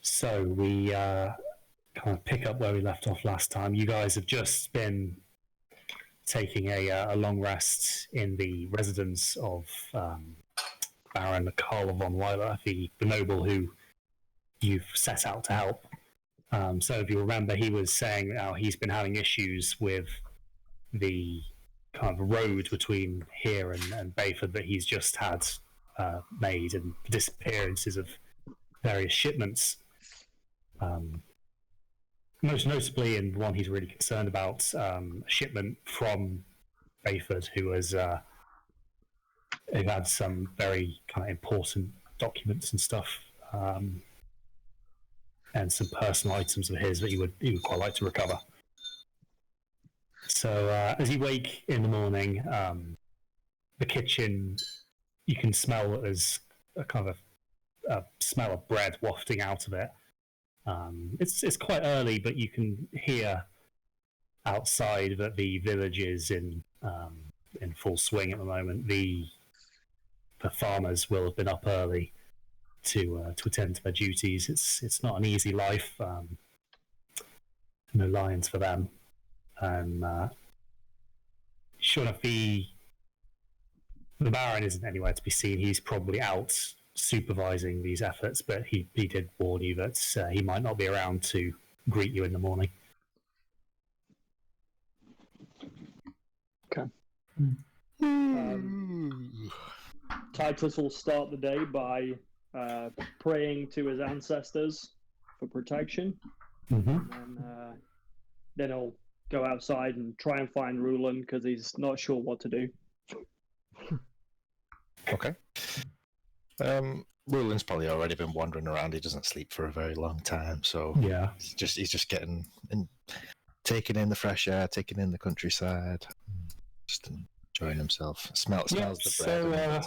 So we kind of pick up where we left off last time. You guys have just been taking a long rest in the residence of Baron Karl von Weiler, the noble who you've set out to help. So if you remember, he was saying how he's been having issues with the kind of road between here and Bayford that he's just had made, and disappearances of various shipments. Most notably, and one he's really concerned about, a shipment from Bayford who had some very kind of important documents and stuff, and some personal items of his that he would quite like to recover. So as you wake in the morning, the kitchen, you can smell that there's a kind of a smell of bread wafting out of it. It's quite early, but you can hear outside that the village is in full swing at the moment. The farmers will have been up early to attend to their duties. It's not an easy life. No lions for them. And sure enough, the Baron isn't anywhere to be seen. He's probably out supervising these efforts, but he did warn you that he might not be around to greet you in the morning. Okay. Titus will start the day by praying to his ancestors for protection. Mm-hmm. And then he'll go outside and try and find Rulon because he's not sure what to do. Okay. Rulon's probably already been wandering around. He doesn't sleep for a very long time, so Yeah, he's just getting taking in the fresh air, taking in the countryside, just enjoying himself. Smells the bread.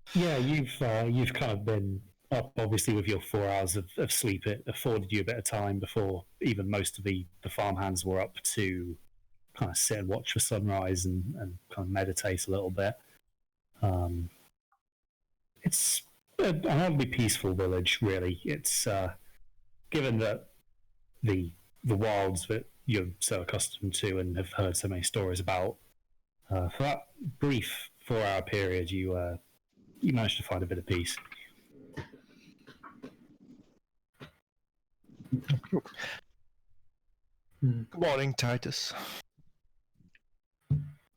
So you've kind of been up, obviously, with your 4 hours of sleep. It afforded you a bit of time before even most of the farmhands were up to kind of sit and watch for sunrise and kind of meditate a little bit. It's an oddly peaceful village, really. It's given that the wilds that you're so accustomed to and have heard so many stories about. For that brief 4-hour period, you managed to find a bit of peace. Good morning, Titus.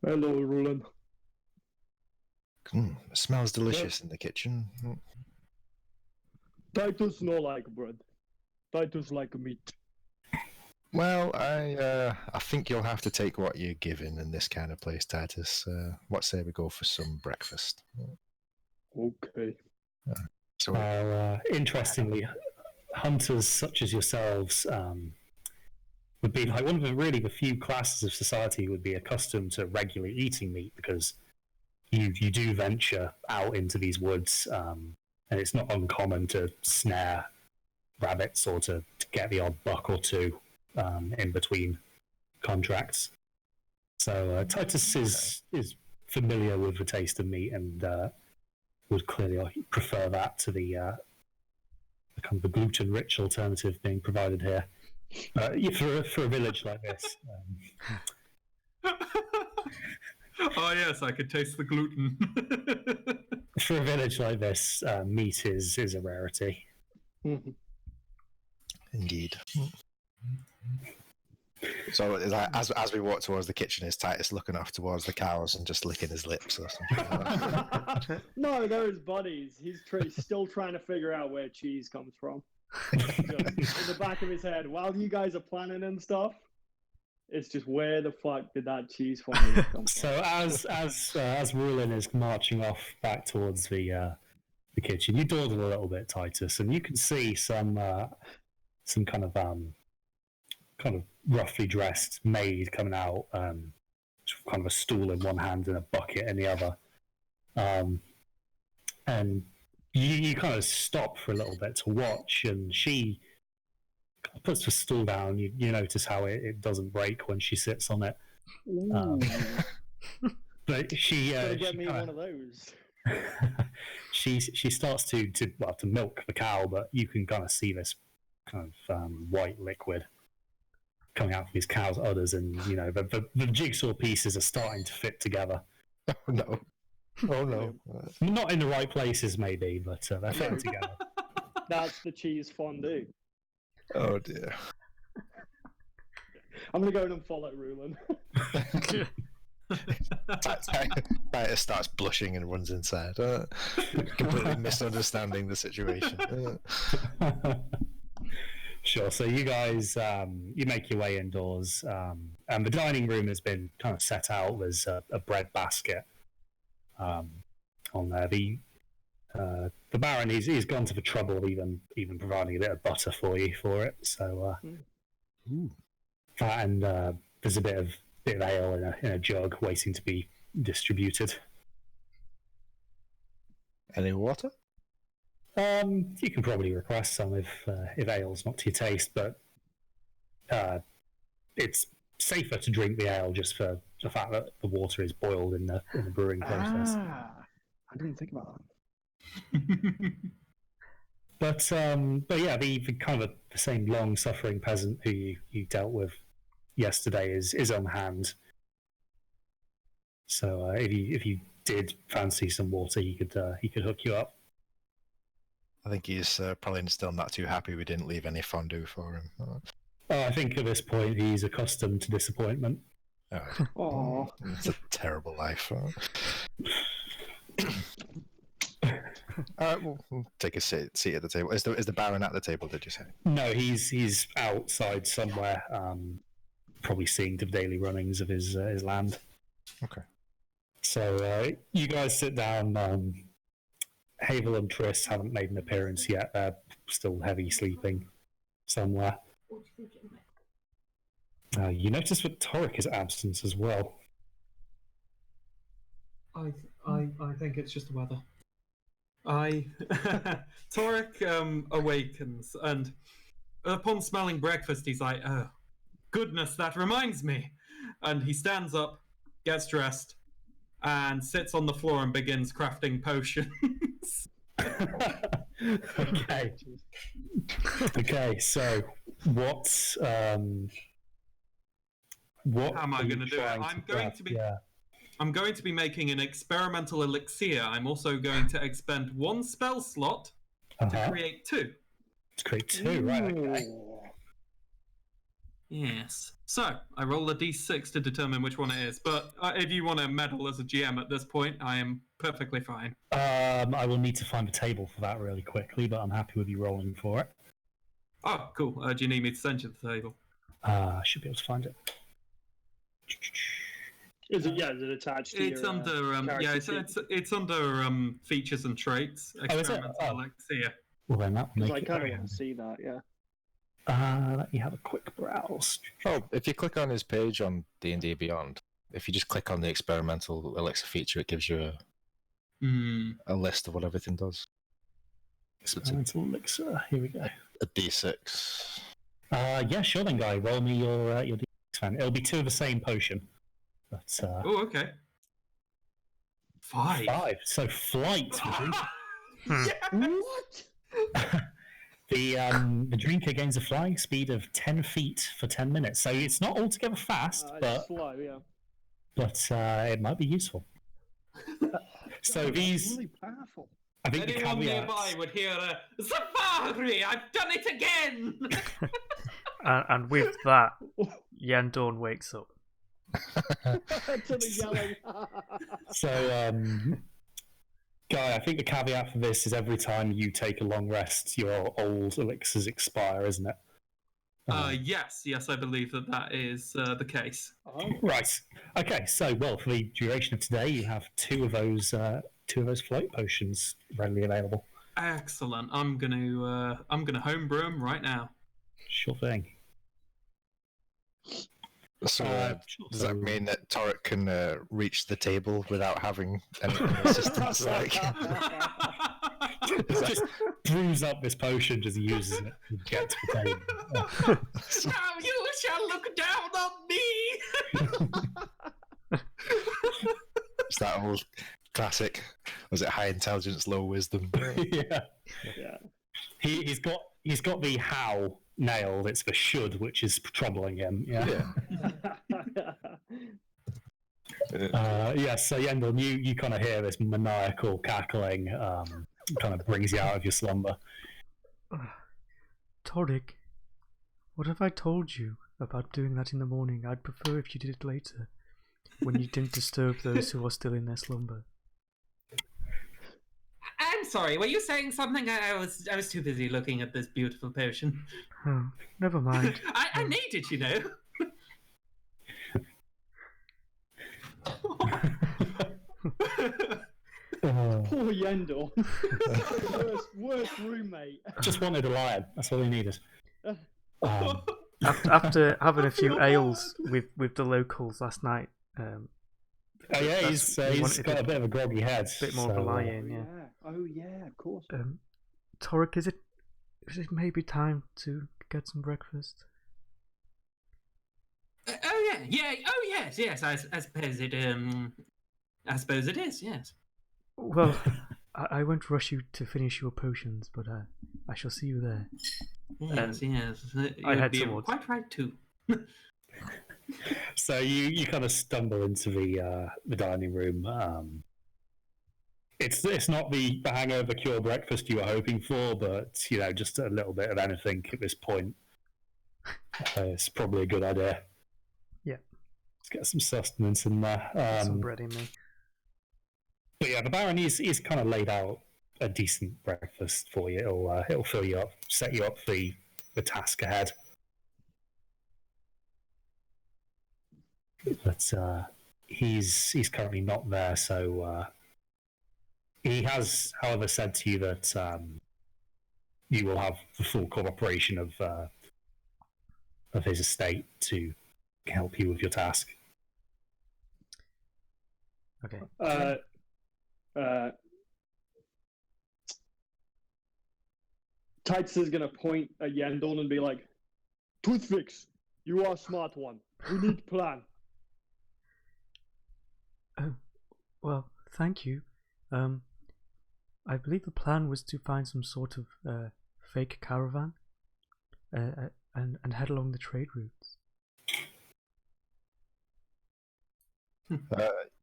Hello, Rulon. It smells delicious in the kitchen. Titus no like bread. Titus like meat. Well, I think you'll have to take what you're given in this kind of place, Titus. What say we go for some breakfast? Okay. So, Interestingly, hunters such as yourselves would be like one of the few classes of society who would be accustomed to regularly eating meat, because you do venture out into these woods, and it's not uncommon to snare rabbits or to get the odd buck or two in between contracts. So Titus is familiar with the taste of meat and would clearly prefer that to the kind of the gluten-rich alternative being provided here. For a village like this. Oh yes, I could taste the gluten. For a village like this, meat is a rarity. Indeed. So as we walk towards the kitchen, is Titus looking off towards the cows and just licking his lips or something? No, they're his buddies. He's still trying to figure out where cheese comes from. Just in the back of his head, while you guys are planning and stuff, it's just, where the fuck did that cheese from come from? So as Rulon is marching off back towards the kitchen, you dawdle a little bit, Titus, and you can see some kind of roughly dressed maid coming out, kind of a stool in one hand and a bucket in the other, and you kind of stop for a little bit to watch, and she puts the stool down. You notice how it doesn't break when she sits on it. But she get me one of those. she starts to milk the cow, but you can kind of see this kind of white liquid coming out from his cow's udders, and the jigsaw pieces are starting to fit together. Oh no! Oh no! Not in the right places, maybe, but they're fitting together. That's the cheese fondue. Oh dear! I'm gonna go in and follow Rulin. Titus starts blushing and runs inside, completely misunderstanding the situation. Sure. So you guys, you make your way indoors, and the dining room has been kind of set out. There's a bread basket on there. The Baron, he's gone to the trouble of even providing a bit of butter for you for it. So that, and there's a bit of ale in a jug waiting to be distributed. Any water? You can probably request some if ale's not to your taste, but it's safer to drink the ale just for the fact that the water is boiled in the brewing process. I didn't think about that. But yeah, the kind of the same long-suffering peasant who you dealt with yesterday is on hand. So if you did fancy some water, he could hook you up. I think he's probably still not too happy we didn't leave any fondue for him. I think at this point he's accustomed to disappointment. Oh, it's a terrible life. We'll take a seat at the table. Is the Baron at the table? Did you say? No, he's outside somewhere, probably seeing to the daily runnings of his land. Okay. So you guys sit down. Havel and Triss haven't made an appearance yet. They're still heavy sleeping somewhere. You notice that Torek is absent as well. I think it's just the weather. Torek awakens, and upon smelling breakfast, he's like, "Oh, goodness, that reminds me!" And he stands up, gets dressed, and sits on the floor and begins crafting potions. Okay. Okay. So what am I going to do it? I'm going to be making an experimental elixir. I'm also going to expend one spell slot to create two. To create two, right? Okay. Yes. So I roll a d6 to determine which one it is. But if you want to meddle as a GM at this point, I am perfectly fine. I will need to find a table for that really quickly, but I'm happy with you rolling for it. Oh, cool. Do you need me to send you the table? I should be able to find it. Is it attached to it's your, under it's under features and traits. Experimental elixir. Well, then that will make I it. kind of want to see that, yeah. Let me have a quick browse. Oh, if you click on his page on D&D Beyond, if you just click on the experimental elixir feature, it gives you a list of what everything does. Experimental elixir. Here we go. A D6. Yeah, sure then, guy. Roll me your D6 fan. It'll be two of the same potion. But, oh, okay. 5. So flight. Yes! What? The drinker gains a flying speed of 10 feet for 10 minutes. So it's not altogether fast, but slow, yeah. But it might be useful. So these really powerful. I think anyone the nearby would hear a Safari! I've done it again! and with that, Yandorn wakes up. To the yelling. So, Guy, I think the caveat for this is every time you take a long rest, your old elixirs expire, isn't it? Yes, I believe that is the case. Oh. Right. Okay. So, well, for the duration of today, you have two of those float potions readily available. Excellent. I'm gonna homebrew them right now. Sure thing. So does that mean that Torek can reach the table without having any assistance? Just brews up this potion, just uses it to get to the table. Now you shall look down on me! It's that old classic. Was it high intelligence, low wisdom? Yeah. he's got the how nailed. It's the should which is troubling him. Yeah. So Yendel, you kind of hear this maniacal cackling, kind of brings you out of your slumber. Torik, what have I told you about doing that in the morning? I'd prefer if you did it later, when you didn't disturb those who are still in their slumber. I'm sorry, were you saying something? I was too busy looking at this beautiful potion. Oh, never mind. I need it, you know. Poor Yendel. worst roommate. Just wanted a lion. That's all he needed. After having a few ales with the locals last night, he's got a bit of a groggy head. A bit more of a lion, yeah. Oh yeah, of course. Torik, is it maybe time to get some breakfast? Oh yes. I suppose it is. Yes. Well, I won't rush you to finish your potions, but I shall see you there. Yes. I head be towards. Quite right too. So you kind of stumble into the dining room. It's not the hangover cure breakfast you were hoping for, but just a little bit of anything at this point. It's probably a good idea. Yeah. Let's get some sustenance in there. Get some bread in me. But yeah, the Baron is kind of laid out a decent breakfast for you. It'll fill you up, set you up for the task ahead. But he's currently not there, so he has, however, said to you that you will have the full cooperation of his estate to help you with your task. Okay. Titus is gonna point at Yendel and be like, "Toothfix, you are a smart one. We need plan." Well, thank you. I believe the plan was to find some sort of fake caravan and head along the trade routes.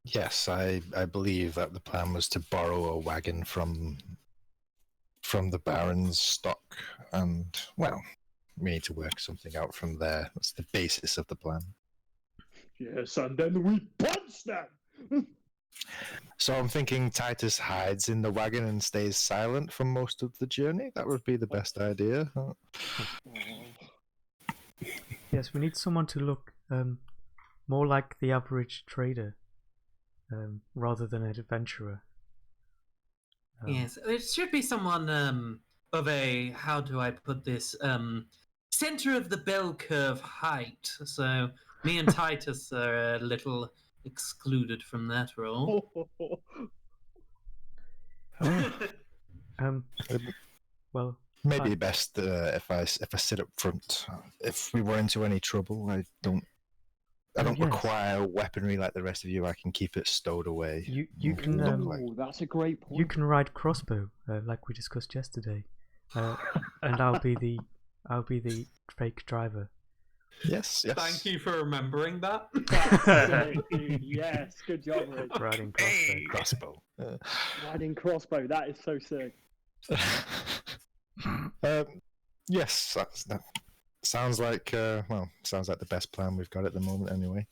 Yes, I believe that the plan was to borrow a wagon from the Baron's stock, and well, we need to work something out from there. That's the basis of the plan. Yes, and then we punch them. So I'm thinking Titus hides in the wagon and stays silent for most of the journey. That would be the best idea. Yes, we need someone to look more like the average trader rather than an adventurer. Yes, it should be someone of a, how do I put this, center of the bell curve height. So me and Titus are a little excluded from that role. Well, maybe best if I sit up front. If we run into any trouble, I don't require weaponry like the rest of you. I can keep it stowed away. You can. That's a great point. You can ride crossbow, like we discussed yesterday, and I'll be the fake driver. Yes. Thank you for remembering that. Yes, good job, Rich. Riding crossbow. Riding crossbow. That is so sick. Yes, that sounds like the best plan we've got at the moment. Anyway,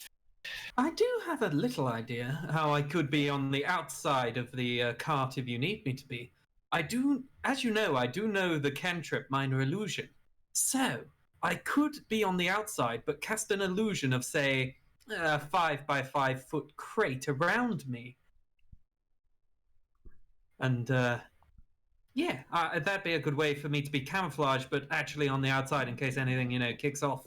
I do have a little idea how I could be on the outside of the cart if you need me to be. I do, as you know, I do know the cantrip Minor Illusion. So I could be on the outside, but cast an illusion of, say, a 5 by 5 foot crate around me. And, that'd be a good way for me to be camouflaged, but actually on the outside in case anything, kicks off.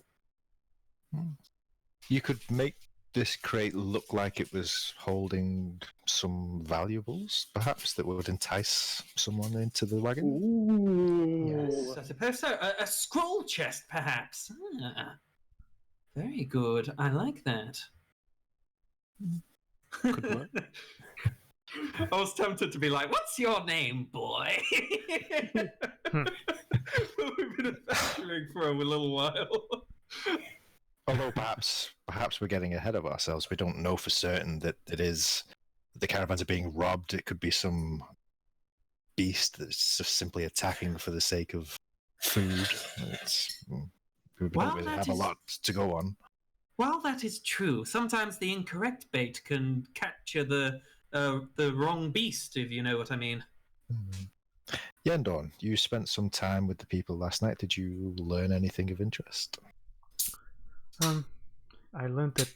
You could make this crate look like it was holding some valuables, perhaps, that would entice someone into the wagon. Ooh. Yes, I suppose so. A scroll chest, perhaps. Very good. I like that. Could work. I was tempted to be like, "What's your name, boy?" been adventuring for a little while. Although perhaps we're getting ahead of ourselves. We don't know for certain that it is the caravans are being robbed. It could be some beast that's just simply attacking for the sake of food. We Well, don't really that have a is- lot to go on. While that is true, sometimes the incorrect bait can capture the wrong beast, if you know what I mean. Yendorn, you spent some time with the people last night. Did you learn anything of interest? I learned that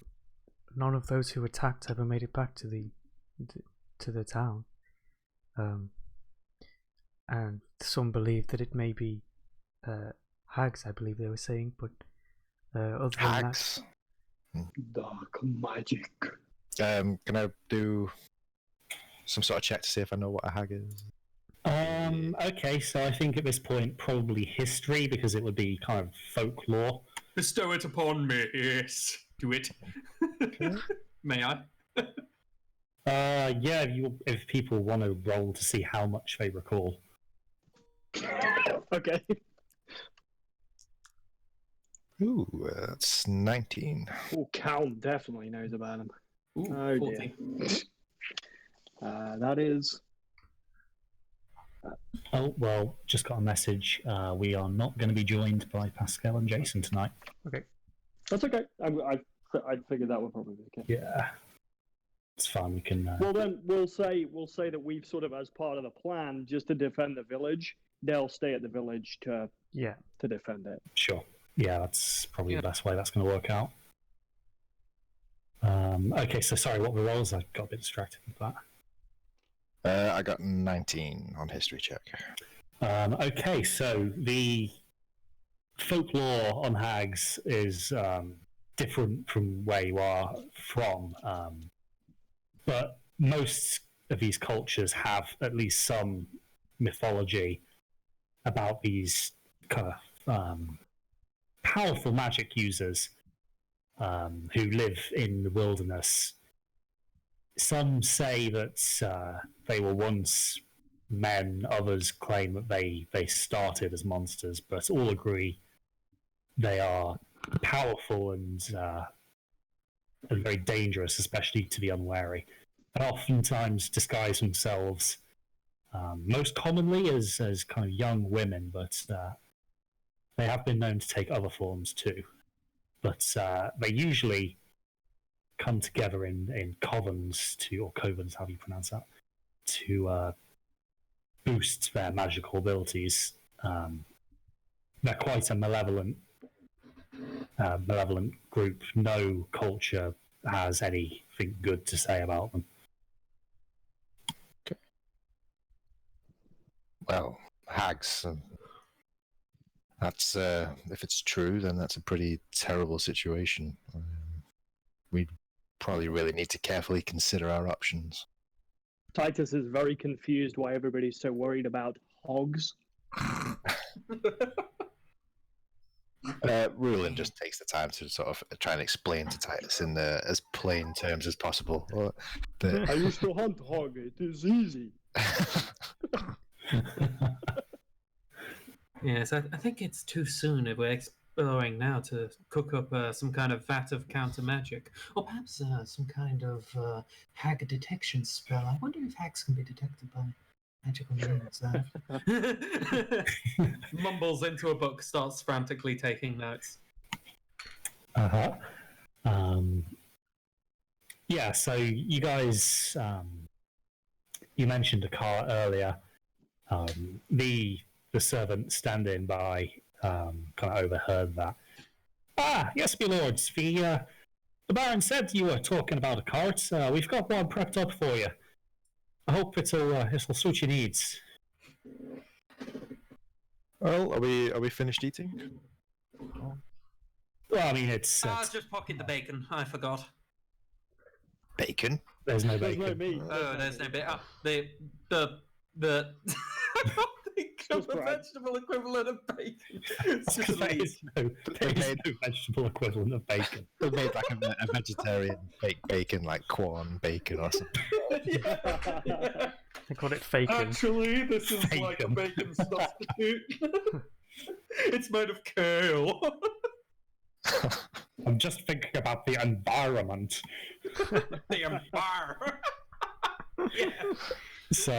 none of those who attacked ever made it back to the town. And some believe that it may be hags, I believe they were saying, but other than Hags. Dark magic. Can I do some sort of check to see if I know what a hag is? Okay, so I think at this point probably history because it would be kind of folklore. Bestow it upon me, yes. Do it. May I? Yeah, if people want to roll to see how much they recall. Okay. Ooh, that's 19. Oh, Count definitely knows about him. Ooh, Oh 40. dear. That is. Oh, well, just got a message. We are not going to be joined by Pascal and Jason tonight. Okay. That's okay. I figured that would probably be okay. Yeah. It's fine, we can... Well, then we'll say that we've sort of, as part of the plan, just to defend the village. They'll stay at the village to defend it. Sure. Yeah, that's probably the best way that's going to work out. Okay, so sorry, what were the rolls? I got a bit distracted with that. I got 19 on history check. Okay, so the folklore on hags is different from where you are from, but most of these cultures have at least some mythology about these kind of powerful magic users who live in the wilderness. Some say that they were once men, others claim that they started as monsters, but all agree they are powerful and very dangerous, especially to the unwary, and oftentimes disguise themselves most commonly as kind of young women, but they have been known to take other forms too. But they usually come together in covens or covens, how do you pronounce that, to boost their magical abilities. They're quite a malevolent group. No culture has anything good to say about them. Okay. Well, hags. That's if it's true, then that's a pretty terrible situation. We probably really need to carefully consider our options. Titus is very confused why everybody's so worried about hogs. Rulin just takes the time to sort of try and explain to Titus in as plain terms as possible. I used to hunt hog. It is easy. Yes, I think it's too soon if we're exploring now to cook up some kind of vat of counter magic. Or perhaps some kind of hag detection spell. I wonder if hags can be detected by magical means. Mumbles into a book, starts frantically taking notes. Yeah, so you guys, you mentioned a car earlier. The servant standing by kind of overheard that. Ah, yes, my lords. The Baron said you were talking about a cart. We've got one prepped up for you. I hope it'll suit your needs. Well, are we finished eating? Well, I mean, it's Just pocket the bacon. I forgot. Bacon? there's no There's bacon. no meat. Oh, there's no bacon. The I can't think of Just a bread. vegetable equivalent of bacon. It's just There meat. is no vegetable equivalent of bacon. They made like a vegetarian fake bacon, like Quorn bacon or something. Yeah. They call it faking. Actually, this is like a Bacon. bacon substitute. It's made of kale. I'm just thinking about the environment. The empire. Yeah. So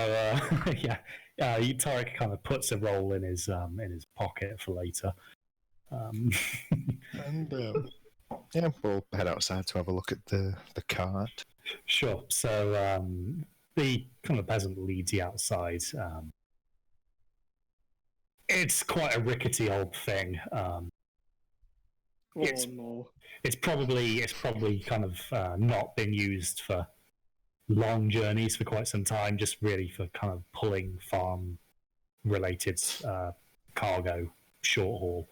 yeah, Tarek kind of puts a roll in his pocket for later. And yeah, we'll head outside to have a look at the cart. Sure. So the kind of peasant leads you outside. It's quite a rickety old thing. It's- no. It's probably kind of not been used for long journeys for quite some time. Just really for kind of pulling farm related cargo, short haul.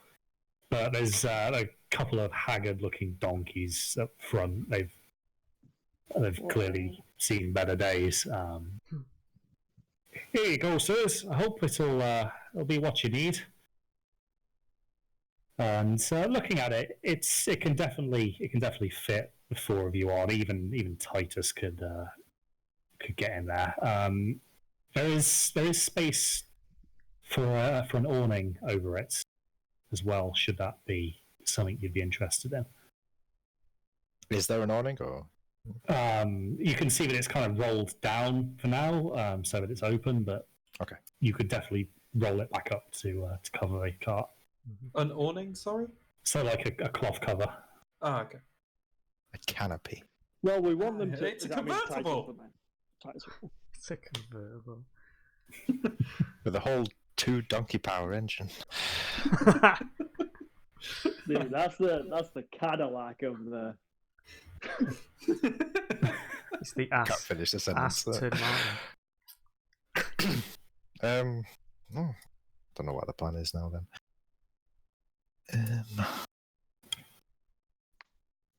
But there's a couple of haggard looking donkeys up front. They've clearly seen better days. Here you go, sirs. I hope it'll be what you need. And looking at it, it can definitely fit the four of you on. Even Titus could get in there. There is space for an awning over it as well. Should that be something you'd be interested in? Is there an awning or? You can see that it's kind of rolled down for now, so that it's open. But Okay, you could definitely roll it back up to cover a cart. An awning, sorry? So like a cloth cover. Oh, okay. a canopy. Well, we want them to. It's a I mean, Titus convertible. would know. Titus would know. It's a convertible. With a whole 2 donkey power engine. Dude, that's the Cadillac of the. It's the Can't ass. finish the sentence. Aston Martin. Don't know what the plan is now then.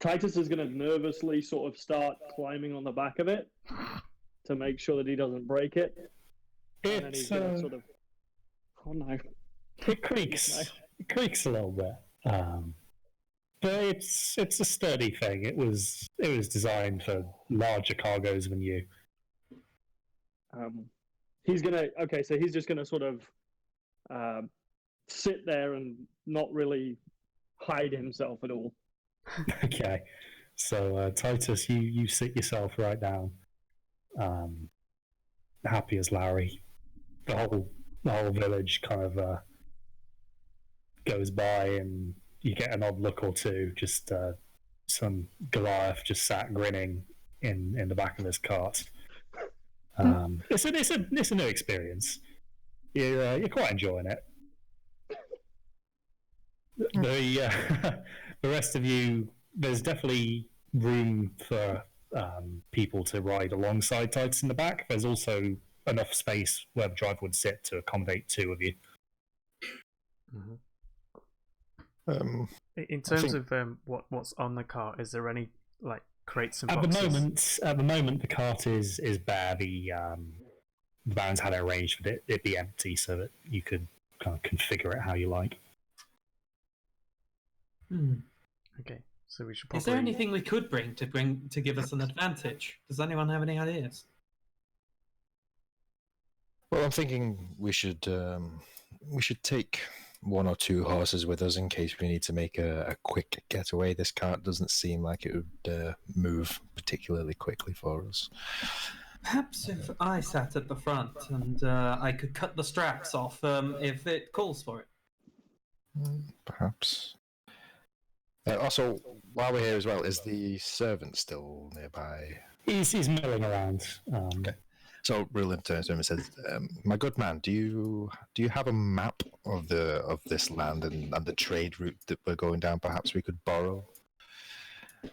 Titus is going to nervously sort of start climbing on the back of it to make sure that he doesn't break it. And then he's going to sort of. Oh no. It creaks. It creaks a little bit. But it's a sturdy thing. It was designed for larger cargoes than you. He's just gonna sort of sit there and not really hide himself at all. Okay. So Titus, you sit yourself right down. Happy as Larry. The whole village kind of goes by, and you get an odd look or two. Just some Goliath just sat grinning in the back of his cart. It's a new experience. You're quite enjoying it. The rest of you, there's definitely room for people to ride alongside Titus in the back. There's also enough space where the driver would sit to accommodate 2 of you. In terms of what's on the cart, is there any like crates and At boxes? the moment, the cart is bare. The Baron's had it arranged for it be empty so that you could kind of configure it how you like. Okay, so we should probably. Is there anything we could bring to give us an advantage? Does anyone have any ideas? Well, I'm thinking we should take 1 or 2 horses with us in case we need to make a quick getaway. This cart doesn't seem like it would move particularly quickly for us. Perhaps if I sat at the front and I could cut the straps off if it calls for it. Perhaps. Also, while we're here as well, is the servant still nearby? He's milling around. Okay. So Rulin turns to him and says, "My good man, do you have a map of this land and the trade route that we're going down? Perhaps we could borrow."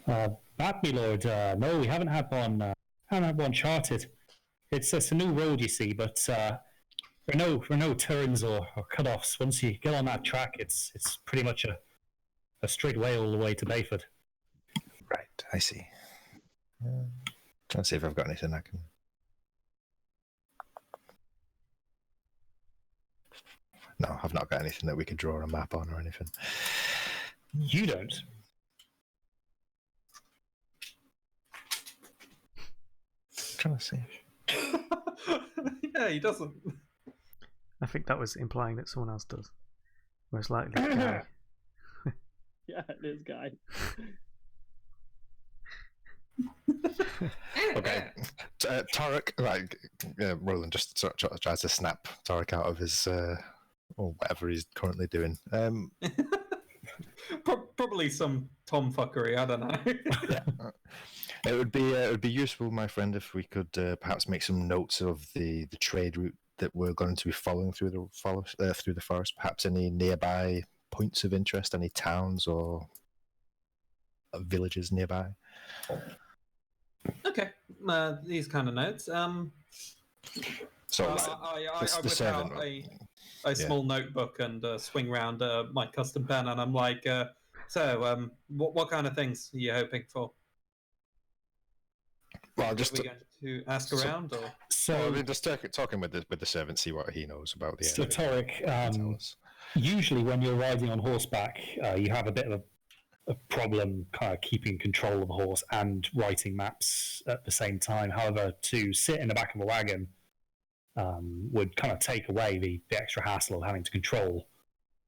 That, my lord, no, we haven't had one. Haven't had one charted. It's a new road, you see, but there are no turns or cut-offs. Once you get on that track, it's pretty much a straight way all the way to Bayford. Right, I see. Trying to see if I've got anything I can. No, I've not got anything that we could draw a map on or anything. You don't. Trying to see. Yeah, he doesn't. I think that was implying that someone else does. Most likely, Guy. Yeah, it is Guy. Okay, Tarek, Roland just sort of tries to snap Tarek out of his or whatever he's currently doing. Probably some tomfuckery. I don't know. It would be useful, my friend, if we could perhaps make some notes of the trade route that we're going to be following through the forest. Perhaps any nearby points of interest, any towns or villages nearby. Okay, these kind of notes. So I the whip servant. out a small notebook and swing round my custom pen, and I'm like, so, what kind of things are you hoping for? Well, Are just we going to ask around, or? So, just talking with the servant, see what he knows about the so area. Torek, usually when you're riding on horseback, you have a bit of a problem kind of keeping control of a horse and writing maps at the same time. However, to sit in the back of a wagon would kind of take away the extra hassle of having to control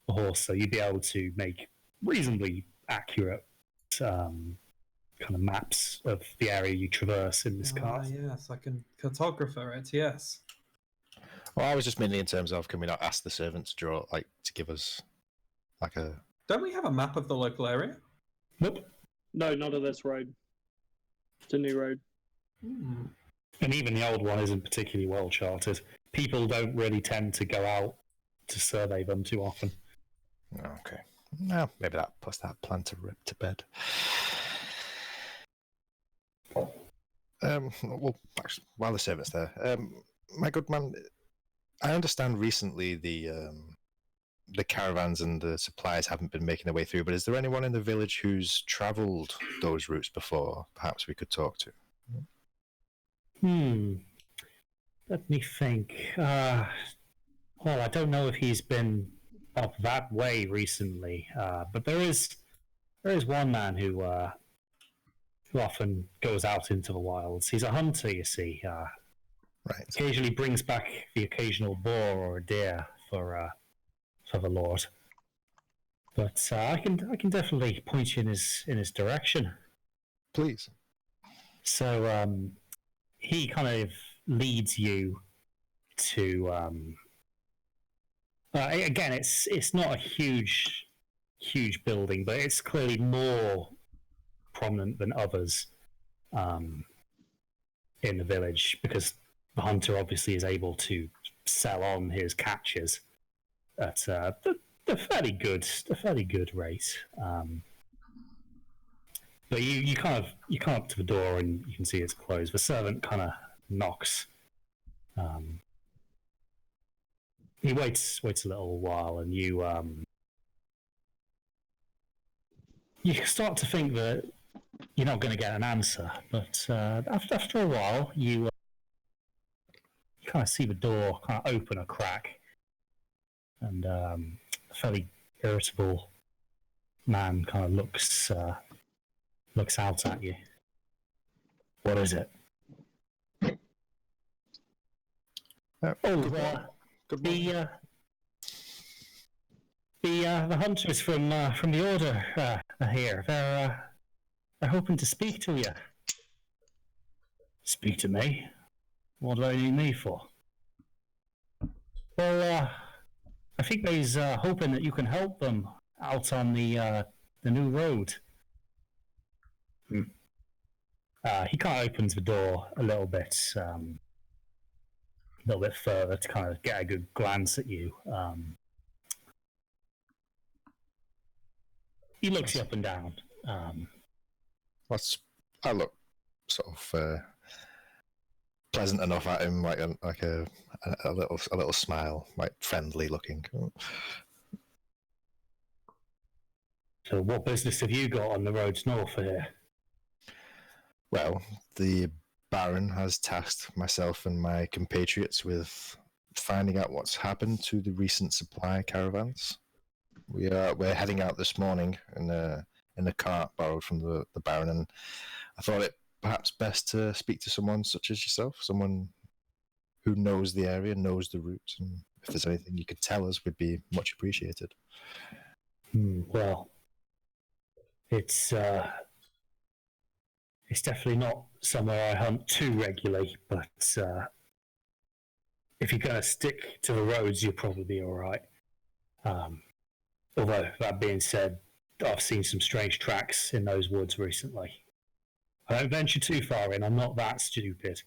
the horse. So you'd be able to make reasonably accurate kind of maps of the area you traverse in this cart. Yes, I can cartographer it. Yes. Well, I was just mainly in terms of, can we not ask the servant to draw, to give us a... Don't we have a map of the local area? Nope. No, not of this road. It's a new road. And even the old one isn't particularly well charted. People don't really tend to go out to survey them too often. Okay. Well, maybe that puts that plan to rip to bed. Well, actually, while the servant's there, my good man, I understand recently the caravans and the supplies haven't been making their way through, but is there anyone in the village who's travelled those routes before? Perhaps we could talk to. Let me think. Well, I don't know if he's been up that way recently, but there is one man who often goes out into the wilds. He's a hunter, you see. Right. Occasionally brings back the occasional boar or a deer for the Lord. But I can definitely point you in his direction. Please. So he kind of leads you to. Again, it's not a huge building, but it's clearly more prominent than others in the village because the hunter obviously is able to sell on his catches at a fairly good rate. But you come up to the door and you can see it's closed. The servant kind of knocks. He waits a little while, and you start to think that you're not going to get an answer. But after a while, you kind of see the door kind of open a crack, and a fairly irritable man kind of looks out at you. What is it? Good morning. The hunters from the order are here. They're hoping to speak to you. Speak to me? What do they need me for? Well, I think they's hoping that you can help them out on the new road. He kind of opens the door a little bit further to kind of get a good glance at you. He looks you up and down. I look sort of pleasant enough at him, like a little smile, like friendly looking. So, what business have you got on the roads north of here? Well, the Baron has tasked myself and my compatriots with finding out what's happened to the recent supply caravans. We're heading out this morning in a cart borrowed from the Baron, and I thought it perhaps best to speak to someone such as yourself, someone who knows the area, knows the route, and if there's anything you could tell us, would be much appreciated. Well, it's definitely not somewhere I hunt too regularly, but if you're going to stick to the roads, you'll probably be all right. Although, that being said, I've seen some strange tracks in those woods recently. I don't venture too far in. I'm not that stupid.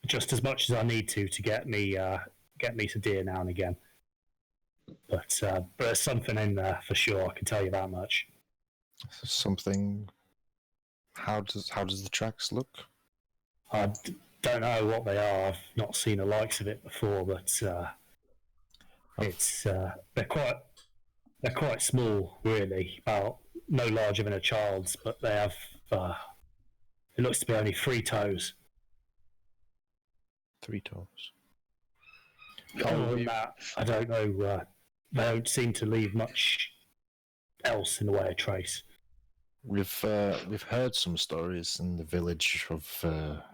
Just as much as I need to get me some deer now and again. But there's something in there for sure. I can tell you that much. Something. How does the tracks look? I don't know what they are. I've not seen the likes of it before, but it's they're quite small, really, about no larger than a child's, but they have it looks to be only 3 toes. 3 toes. Other than that, I don't know. They don't seem to leave much else in the way of trace. We've heard some stories in the village of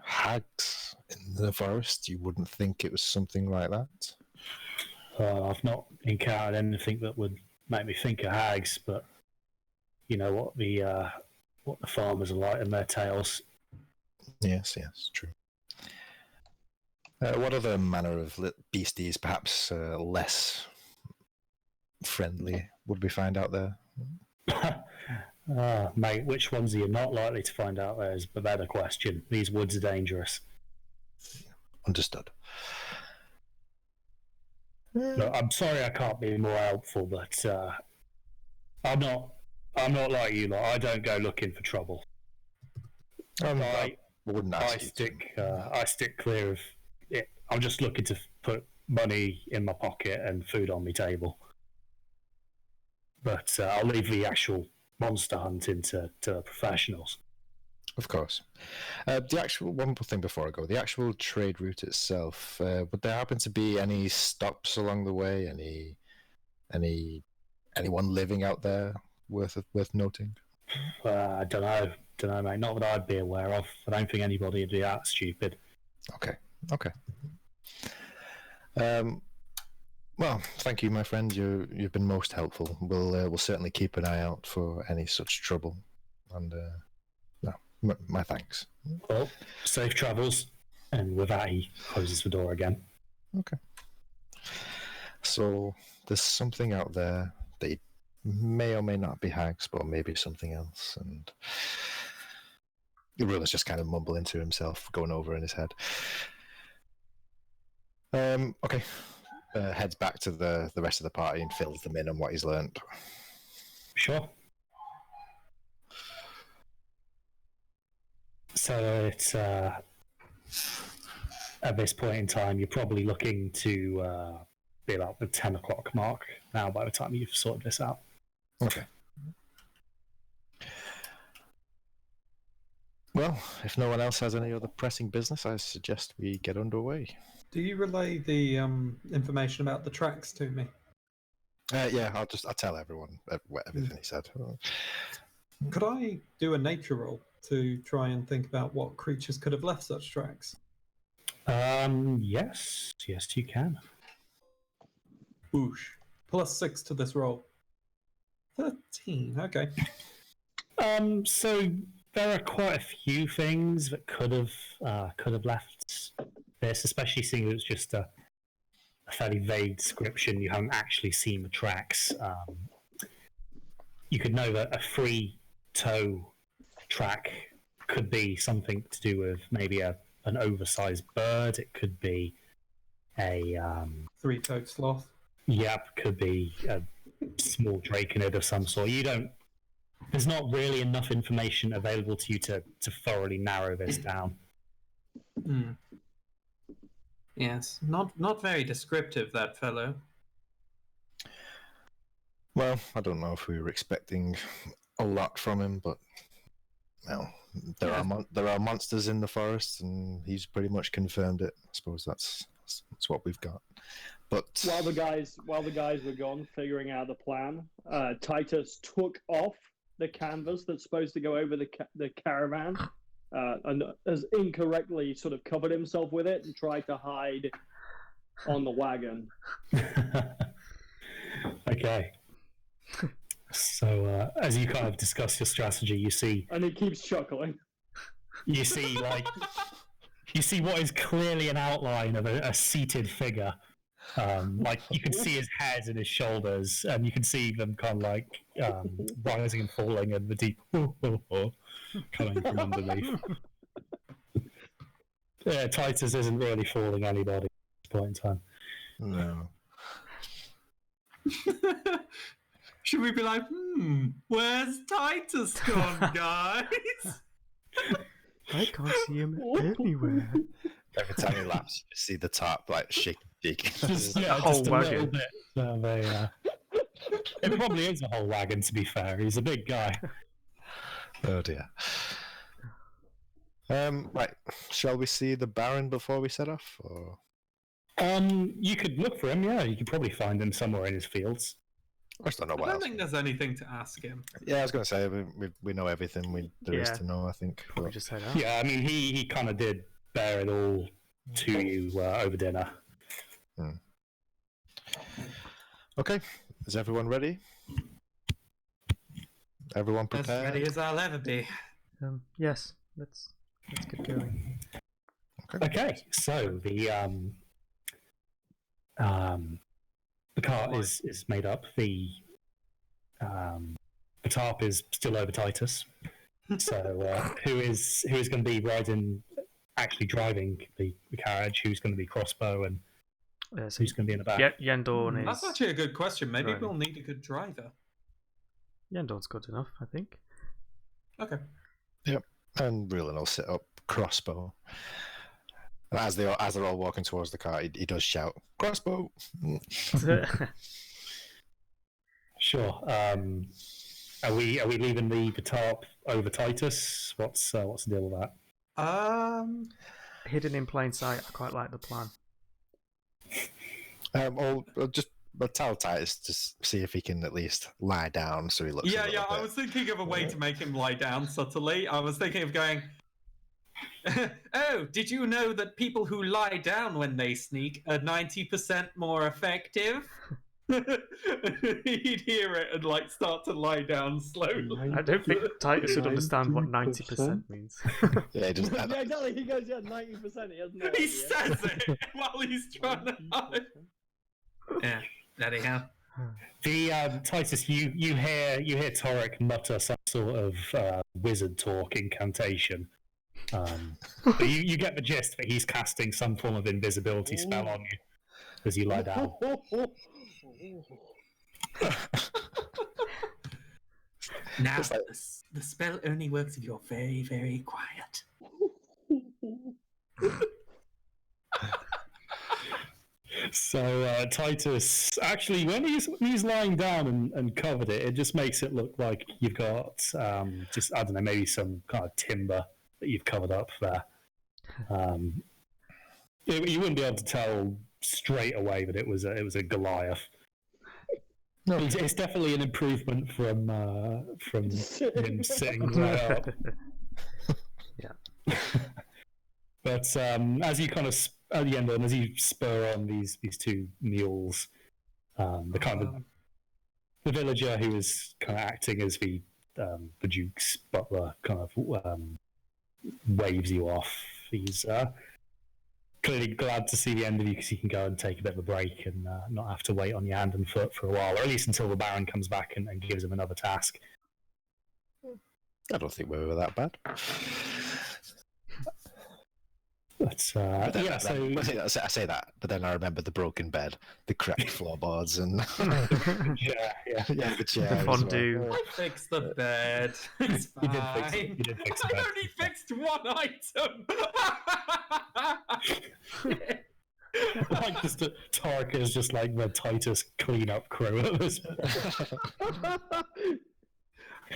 hags in the forest. You wouldn't think it was something like that. I've not encountered anything that would make me think of hags, but you know what the farmers are like in their tales. Yes, true. What other manner of beasties, perhaps less friendly, would we find out there? Mate, which ones are you not likely to find out there is the better question. These woods are dangerous. Understood. Look, I'm sorry I can't be more helpful, but I'm not like you lot. I don't go looking for trouble. I wouldn't ask I stick clear of it. I'm just looking to put money in my pocket and food on my table. But I'll leave the actual monster hunting to professionals. Of course. The actual one thing before I go, the actual trade route itself. Would there happen to be any stops along the way? Anyone living out there worth noting? I don't know, mate. Not that I'd be aware of. I don't think anybody would be that stupid. Okay. Well, thank you, my friend. You've been most helpful. We'll certainly keep an eye out for any such trouble. And my thanks. Well, safe travels. And with that, he closes the door again. Okay. So there's something out there that may or may not be hags, but maybe something else. And the ruler's just kind of mumbling to himself, going over in his head. Okay. Heads back to the rest of the party and fills them in on what he's learned. Sure. So it's at this point in time, you're probably looking to be about the 10 o'clock mark now by the time you've sorted this out. Okay. Well, if no one else has any other pressing business, I suggest we get underway. Do you relay the information about the tracks to me? Yeah, I'll tell everyone everything he said. Could I do a nature roll to try and think about what creatures could have left such tracks? Yes, you can. Boosh. +6 to this roll. 13. Okay. So there are quite a few things that could have left this, especially seeing it's just a fairly vague description. You haven't actually seen the tracks. You could know that a 3-toe track could be something to do with maybe an oversized bird. It could be a 3-toed sloth. Yep, could be a small draconid of some sort. There's not really enough information available to you to thoroughly narrow this down. Yes, not very descriptive, that fellow. Well, I don't know if we were expecting a lot from him, but well, there are monsters in the forest, and he's pretty much confirmed it. I suppose that's what we've got. But while the guys were gone figuring out the plan, Titus took off the canvas that's supposed to go over the caravan, and has incorrectly sort of covered himself with it and tried to hide on the wagon. Okay. So as you kind of discuss your strategy, you see And he keeps chuckling. like you see what is clearly an outline of a seated figure. Like you can see his head and his shoulders, and you can see them kind of like rising and falling, and the deep coming from underneath. Yeah, Titus isn't really fooling anybody at this point in time. No. Should we be like, where's Titus gone, guys? I can't see him anywhere. Every time he laughs, you see the top like shaking. Just, a whole just a little wagon. bit of a, it probably is a whole wagon, to be fair. He's a big guy. Oh dear. Right. Shall we see the Baron before we set off? Or You could look for him. Yeah, you could probably find him somewhere in his fields. I just don't know I what don't else. think there's anything to ask him. Yeah, I was going to say we know everything there is Yeah. to know. I think. Probably But- just head out. Yeah, I mean, he kind of did bear it all to you over dinner. Okay. Is everyone ready? Everyone As prepared? ready as I'll ever be. Yes, let's get going. Okay, so the cart is made up. The tarp is still over Titus. So who is going to be actually driving the carriage? Who's going to be Crossbow, and So who's going to be in the back? Yendorn That's is actually a good question. Maybe driving. we'll need a good driver. Yendorn's good enough, I think. Okay. And Rulin will sit up crossbow. And as they're all walking towards the car, he does shout, "Crossbow!" Sure. Are we leaving the tarp over Titus? What's the deal with that? Hidden in plain sight. I quite like the plan. I'll tell Titus to see if he can at least lie down so he looks. Yeah, a little I bit- was thinking of a way to make him lie down subtly. I was thinking of going, oh, did you know that people who lie down when they sneak are 90% more effective? He'd hear it and like start to lie down slowly. I don't think Titus would understand what 90% means. Yeah, just Yeah, exactly. He goes, yeah, 90%. He has no He idea. says it while he's trying to hide. Yeah, bloody hell. The Titus, you hear Torek mutter some sort of wizard talk incantation. But you get the gist that he's casting some form of invisibility spell on you as you lie down. Now, It's like- the spell only works if you're very, very quiet. So Titus, actually, when he's lying down and covered it, it just makes it look like you've got just, I don't know, maybe some kind of timber that you've covered up there. You wouldn't be able to tell straight away that it was a Goliath. No. It's definitely an improvement from him sitting right up. Yeah. But as you kind of at the end, as you spur on these two mules, the kind of the villager who is kind of acting as the Duke's butler kind of waves you off. He's clearly glad to see the end of you because he can go and take a bit of a break and not have to wait on your hand and foot for a while, or at least until the Baron comes back and gives him another task. I don't think we were that bad. But But then, yeah, so I say that, but then I remember the broken bed, the cracked floorboards, and yeah. yeah, the chair. as Fondue. well. I fixed the bed. It's You fine. did fix the I bed. only fixed one item. Like just Tarek is just like the Titus cleanup crew at this point.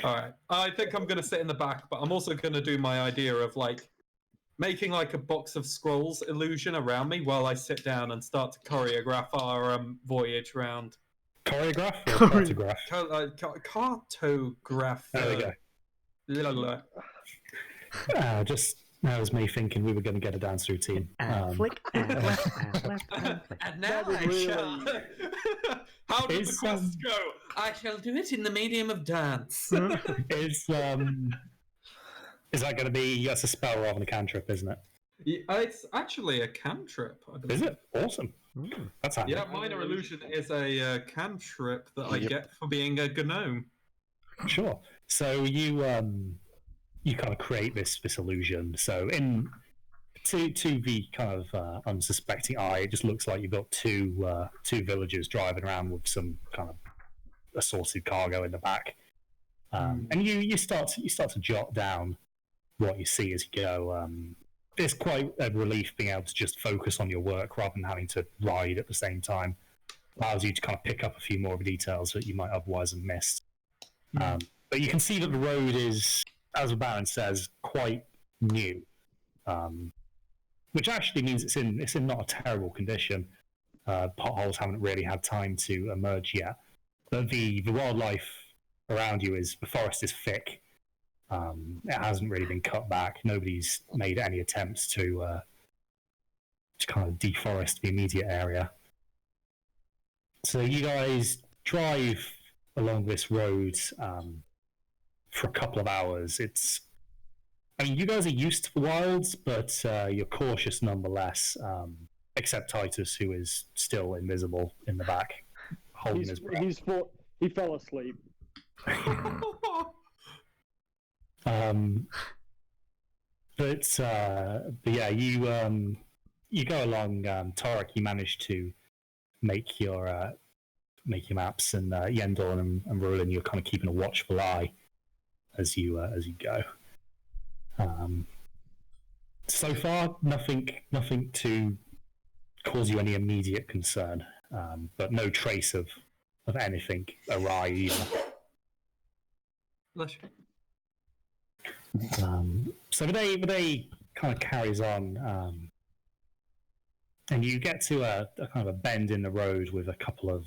All right. I think I'm going to sit in the back, but I'm also going to do my idea of like making like a box of scrolls illusion around me while I sit down and start to choreograph our voyage round. Choreograph or cartograph? Cartograph. There we go. La, la, la. Just That was me thinking we were going to get a dance routine. And flick, and left, and left, and flick. And now That would I shall. How did the Is, quest go? I shall do it in the medium of dance. Is that going to be? That's a spell rather than a cantrip, isn't it? It's actually a cantrip. I believe. Is it? Awesome. That's handy. Yeah, minor illusion is a cantrip that I get for being a gnome. Sure. So you kind of create this illusion. So to the kind of unsuspecting eye, it just looks like you've got two villagers driving around with some kind of assorted cargo in the back, and you start to jot down what you see as you go. It's quite a relief being able to just focus on your work rather than having to ride at the same time. Allows you to kind of pick up a few more details that you might otherwise have missed. But you can see that the road is, as the Baron says, quite new, which actually means it's in not a terrible condition. Potholes haven't really had time to emerge yet, but the wildlife around you the forest is thick. It hasn't really been cut back. Nobody's made any attempts to kind of deforest the immediate area. So you guys drive along this road for a couple of hours. You guys are used to the wilds, but you're cautious nonetheless, except Titus, who is still invisible in the back, holding his breath. He fell asleep. But yeah, you go along. Torek, you manage to make your maps, and Yendor and Roland, you're kind of keeping a watchful eye as you go. So far, nothing to cause you any immediate concern, but no trace of anything awry either. So the day kind of carries on, and you get to a kind of a bend in the road with a couple of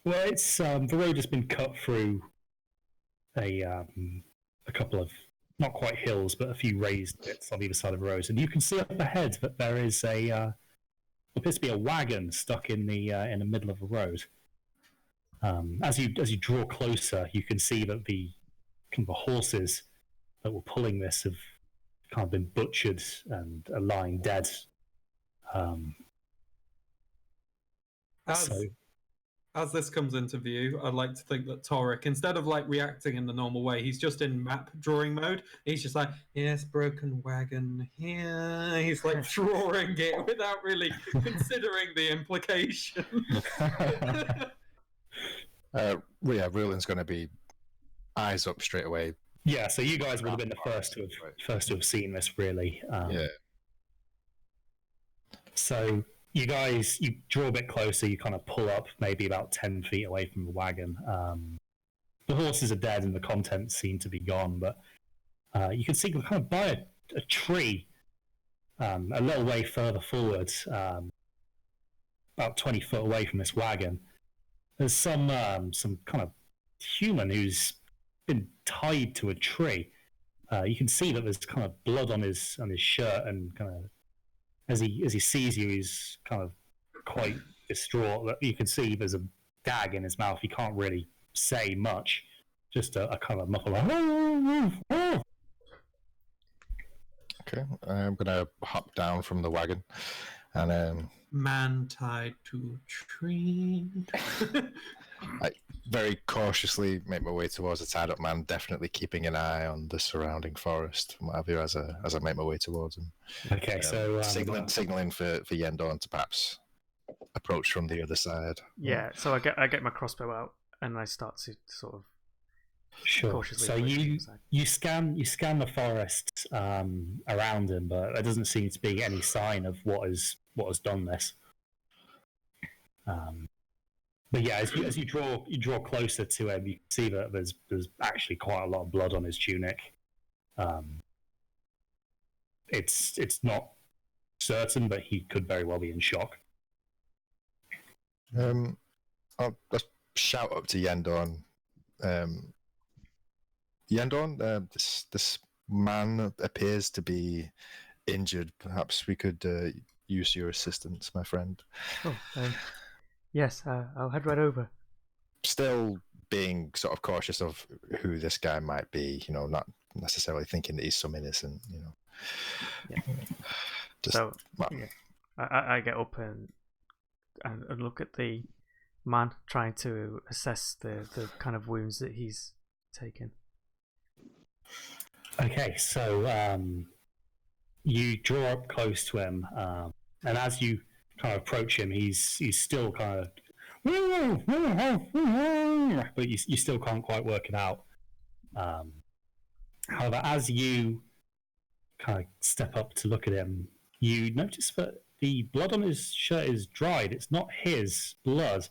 it's the road has been cut through a couple of not quite hills, but a few raised bits on either side of the road, and you can see up ahead that there is appears to be a wagon stuck in the middle of the road. As you draw closer, you can see that the horses that were pulling this have kind of been butchered and are lying dead. As this comes into view, I'd like to think that Torek, instead of reacting in the normal way, he's just in map drawing mode. He's just like, yes, broken wagon here. He's drawing it without really considering the implication. Yeah, Roland's going to be eyes up straight away. Yeah, so you guys would have been the first to have seen this, really. Yeah. So you draw a bit closer. You kind of pull up maybe about 10 feet away from the wagon. The horses are dead and the contents seem to be gone, but you can see kind of by a tree a little way further forward, about 20 foot away from this wagon. There's some kind of human who's been tied to a tree. You can see that there's kind of blood on his shirt, and kind of as he sees you, he's kind of quite distraught. You can see there's a gag in his mouth. He can't really say much, just a kind of muffled. Okay, I'm gonna hop down from the wagon, and man tied to tree. I very cautiously make my way towards the tied up man, definitely keeping an eye on the surrounding forest and what have you as I make my way towards him. Okay, so signaling for Yendor to perhaps approach from the other side. Yeah, so I get my crossbow out and I start to sort of cautiously. So you scan the forest around him, but there doesn't seem to be any sign of what has done this. But yeah, as you draw closer to him, you can see that there's actually quite a lot of blood on his tunic. It's not certain, but he could very well be in shock. I'll just shout up to Yendorn. Yendorn, this man appears to be injured. Perhaps we could use your assistance, my friend. Oh, yes, I'll head right over. Still being sort of cautious of who this guy might be, not necessarily thinking that he's some innocent, Yeah. Just, So, well, yeah, I get up and look at the man, trying to assess the kind of wounds that he's taken. Okay, so you draw up close to him, and as you kind of approach him, he's still kind of, but you still can't quite work it out. However, as you kind of step up to look at him, you notice that the blood on his shirt is dried. It's not his blood.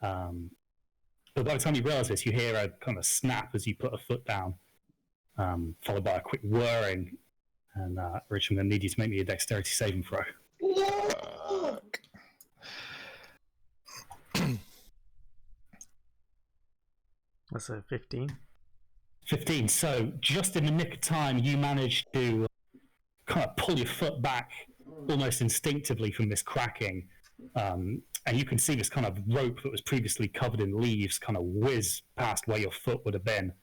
But by the time you realise this, you hear a kind of snap as you put a foot down, followed by a quick whirring. And Rich, I'm going to need you to make me a dexterity saving throw. That's a 15. 15. So just in the nick of time, you manage to kind of pull your foot back almost instinctively from this cracking. And you can see this kind of rope that was previously covered in leaves kind of whiz past where your foot would have been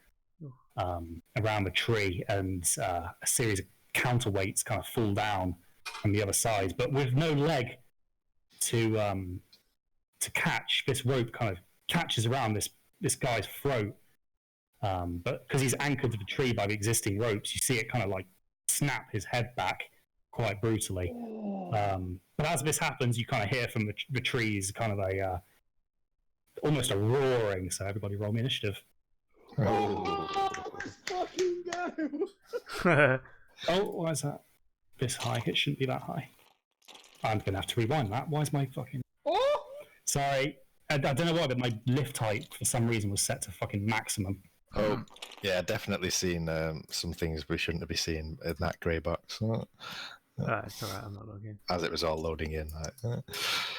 around the tree, and a series of counterweights kind of fall down on the other side. But with no leg to catch, this rope kind of catches around this guy's throat. But because he's anchored to the tree by the existing ropes, you see it kind of like snap his head back quite brutally. But as this happens, you kind of hear from the trees kind of almost a roaring. So everybody roll me initiative. Let's fucking go! Oh, why is that this high? It shouldn't be that high. I'm going to have to rewind that. Why is my fucking... Oh! Sorry. I don't know why, but my lift height for some reason was set to fucking maximum. Oh, yeah, definitely seen some things we shouldn't be seeing in that grey box. It's alright, I'm not logging. As it was all loading in.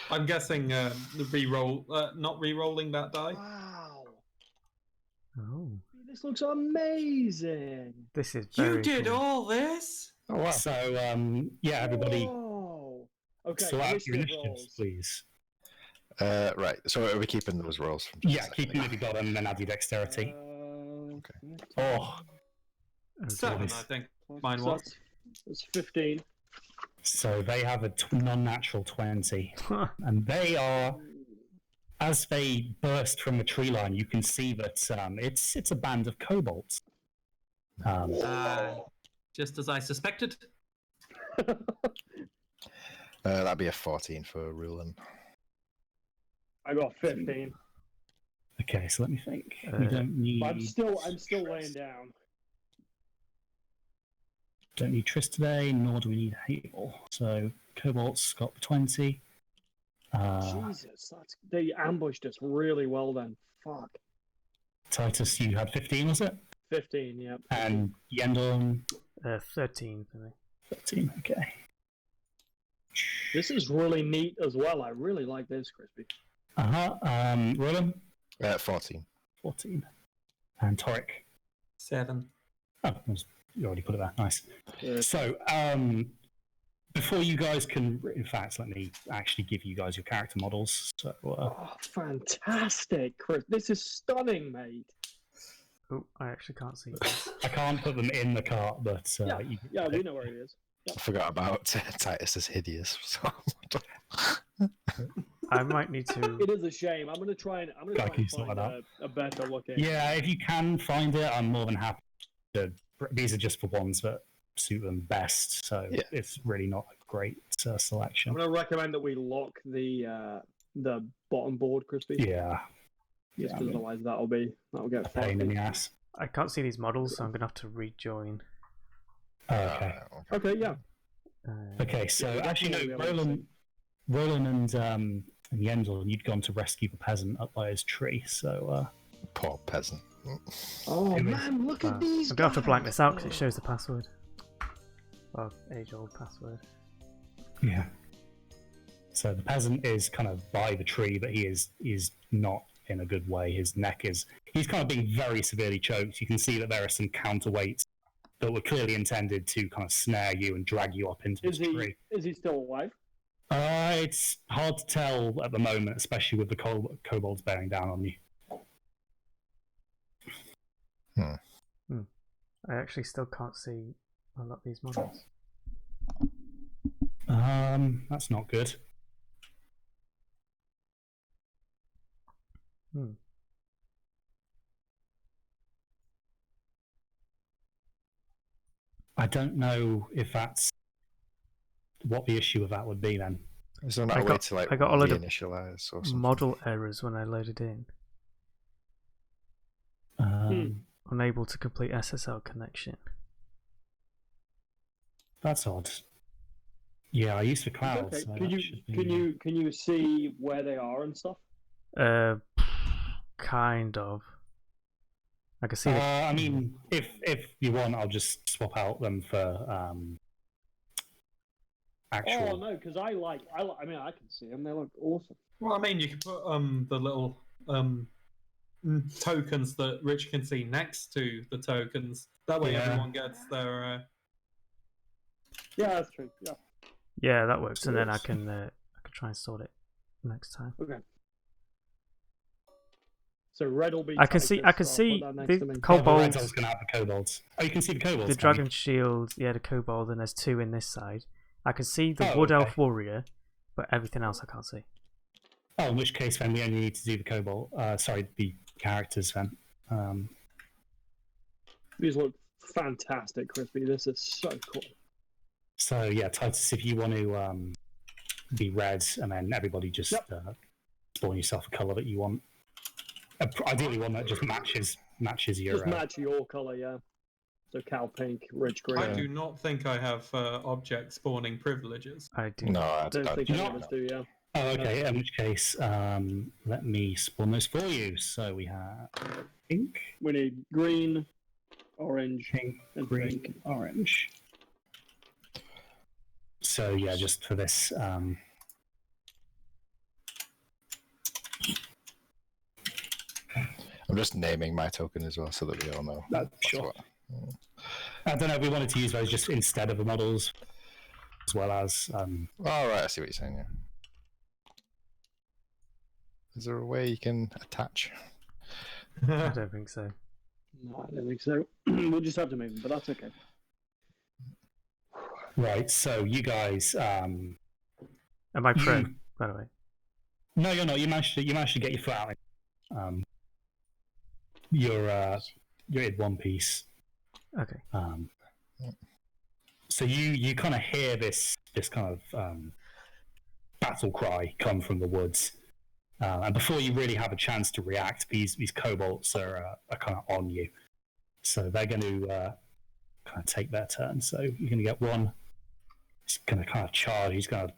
I'm guessing the re-roll, not re-rolling that die. Wow. Oh, This looks amazing. this is You very did cool. all this? Oh, wow. So, yeah, everybody, Whoa. Okay, sort out your initiative initiatives, rolls. please. Right, so are we keeping those rolls from Yeah, keep them if you got them, and then add your dexterity. Oh, Okay. 7, I think. Mine was. That's 15. so they have a non-natural 20, and they are, as they burst from the tree line, you can see that it's a band of kobolds. Just as I suspected. that'd be a 14 for ruling. I got 15. Okay, so let me think. We don't need. But I'm still laying down. Don't need Triss today, nor do we need Hable. So kobolds got the 20. Jesus, they ambushed us really well then. Fuck. Titus, you had 15, was it? 15, yep. And Yendon, 13 for me. 13. Okay. This is really neat as well. I really like this, Crispy. Roland, 14. 14. And Toric. 7. Oh, you already put it there. Nice. Yeah. So, before you guys can, in fact, let me actually give you guys your character models. So, Oh, fantastic, Chris. This is stunning, mate. Oh, I actually can't see this. I can't put them in the cart, but Yeah, we know where it is. I forgot about Titus is hideous. So. I might need to. It is a shame. I'm gonna try and sort find that out. a better looking. Yeah, if you can find it, I'm more than happy to. These are just the ones that suit them best, so Yeah. it's really not a great selection. I'm gonna recommend that we lock the bottom board, Crispy. Yeah, Just I because mean, otherwise that'll get a pain in fucked. the ass. I can't see these models, so I'm gonna have to rejoin. Okay. Okay, yeah. Okay, so Yeah, actually, no, definitely we have Roland and Yendel, you'd gone to rescue the peasant up by his tree, so Poor peasant. Oh It was- man, look at these. I'm gonna have to blank this out because it guys. shows the password. Well, age-old password. yeah. So the peasant is kind of by the tree, but he is not in a good way. His neck is, he's kind of being very severely choked. You can see that there are some counterweights that were clearly intended to kind of snare you and drag you up into this tree. Is he still alive? It's hard to tell at the moment, especially with the kobolds bearing down on you. I actually still can't see a lot of these models. That's not good. I don't know if that's what the issue of that would be then. Is there not a way to like I got a lot of reinitialize or something? model errors when I loaded in. Unable to complete SSL connection. That's odd. Yeah, I use the cloud. Okay. So Can you see where they are and stuff? Kind of. I can see. I mean, if you want, I'll just swap out them for actual. Oh no, because I mean, I can see them. They look awesome. Well, I mean, you can put the little tokens that Rich can see next to the tokens. That way, everyone gets their. Yeah, that's true. Yeah. Yeah, that works, and then I can try and sort it next time. Okay. So red will be. I can see the kobolds. I was going to have the kobolds. Oh, you can see the kobolds. The dragon shield, yeah, the kobold, and there's 2 in this side. I can see the wood elf warrior, but everything else I can't see. Oh, in which case then we only need to do the kobold. Sorry, the characters then. These look fantastic, Crispy. This is so cool. So yeah, Titus, if you want to be red, and then everybody just spawn yourself a color that you want. Ideally, one that just matches your. Just match your color, yeah. So cow pink, rich green. I do not think I have object spawning privileges. I do. No, I don't think any of us do, yeah. Oh, okay. In which case, let me spawn those for you. So we have pink. We need green, orange, Pink, and green, pink. orange. So yeah, just for this. I'm just naming my token as well, so that we all know. Sure. I don't know if we wanted to use those just instead of the models, as well as. Oh, right, I see what you're saying. Yeah. Is there a way you can attach? I don't think so. No, I don't think so. We'll just have to make them, but that's okay. Right. So you guys. Am I prone, by the way? No, you're not. You managed to get your foot out. You're in one piece. Okay. So you kind of hear this kind of battle cry come from the woods, and before you really have a chance to react, these kobolds are kind of on you. So they're going to kind of take their turn. So you're going to get one. He's going to kind of charge. He's going to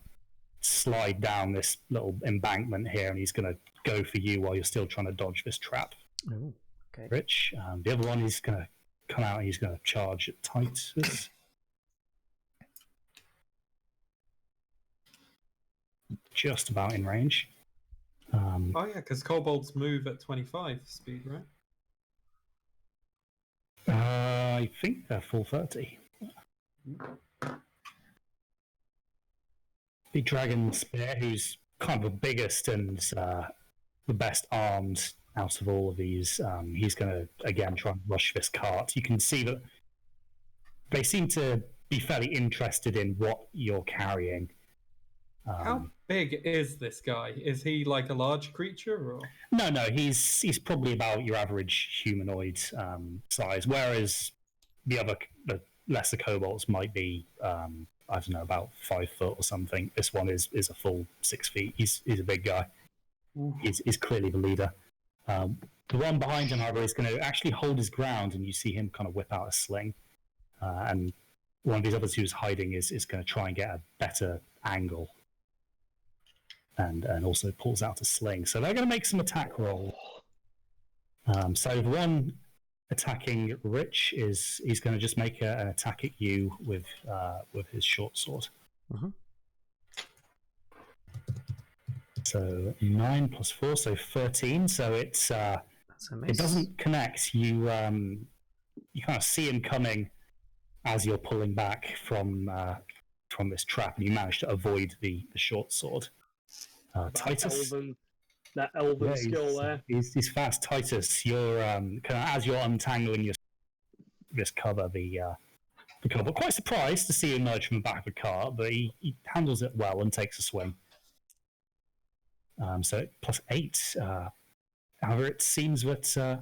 slide down this little embankment here, and he's going to go for you while you're still trying to dodge this trap. Ooh, okay. Rich. The other one is going to come out and he's going to charge at Titus. Just about in range. Oh yeah, because kobolds move at 25 speed, right? I think they're full 30. The Dragon Spear, who's kind of the biggest and the best armed out of all of these, he's going to again try and rush this cart. You can see that they seem to be fairly interested in what you're carrying. How big is this guy? Is he like a large creature, or? No, he's probably about your average humanoid size, whereas the lesser kobolds might be I don't know, about 5 foot or something. This one is a full 6 feet. He's a big guy. He's clearly the leader. The one behind him, however, is going to actually hold his ground, and you see him kind of whip out a sling. And one of these others who's hiding is going to try and get a better angle. And also pulls out a sling. So they're going to make some attack rolls. So the one attacking Rich he's going to just make an attack at you with his short sword. Mm-hmm. So 9 plus 4, so 13. So it's it doesn't connect. You kind of see him coming, as you're pulling back from this trap, and you manage to avoid the short sword. Titus, that elven skill there. He's fast. Titus, you're as you're untangling this cover, the cover. Quite surprised to see him emerge from the back of the car, but he handles it well and takes a swing. So +8. However, it seems that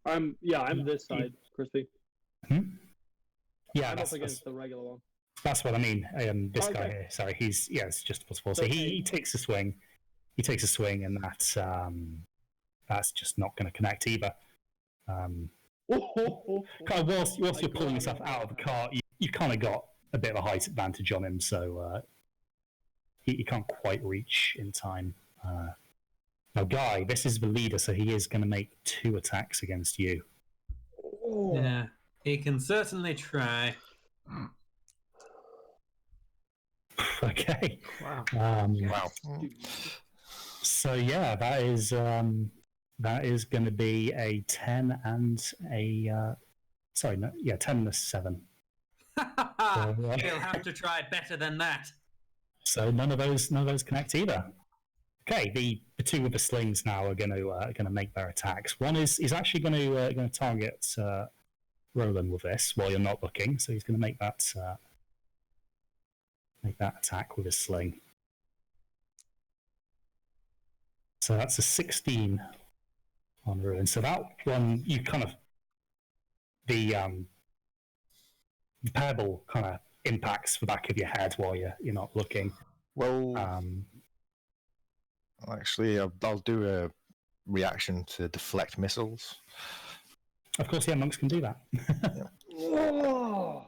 I'm this side, Crispy. Yeah, I'm up against the regular one. That's what I mean. This guy here. Sorry, it's just +4. So he takes a swing. He takes a swing, and that's just not going to connect either. Kind of whilst you're pulling yourself out of the car, you kind of got a bit of a height advantage on him, so he can't quite reach in time. Now, Guy, this is the leader, so he is going to make 2 attacks against you. Yeah, he can certainly try. Okay. Wow. Wow. So yeah, that is going to be a 10 and a 10 and a 7. He'll have to try better than that. So none of those connect either. Okay, the 2 with the slings now are going to make their attacks. One is actually going to target Roland with this while you're not looking, so he's going to make that attack with his sling. So that's a 16 on Ruin. So that one, you kind of the pebble kind of impacts the back of your head while you're not looking. Well, actually, I'll do a reaction to deflect missiles. Of course, yeah, monks can do that.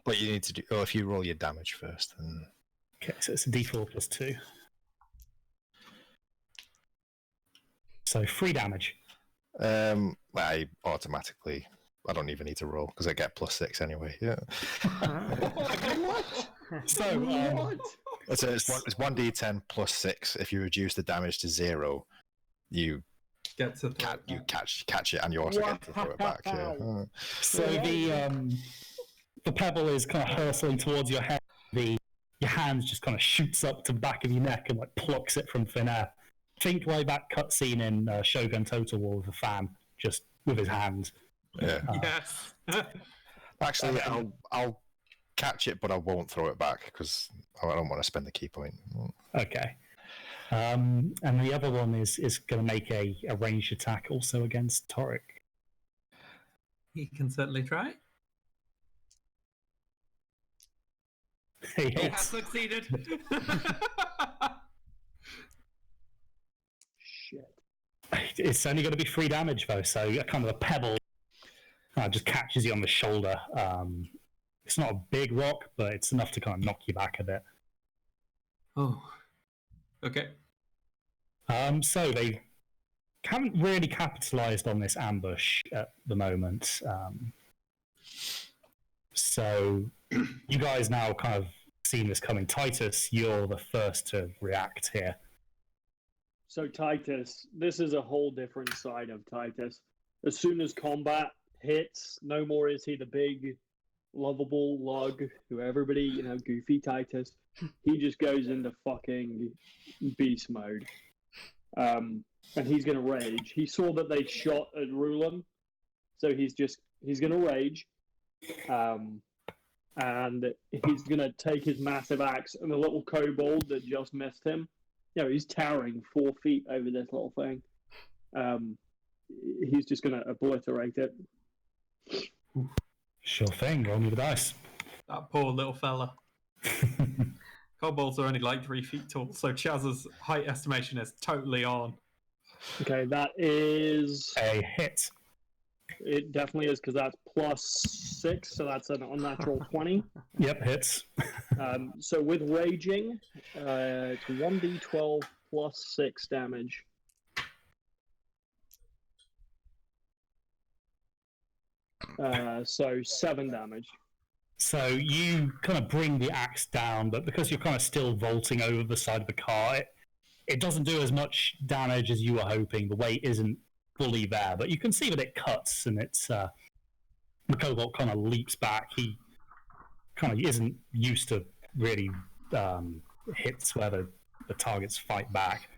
But you need to do. Oh, if you roll your damage first, then. Okay, so it's a D4 +2. So 3 damage. I automatically. I don't even need to roll because I get +6 anyway. Yeah. What? So What? It's 1d10 +6. If you reduce the damage to 0, you Get to throw it you back. catch it, and you also get to throw it back. Yeah. So the pebble is kind of hurtling towards your head. Your hand just kind of shoots up to the back of your neck and like plucks it from thin air. Think like that cutscene in Shogun Total War with a fan, just with his hand. Yeah. Yes. Actually, I'll catch it, but I won't throw it back because I don't want to spend the key point. Okay. And the other one is going to make a ranged attack also against Toric. He can certainly try. He He has hits. succeeded. Shit. It's only going to be 3 damage though, so kind of a pebble just catches you on the shoulder. It's not a big rock, but it's enough to kind of knock you back a bit. Oh. Okay. So they haven't really capitalized on this ambush at the moment. So you guys now kind of seen this coming. Titus, you're the first to react here. So Titus, this is a whole different side of Titus. As soon as combat hits, no more is he the big, lovable lug who everybody, goofy Titus. He just goes into fucking beast mode. And he's gonna rage. He saw that they shot at Rulan, so he's gonna rage. And he's gonna take his massive axe and the little kobold that just missed him. He's towering 4 feet over this little thing. He's just gonna obliterate it. Sure thing, roll me the dice. That poor little fella. Kobolds are only like 3 feet tall, so Chaz's height estimation is totally on. Okay, that is... A hit. It definitely is, because that's +6, so that's an unnatural 20. Yep, hits. So with raging, it's 1d12 +6 damage. So 7 damage. So you kind of bring the axe down, but because you're kind of still vaulting over the side of the car, it doesn't do as much damage as you were hoping. The weight isn't fully there, but you can see that it cuts, and it's the cobalt kind of leaps back. He kind of isn't used to really hits where the targets fight back.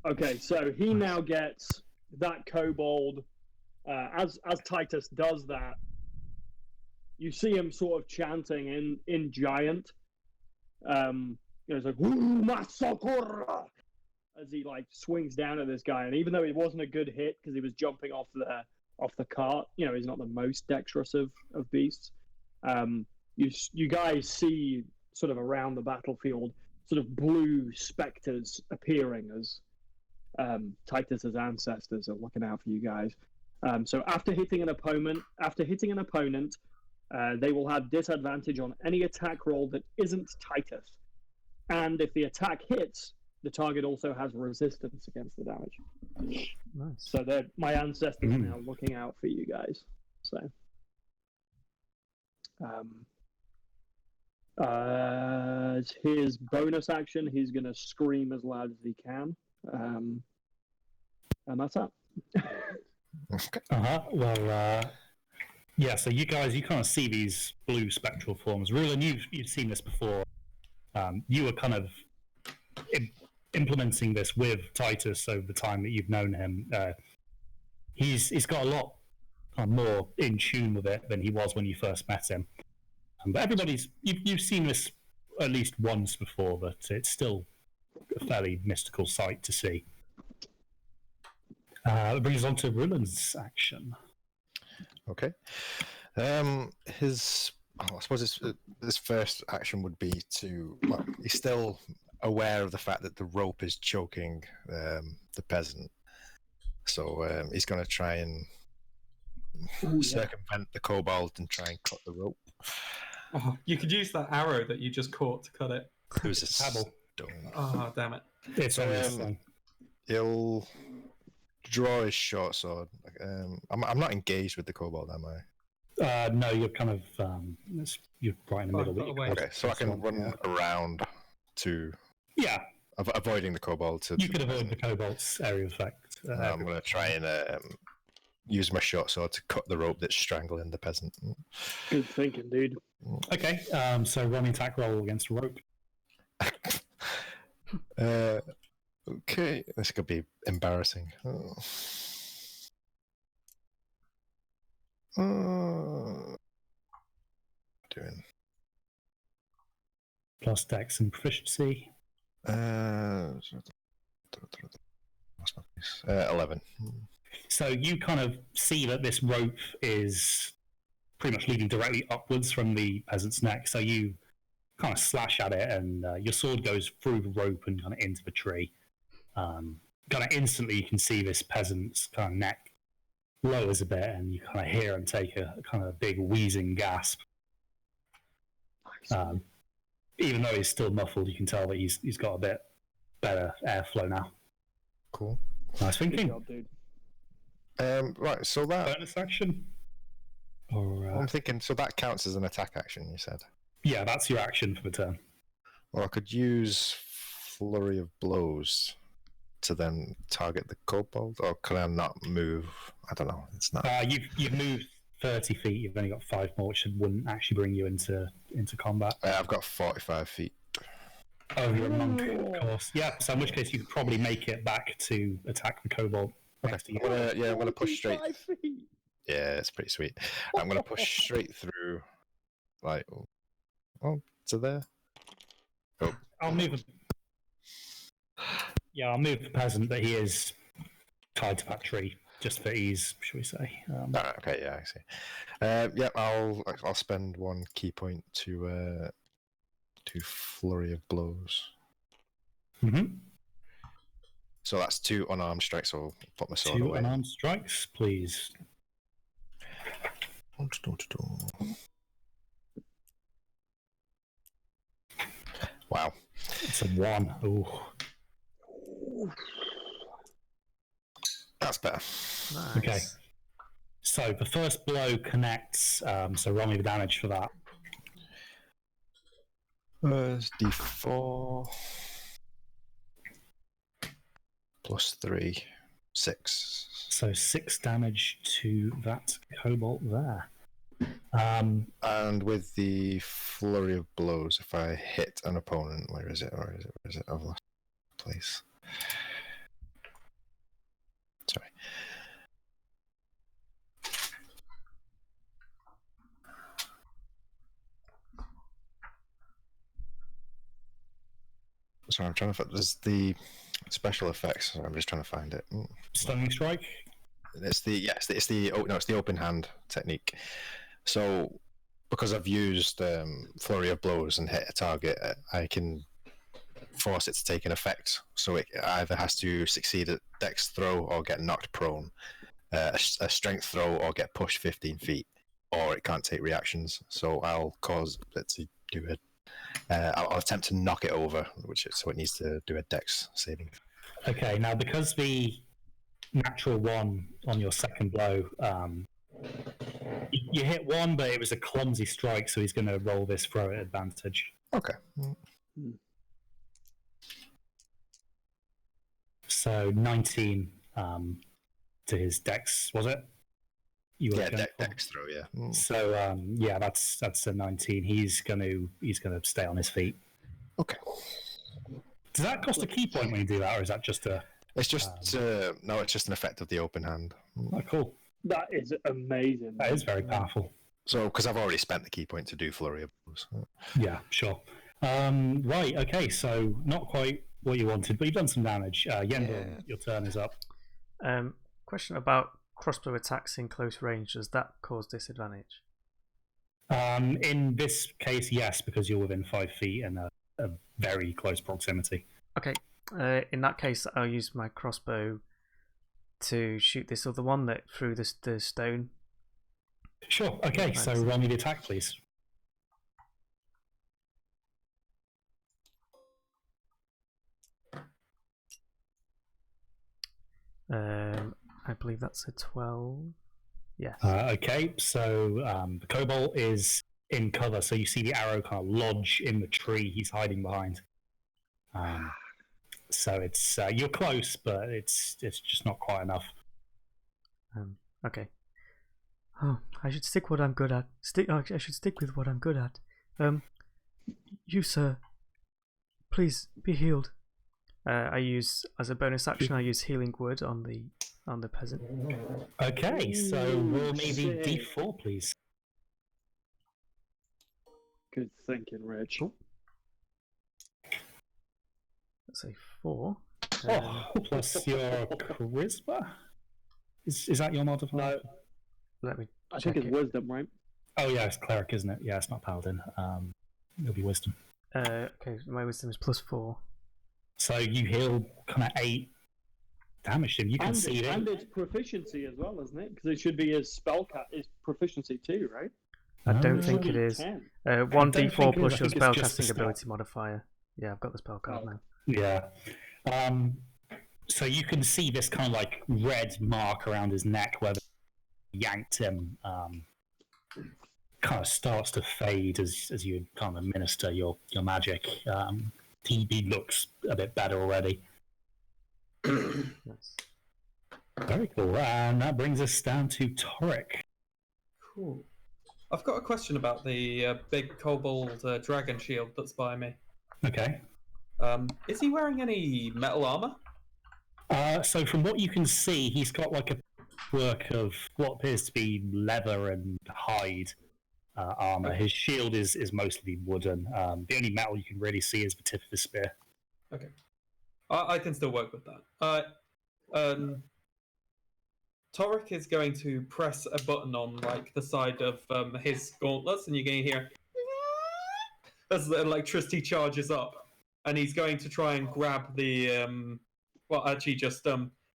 Okay, so he now gets that kobold. As Titus does that, you see him sort of chanting in giant. It's like "Woo Masakura!" as he like swings down at this guy, and even though it wasn't a good hit because he was jumping off the cart, he's not the most dexterous of beasts. You guys see sort of around the battlefield, sort of blue specters appearing as Titus's ancestors are looking out for you guys. So after hitting an opponent, they will have disadvantage on any attack roll that isn't Titus. And if the attack hits, the target also has resistance against the damage. Nice. So my ancestors are now looking out for you guys. So, his bonus action, he's going to scream as loud as he can. And that's that. Well, yeah. So you guys, you kind of see these blue spectral forms. Rulen, you've seen this before. You were kind of implementing this with Titus over the time that you've known him. He's got a lot more in tune with it than he was when you first met him. But you've seen this at least once before, but it's still a fairly mystical sight to see. It brings us on to Rulen's action. Okay. I suppose his first action would be to. Well, he's still aware of the fact that the rope is choking the peasant, so he's going to try and circumvent the kobold and try and cut the rope. Oh, you could use that arrow that you just caught to cut it. It was a Pebble. stone. Oh, damn it. It's on this thing. He'll draw his short sword. I'm not engaged with the kobold, am I? No, you're kind of you're right in the middle. Okay, so I can run around to avoiding the kobold. You could avoid the kobold's area of effect. I'm going to try and use my short sword to cut the rope that's strangling the peasant. Good thinking, dude. Okay, so run the attack roll against a rope. Okay, this could be embarrassing. Doing plus dex and proficiency. 11. So you kind of see that this rope is pretty much leading directly upwards from the peasant's neck. So you kind of slash at it, and your sword goes through the rope and kind of into the tree. Kind of instantly, you can see this peasant's kind of neck lowers a bit, and you kind of hear him take a kind of big wheezing gasp. Even though he's still muffled, you can tell that he's got a bit better airflow now. Cool. Nice thinking. Good job, dude. Right, so that Bonus action? Or, I'm thinking, so that counts as an attack action, you said? Yeah, that's your action for the turn. Well, I could use Flurry of Blows to then target the kobold, or can I not move? I don't know. It's not. You've moved 30 feet. You've only got 5 more, which wouldn't actually bring you into combat. I've got 45 feet. Oh, you're a monk, of course. Yeah, so in which case you could probably make it back to attack the kobold next to you. I'm gonna push straight. 45 feet. Yeah, it's pretty sweet. I'm gonna push straight through. Like, to there. Oh, I'll move. I'll move the peasant, but he is tied to that tree just for ease, shall we say? okay, yeah, I see. I'll spend 1 key point to Flurry of Blows. Mm-hmm. So that's 2 unarmed strikes. So I'll put my sword 2 away. unarmed strikes, please. Wow. It's a 1. Ooh. That's better. Nice. Okay. So the first blow connects, so roll me the damage for that. It's D4 plus 3. 6. So 6 damage to that kobold there. And with the flurry of blows, if I hit an opponent, where is it? Where is it? I've lost place. Sorry. Sorry, I'm trying to find. There's the special effects. Sorry, I'm just trying to find it. Stunning strike. It's the open hand technique. So because I've used flurry of blows and hit a target, I can force it to take an effect. So it either has to succeed at dex throw or get knocked prone, a strength throw or get pushed 15 feet, or it can't take reactions. So I'll cause it to do it. I'll attempt to knock it over, so it needs to do a dex saving. Okay, now because the natural 1 on your second blow, you hit 1, but it was a clumsy strike, so he's going to roll this throw at advantage. Okay. So 19 to his dex, was it? Yeah, dex throw. Yeah. So yeah, that's a 19. He's gonna stay on his feet. Okay. Does that cost a key point when you do that, or is that just a? It's just no. It's just an effect of the open hand. Oh, cool. That is amazing. That is very powerful. So, because I've already spent the key point to do flurry of blows. Yeah, sure. Right. Okay. So not quite what you wanted, but you've done some damage. Yendor, your turn is up. Question about crossbow attacks in close range. Does that cause disadvantage? In this case, yes, because you're within 5 feet and a very close proximity. Okay. In that case, I'll use my crossbow to shoot this other one that threw the stone. Sure. Okay. Right. So roll me the attack, please. I believe that's a 12. Yeah. Okay, so the kobold is in cover, so you see the arrow kind of lodge in the tree he's hiding behind. So it's you're close, but it's just not quite enough. Okay. Oh, I should stick what I'm good at. I should stick with what I'm good at. You sir, please be healed. I use as a bonus action. I use healing word on the peasant. Okay, so roll me the d4, please. Good thinking, Rich. Cool. That's a 4. Plus your charisma. Is that your modifier? No, Let me. I think it's wisdom, right? Oh yeah, it's cleric, isn't it? Yeah, it's not paladin. It'll be wisdom. Okay, my wisdom is +4. So you heal kind of 8 damage to him. You can see it. And it's proficiency as well, isn't it? Because it should be his his proficiency too, right? I don't think it is. 10. 1d4 plus your I think it's just spellcasting the ability modifier. Yeah, I've got the spell card now. Yeah. So you can see this kind of like red mark around his neck where they yanked him. Kind of starts to fade as you kind of administer your magic. He looks a bit better already. Nice. Very cool. And that brings us down to Torek. Cool. I've got a question about the big kobold dragon shield that's by me. Okay. Is he wearing any metal armor? So from what you can see, he's got like a work of what appears to be leather and hide armor. Okay. His shield is mostly wooden. The only metal you can really see is the tip of his spear. Okay. I can still work with that. Torek is going to press a button on like the side of his gauntlets, and you're going to hear as the electricity charges up, and he's going to try and grab the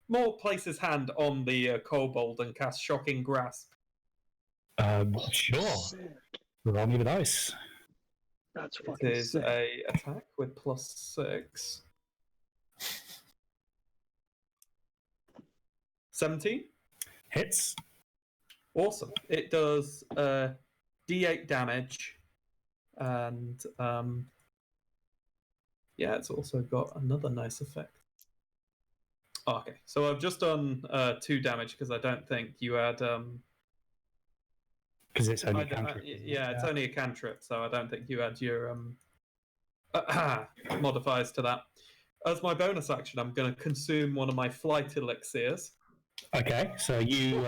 more place his hand on the kobold and cast Shocking Grasp. Sure. Roll me the dice. That's It fucking is sick. a attack with +6. 17. Hits. Awesome. It does D8 damage, and yeah, it's also got another nice effect. Oh, okay, so I've just done 2 damage because I don't think you had. Because it's only a cantrip. Yeah, it's only a cantrip, so I don't think you had your modifiers to that. As my bonus action, I'm going to consume one of my flight elixirs. Okay, so you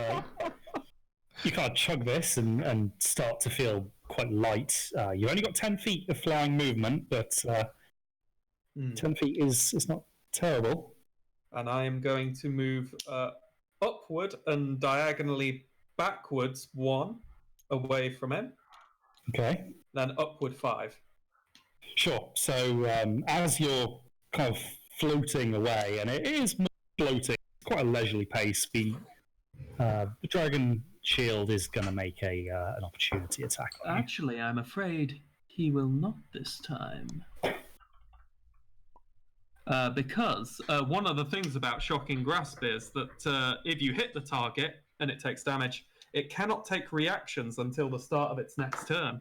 kind of chug this and start to feel quite light. You only got 10 feet of flying movement, but 10 feet is not terrible. And I am going to move upward and diagonally backwards 1 away from him. Okay. Then upward 5. Sure. So as you're kind of floating away, and it is floating, quite a leisurely pace, the dragon shield is going to make an opportunity attack on you. Actually, I'm afraid he will not this time. Because one of the things about Shocking Grasp is that if you hit the target and it takes damage, it cannot take reactions until the start of its next turn.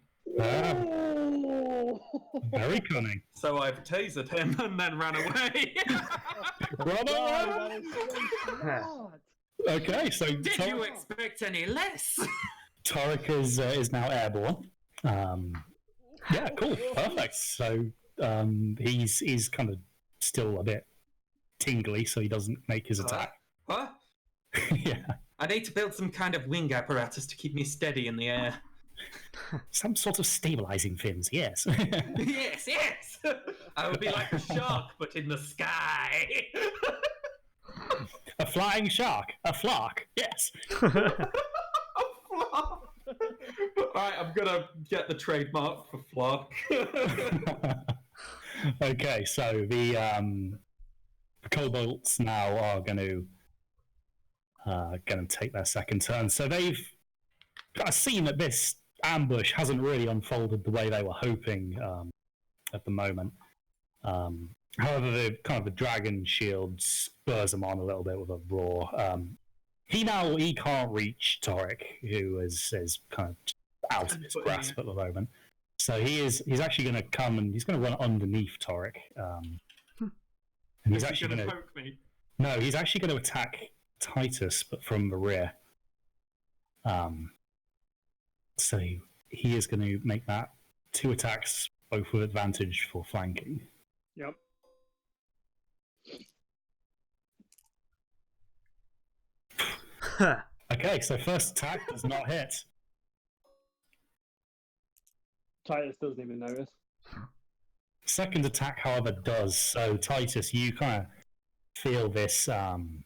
Very cunning. So I've tasered him and then ran away. Okay, so Did you expect any less? Torek is now airborne. Yeah, cool, perfect. So he's kind of still a bit tingly, so he doesn't make his attack. What? Yeah. I need to build some kind of wing apparatus to keep me steady in the air. Some sort of stabilizing fins, yes. Yes, yes! I will be like a shark, but in the sky. A flying shark, a flark, yes. Alright, I'm gonna get the trademark for flark. Okay, so the kobolds now are going to take their second turn. So they've seen that this ambush hasn't really unfolded the way they were hoping at the moment. However, the dragon shield spurs them on a little bit with a roar. He can't reach Torek, who is kind of out of his grasp at the moment. So he's actually going to come and he's going to run underneath Torek. And he's actually going to poke me. No, he's actually going to attack Titus, but from the rear. So he is going to make that 2 attacks, both with advantage for flanking. Yep. Okay, so first attack does not hit. Titus doesn't even notice. Second attack, however, does. So Titus, you kind of feel this kind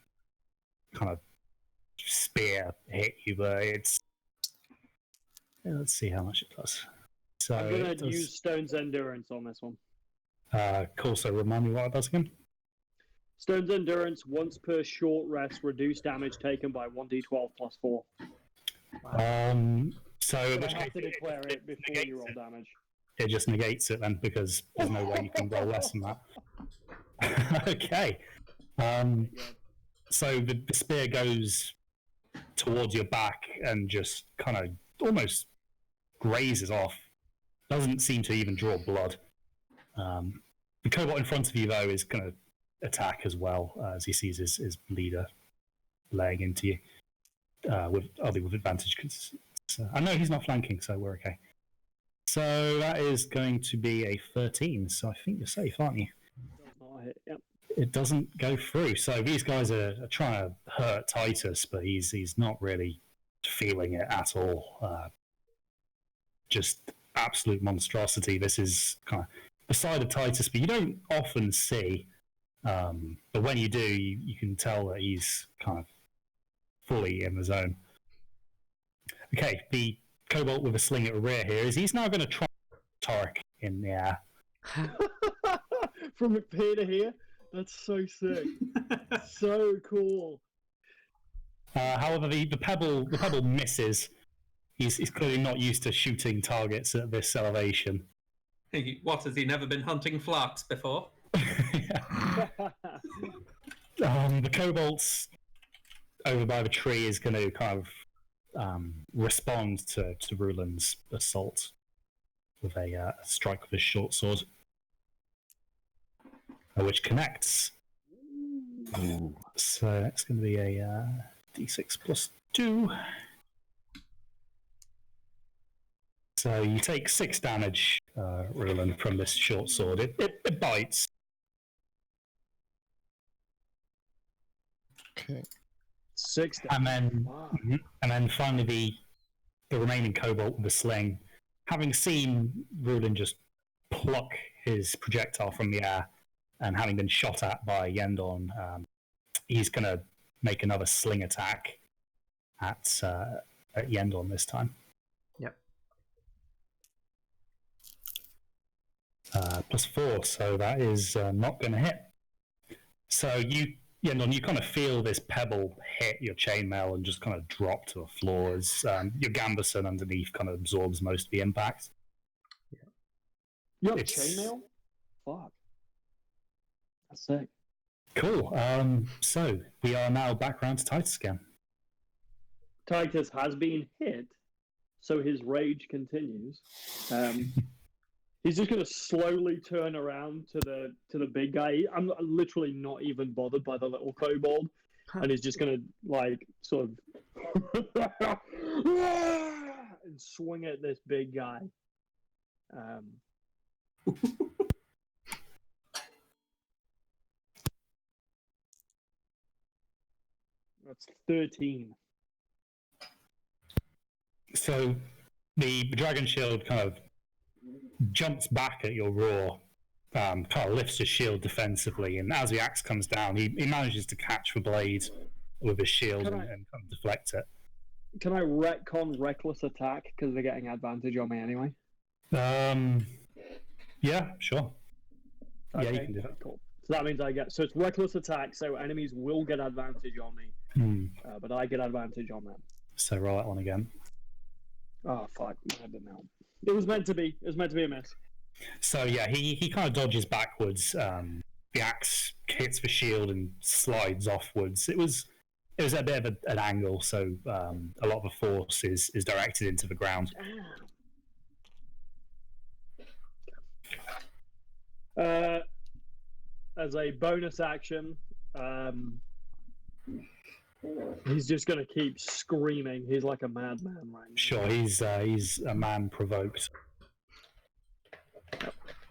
of spear hit you, but it's... Let's see how much it does. So I'm going to use Stone's Endurance on this one. Cool, so remind me what it does again. Stone's Endurance, once per short rest, reduce damage taken by 1d12 plus 4. So in which I have case to declare it before you roll damage. It just negates it then, because there's no way you can roll less than that. Okay. So the spear goes towards your back and just kind of almost grazes off. Doesn't seem to even draw blood. The cobalt in front of you, though, is going to attack as well, as he sees his leader laying into you. With advantage. I know he's not flanking, so we're okay. So that is going to be a 13, so I think you're safe, aren't you? Does not hit, yep. It doesn't go through. So these guys are trying to hurt Titus, but he's not really feeling it at all. Just absolute monstrosity. This is kind of the side of Titus, but you don't often see. But when you do, you can tell that he's kind of fully in the zone. Okay, the Cobalt with a sling at the rear here he's now going to try Torek in the air. From here to here? That's so sick. So cool. However, the pebble misses. He's clearly not used to shooting targets at this elevation. What, has he never been hunting flarks before? The Cobalt's over by the tree is going to kind of respond to Ruland's assault with a strike with his short sword, which connects. Ooh. So that's going to be a d6 plus 2. So you take 6 damage, Roland, from this short sword. It bites. Okay. 6 And damage. then, Wow. and then finally the remaining kobold with the sling, having seen Roland just pluck his projectile from the air, and having been shot at by Yendon, he's going to make another sling attack at Yendon this time. Yep. Plus 4, so that is not going to hit. So Yendon, you kind of feel this pebble hit your chainmail and just kind of drop to the floor as your gambeson underneath kind of absorbs most of the impact. You have It's- chainmail? Fuck. That's sick. Cool. So we are now back around to Titus again. Titus has been hit, so his rage continues. He's just gonna slowly turn around to the big guy. I'm literally not even bothered by the little kobold, and he's just gonna like sort of and swing at this big guy. That's 13. So the dragon shield kind of jumps back at your roar, kind of lifts his shield defensively, and as the axe comes down, he manages to catch the blade with his shield and kind of deflect it. Can I retcon reckless attack because they're getting advantage on me anyway? Yeah, sure. Yeah, you Okay, can do that. cool. So that means so it's reckless attack, so enemies will get advantage on me, but I get advantage on them. So roll that one again. Oh fuck! I didn't know. It was meant to be. It was meant to be a miss. So yeah, he kind of dodges backwards. The axe hits the shield and slides offwards. It was a bit of an angle, so a lot of the force is directed into the ground. As a bonus action, he's just gonna keep screaming. He's like a madman right now. Sure, he's a man provoked.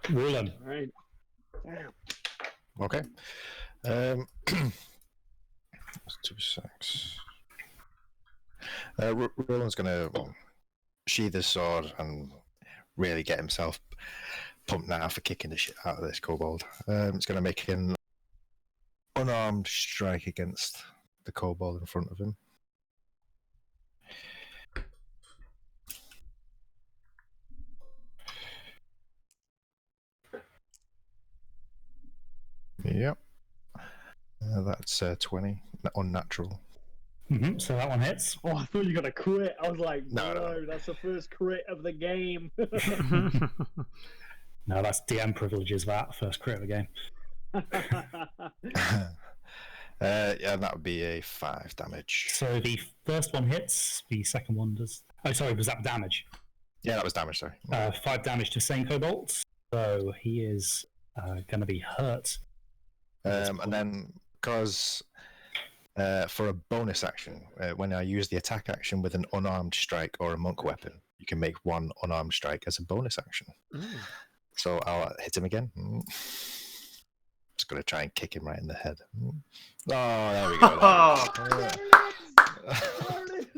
Roland. All right. Damn. Okay. 2-6. Roland's gonna sheath his sword and really get himself pumped now for kicking the shit out of this kobold. It's gonna make an unarmed strike against the kobold in front of him. Yep. That's 20. Unnatural. So that one hits. Oh, I thought you got a crit. I was like, No, no, that's the first crit of the game. No, that's DM privileges. That first crit of the game. Yeah, that would be a 5 damage. So the first one hits. The second one does. Oh, sorry, was that damage? Yeah, that was damage, sorry. 5 damage to Sane Kobold. So he is going to be hurt. And then, because for a bonus action, when I use the attack action with an unarmed strike or a monk weapon, you can make one unarmed strike as a bonus action. So I'll hit him again. Just going to try and kick him right in the head. Oh, there we go.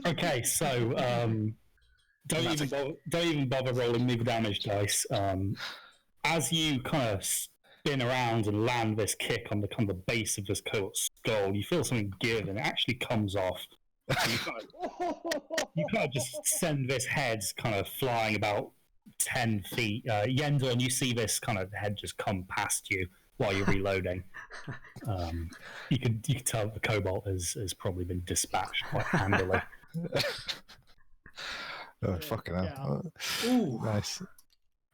Okay, so don't even bother rolling me the damage dice. As you kind of spin around and land this kick on the kind of the base of this coat's skull, you feel something give, and it actually comes off. You kind of just send this head kind of flying about 10 feet. Yendon, you see this kind of head just come past you while you're reloading. You can tell the cobalt has probably been dispatched quite handily. Oh, fucking hell. Ooh, Nice.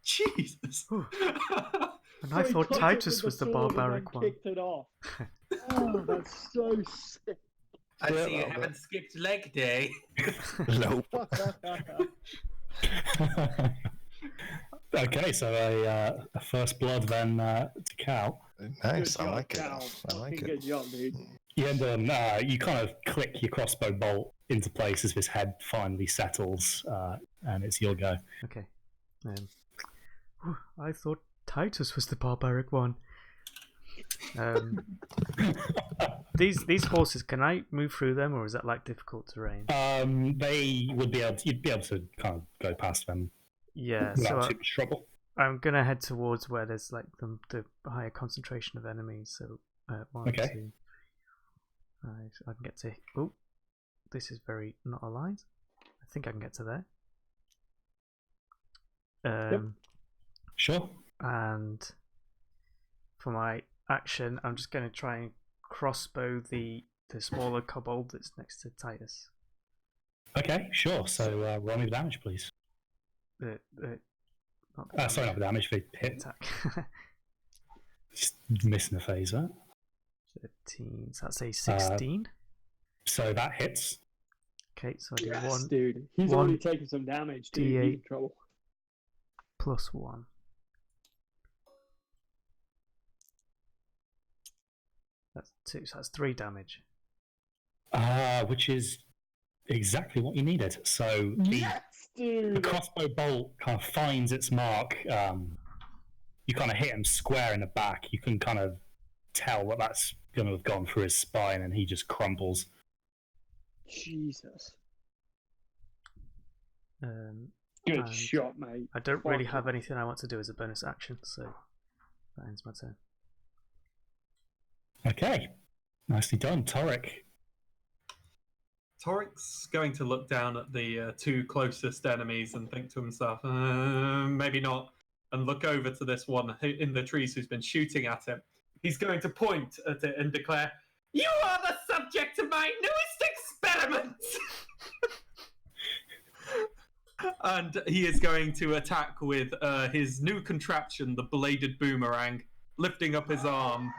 Jesus. And I thought Titus was the barbaric one. Kicked it off. Oh, that's so sick. I see you haven't skipped leg day. Nope. Okay, so a first blood then to Cal. Nice. Good I job, like it. Cal. I like Fucking it. good job, dude. You end on, you kind of click your crossbow bolt into place as his head finally settles, and it's your go. Okay. I thought Titus was the barbaric one. These horses, can I move through them, or is that like difficult terrain? They would be able to, you'd be able to kind of go past them Yeah, without so too much trouble. I'm gonna head towards where there's like the higher concentration of enemies. So 1, Okay. 2, 5. I can get to. Oh, this is very not aligned. I think I can get to there. Sure. And for my action, I'm just going to try and crossbow the smaller kobold that's next to Titus. Okay, sure. So roll me the damage, please. Not the Sorry, not the damage, the hit. attack. Just missing a phase, huh? 13. So that's a 16. So that hits. Okay, so I do Yes, 1 dude. He's one already taken some damage, dude. He's D8. in trouble. plus 1. That's 2. So that's 3 damage. Which is exactly what you needed. So the Dude. crossbow bolt kind of finds its mark. You kind of hit him square in the back. You can kind of tell that that's going to have gone through his spine, and he just crumples. Jesus. Good Good shot, mate. I don't really Fuck have yeah. anything I want to do as a bonus action, so that ends my turn. Okay, nicely done, Torek. Torik's going to look down at the 2 closest enemies and think to himself, maybe not, and look over to this one in the trees who's been shooting at him. He's going to point at it and declare, "You are the subject of my newest experiment!" And he is going to attack with his new contraption, the bladed boomerang, lifting up his arm.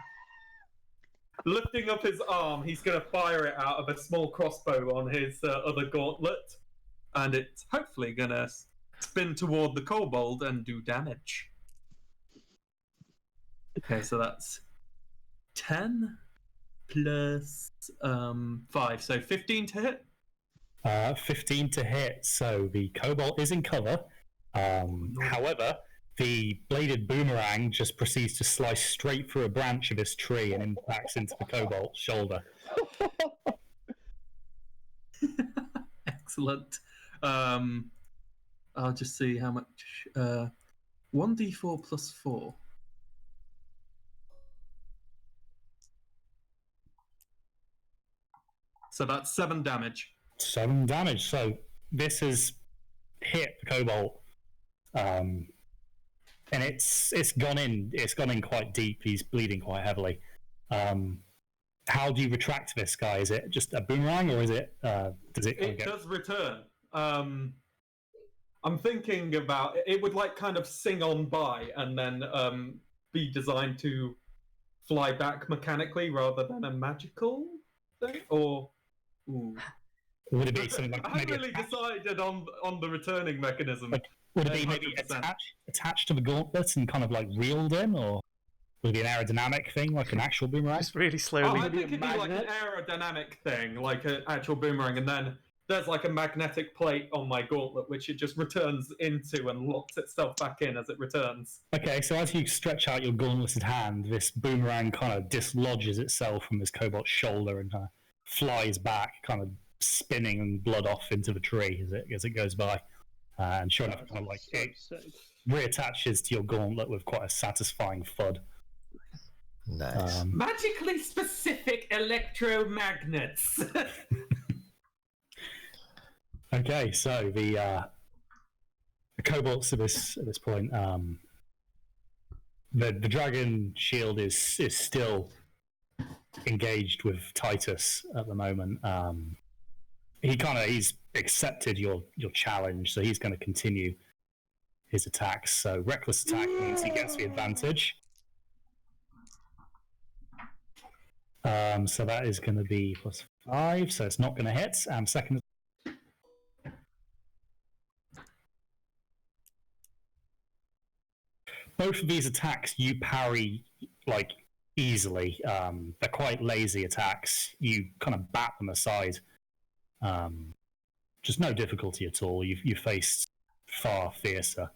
Lifting up his arm, he's going to fire it out of a small crossbow on his other gauntlet, and it's hopefully going to spin toward the kobold and do damage. Okay, so that's 10 plus 5, so 15 to hit. 15 to hit, so the cobalt is in cover. However, the bladed boomerang just proceeds to slice straight through a branch of this tree and impacts into the kobolt's shoulder. Excellent. I'll just see how much. 1d4 plus 4. So that's 7 damage. 7 damage. So this has hit the cobalt, and it's gone in quite deep. He's bleeding quite heavily. How do you retract this guy? Is it just a boomerang, or is it does it? It does return. I'm thinking about it would like kind of sing on by and then be designed to fly back mechanically rather than a magical thing, or. Ooh. Would it be something like I haven't maybe really decided on the returning mechanism. would it be maybe 100%. attached to the gauntlet and kind of like reeled in, or would it be an aerodynamic thing like an actual boomerang? Just really Oh, slowly. I think it'd be like an magnet? aerodynamic thing, like an actual boomerang, and then there's like a magnetic plate on my gauntlet which it just returns into and locks itself back in as it returns. Okay, so as you stretch out your gauntleted hand, this boomerang kind of dislodges itself from this kobolt's shoulder and kind of flies back, kind of spinning and blood off into the tree as it goes by. And sure enough, kind of like it reattaches to your gauntlet with quite a satisfying thud. Nice. Magically specific electromagnets. Okay, so the kobolds at this point, the dragon shield is still engaged with Titus at the moment. He's accepted your challenge, so he's going to continue his attacks. So reckless attack means he gets the advantage. So that is going to be +5, so it's not going to hit. Second. Both of these attacks you parry like easily. They're quite lazy attacks. You kind of bat them aside. Just no difficulty at all. You've faced far fiercer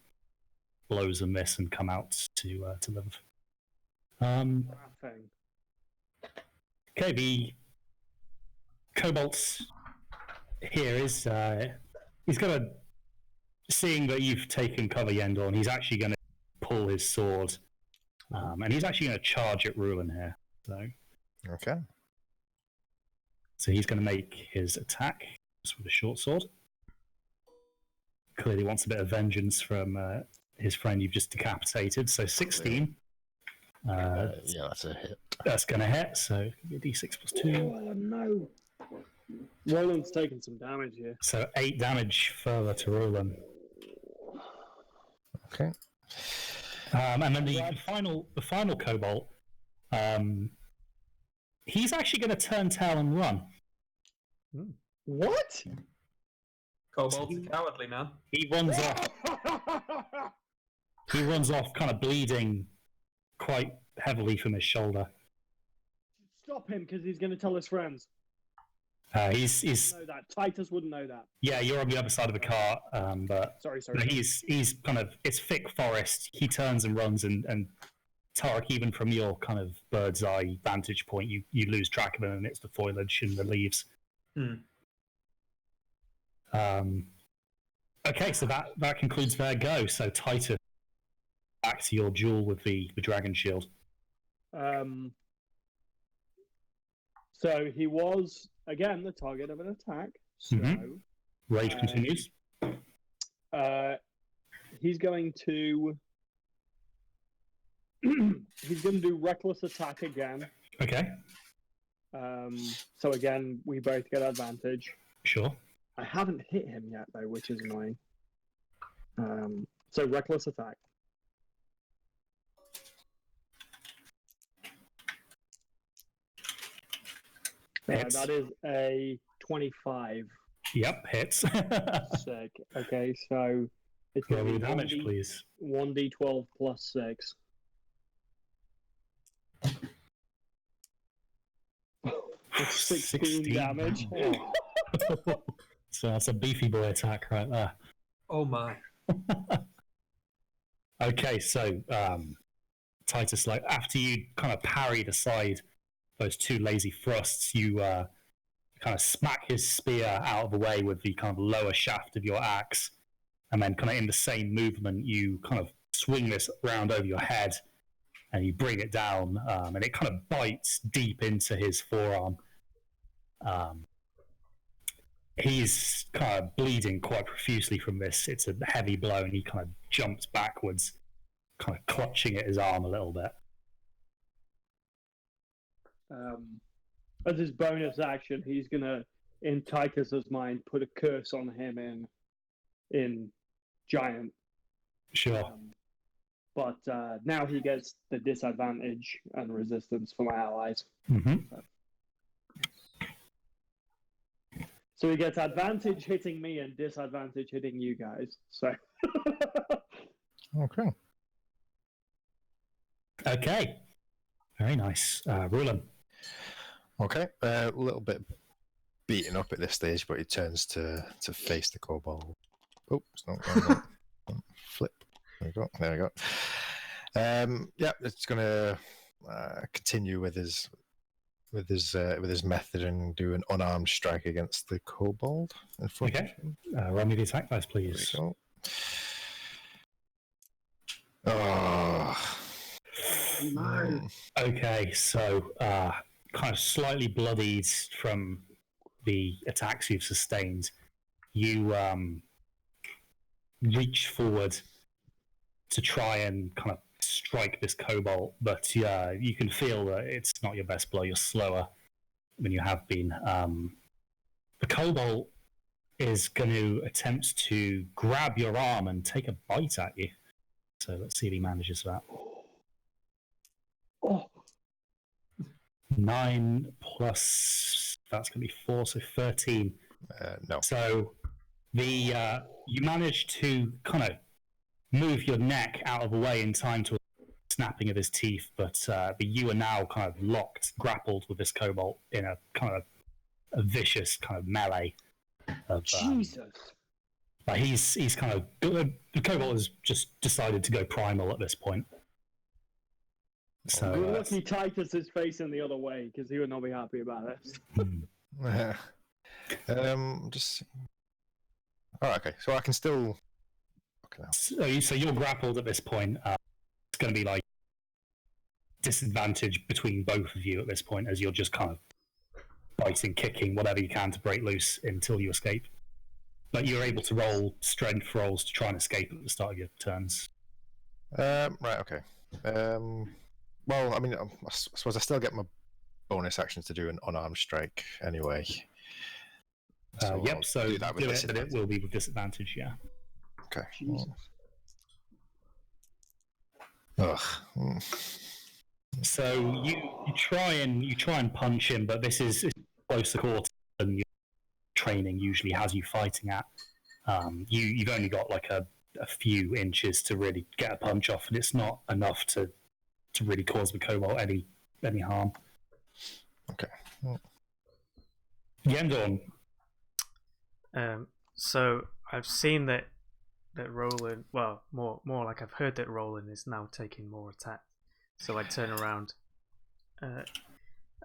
blows than this and come out to live. Nothing. Okay, the Cobalt here is he's got a seeing that you've taken cover, Yendor, and he's actually going to pull his sword, and he's actually going to charge at Ruin here. Okay. So he's going to make his attack just with a short sword. Clearly wants a bit of vengeance from his friend you've just decapitated. So 16. Yeah, that's a hit. That's going to hit. So it's going to be a d6 plus 2. Oh no! Roland's taking some damage here. So 8 damage further to Roland. Okay. And then the final Cobalt, he's actually going to turn tail and run. What? Kobold's a cowardly man. He runs off. He runs off, kind of bleeding quite heavily from his shoulder. Stop him, because he's going to tell his friends. He's Know that Titus wouldn't know that. yeah. You're on the other side of the car, but Sorry. he's kind of it's thick forest. He turns and runs, and Tarek, even from your kind of bird's eye vantage point, you lose track of him amidst the foliage and the leaves. Okay, so that concludes their go. So Titus, back to your duel with the dragon shield. So he was again the target of an attack. So Rage continues. he's going to do reckless attack again. Okay, So again, we both get advantage. sure. I haven't hit him yet though, which is annoying. So reckless attack. Hits. That is a 25. Yep, hits. Sick. Okay, so it's going Roll to the be damage, please. 1d12 plus 6. That's 16 damage. So that's a beefy boy attack right there. Oh my. Okay, so Titus, like after you kind of parried aside those two lazy thrusts, you kind of smack his spear out of the way with the kind of lower shaft of your axe, and then kind of in the same movement, you kind of swing this round over your head, and you bring it down, and it kind of bites deep into his forearm. He's kind of bleeding quite profusely from this. It's a heavy blow, and he kind of jumps backwards, kind of clutching at his arm a little bit. As his bonus action, he's gonna, in Titus's mind, put a curse on him in Giant. Sure. But now he gets the disadvantage and resistance from my allies. Mm-hmm. So he gets advantage hitting me and disadvantage hitting you guys. So Okay. Okay. Very nice. Roland. Okay. A little bit beaten up at this stage, but he turns to face the kobold. Oh, it's not going on. Flip. There we go. There we go. Yeah, it's going to continue with his method and do an unarmed strike against the kobold in front Okay. of him. Roll me the attack dice, There we please. go. Oh. no. Okay, so kind of slightly bloodied from the attacks you've sustained, you reach forward to try and kind of strike this kobold, but you can feel that it's not your best blow. You're slower than you have been. The kobold is going to attempt to grab your arm and take a bite at you. So let's see if he manages that. Oh, 9 plus that's going to be 4, so 13. No. So you manage to kind of move your neck out of the way in time to snapping of his teeth, but you are now kind of locked, grappled with this kobold in a kind of a vicious kind of melee. Of, Jesus. like he's kind of the kobold has just decided to go primal at this point. So Good lucky Titus is facing the other way because he would not be happy about this. Just. Oh, okay. So I can still. Okay, so you're grappled at this point. It's going to be like disadvantage between both of you at this point, as you're just kind of biting, kicking, whatever you can to break loose until you escape. But you're able to roll strength rolls to try and escape at the start of your turns. Right. Okay. Well, I mean, I suppose I still get my bonus actions to do an unarmed strike anyway. Yep. So do that with do it, but it disadvantage. will be with disadvantage. Yeah. Okay. Jesus. Ugh. Mm. So you try and punch him, but this is closer quarter than your training usually has you fighting at. You've only got like a few inches to really get a punch off, and it's not enough to really cause the kobold any harm. Okay. Yendorn. So I've seen that Roland, well, more like I've heard that Roland is now taking more attack. So I turn around